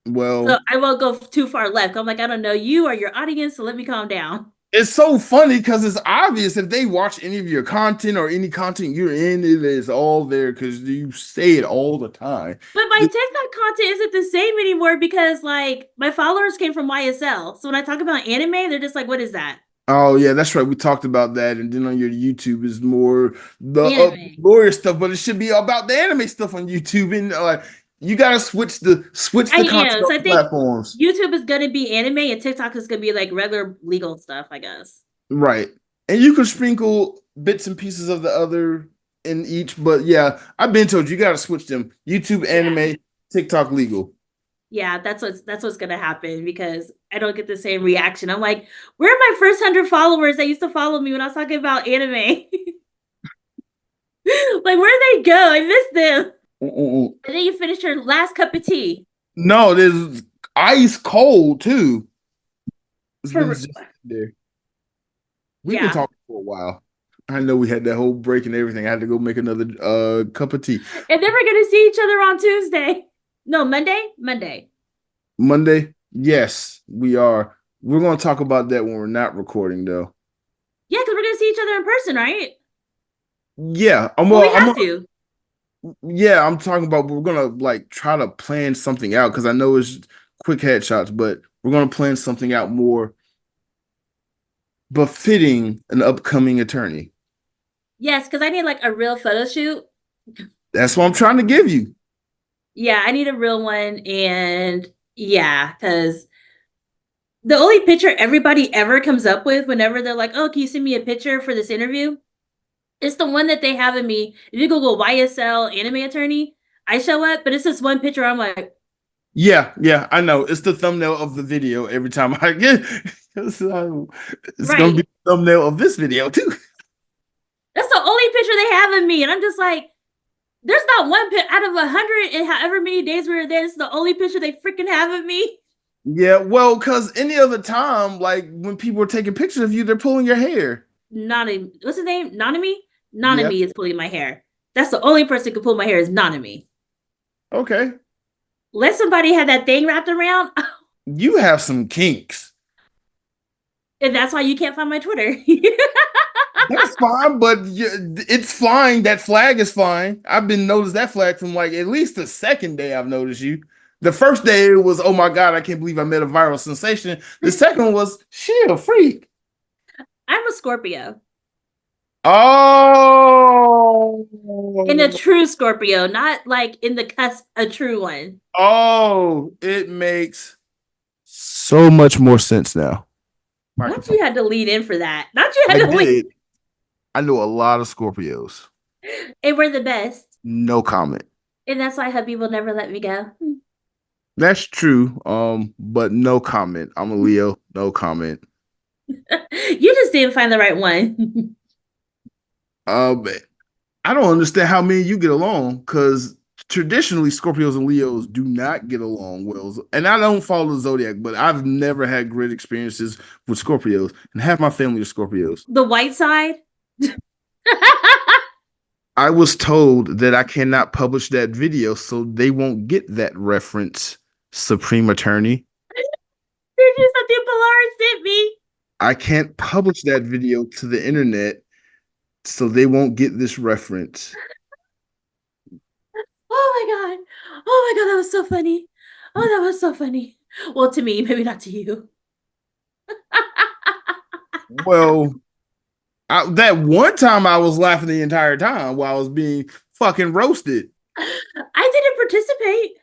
So Well, I won't go too far left. I'm like, I don't know you or your audience, so let me calm down. It's so funny because it's obvious if they watch any of your content or any content you're in, it is all there because you say it all the time. But my TikTok content isn't the same anymore because like my followers came from YSL. So when I talk about anime, they're just like, what is that? Oh yeah, that's right. We talked about that, and then on your YouTube is more the Anime. lawyer stuff, but it should be about the anime stuff on YouTube. And you gotta switch I the content am. on So I the think platforms. YouTube is gonna be anime and TikTok is gonna be like regular legal stuff, I guess. Right. And you can sprinkle bits and pieces of the other in each, but yeah, I've been told you gotta switch them. YouTube Yeah. anime, TikTok legal. Yeah, that's what's gonna happen because I don't get the same reaction. I'm like, where are my first 100 followers that used to follow me when I was talking about anime? Like, where'd they go? I missed them. Mm-mm. And then you finished your last cup of tea. No, there's ice cold too. It's been For just there. We've been yeah. talking for a while. I know we had that whole break and everything. I had to go make another cup of tea. And then we're gonna see each other on Tuesday. No, Monday? Monday. Monday? Yes, we are. We're gonna talk about that when we're not recording though. Yeah, because we're gonna see each other in person, right? Yeah, Well, we have to. yeah, I'm talking about we're gonna like try to plan something out because I know it's quick headshots, but we're gonna plan something out more befitting an upcoming attorney. Yes, because I need like a real photo shoot. That's what I'm trying to give you. Yeah, I need a real one. And yeah, because the only picture everybody ever comes up with whenever they're like, oh, can you send me a picture for this interview? It's the one that they have of me. If you Google YSL anime attorney, I show up, but it's this one picture. I'm like, Yeah, I know. It's the thumbnail of the video every time I get. It's gonna right. be the thumbnail of this video too. That's the only picture they have of me. And I'm just like, there's not one out of 100 and however many days we were there. It's the only picture they freaking have of me. Yeah, well, because any other time, like when people are taking pictures of you, they're pulling your hair. Nanami, what's his name? Nanami? Yeah. Nanami is pulling my hair. That's the only person who can pull my hair is Nanami. Okay. Let somebody have that thing wrapped around. You have some kinks. And that's why you can't find my Twitter. That's fine, but it's flying. That flag is flying. I've been noticed that flag from like at least the second day I've noticed you. The first day it was, oh my God, I can't believe I met a viral sensation. The second one was, she a freak. I'm a Scorpio. Oh. In a true Scorpio, not like in the cusp, a true one. Oh, it makes so much more sense now. Not you had to lead in for that. Not you had to lead. I know a lot of Scorpios. And we're the best. No comment. And that's why hubby will never let me go. That's true. But no comment. I'm a Leo. No comment. You just didn't find the right one. I don't understand how me and you get along because traditionally Scorpios and Leos do not get along well. And I don't follow the zodiac, but I've never had great experiences with Scorpios, and half my family are Scorpios. The white side. I was told that I cannot publish that video, so they won't get that reference, Supreme Attorney. Did you something Pilar sent me? I can't publish that video to the internet, so they won't get this reference. Oh my God. Oh my God, that was so funny. Oh, that was so funny. Well, to me, maybe not to you. Well, that one time I was laughing the entire time while I was being fucking roasted. I didn't participate.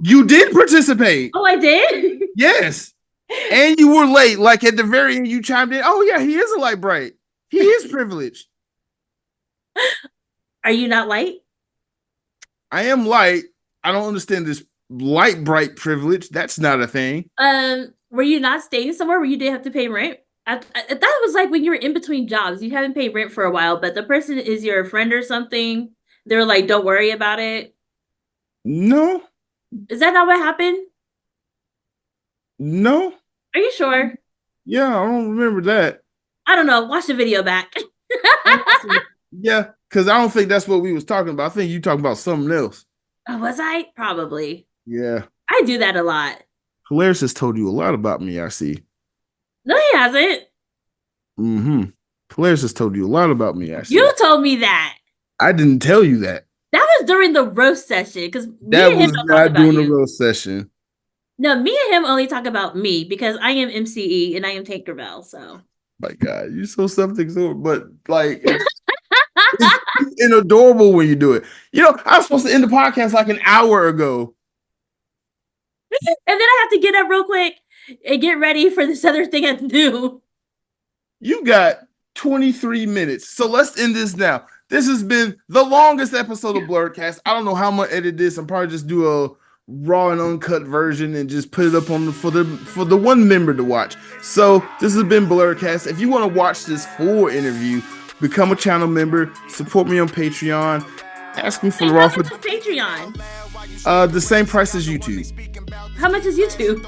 You did participate. Oh, I did? Yes. And you were late. Like at the very end, you chimed in. Oh, yeah, he is a light bright. He is privileged. Are you not light? I am light. I don't understand this light bright privilege. That's not a thing. Were you not staying somewhere where you didn't have to pay rent? That was like when you were in between jobs. You haven't paid rent for a while, but the person is your friend or something. They're like, don't worry about it. No. Is that not what happened? No. Are you sure? Yeah, I don't remember that. I don't know. Watch the video back. Yeah, because I don't think that's what we was talking about. I think you talking about something else. Oh, was I? Probably. Yeah. I do that a lot. Hilarious has told you a lot about me, I see. No, he hasn't. Mm-hmm. Polaris has told you a lot about me, actually. You told me that. I didn't tell you that. That was during the roast session because me That and him was don't talk not about during the you. roast session. No, me and him only talk about me because I am MCE and I am Tinkerbell. So, My God, you're so self-absorbed, but like it's adorable when you do it. You know, I was supposed to end the podcast like an hour ago. and then I have to get up real quick and get ready for this other thing at noon. You got 23 minutes. So let's end this now. This has been the longest episode of Blerdkast. I don't know how I'm gonna edit this. I'm probably just do a raw and uncut version and just put it up on for the one member to watch. So this has been Blerdkast. If you want to watch this full interview, become a channel member, support me on Patreon, ask me for the raw. How much is Patreon? The same price as YouTube. How much is YouTube?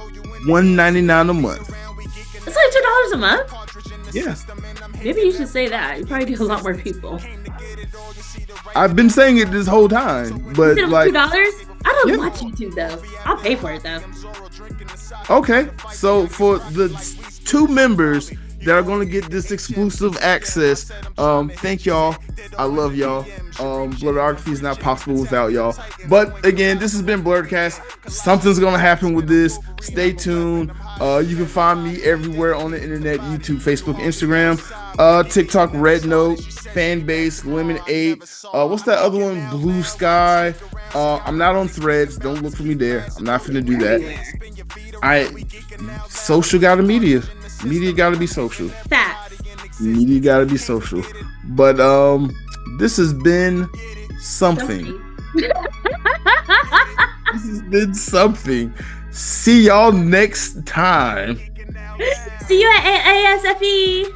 $1.99 a month. It's like $2 a month. Yeah. Maybe you should say that. You probably do a lot more people. I've been saying it this whole time, but you said like $2. I don't watch YouTube though. I'll pay for it though. Okay, so for the 2 members that are going to get this exclusive access, thank y'all. I love y'all. Blerdography is not possible without y'all. But again, this has been Blerdkast. Something's going to happen with this. Stay tuned. You can find me everywhere on the internet: YouTube, Facebook, Instagram, TikTok, Red Note, Fanbase, Lemon8. What's that other one? Blue Sky. I'm not on Threads. Don't look for me there. I'm not finna do that. Social gotta media. Media gotta be social. Facts. Media gotta be social. But this has been something. This has been something. See y'all next time. See you at ASFE.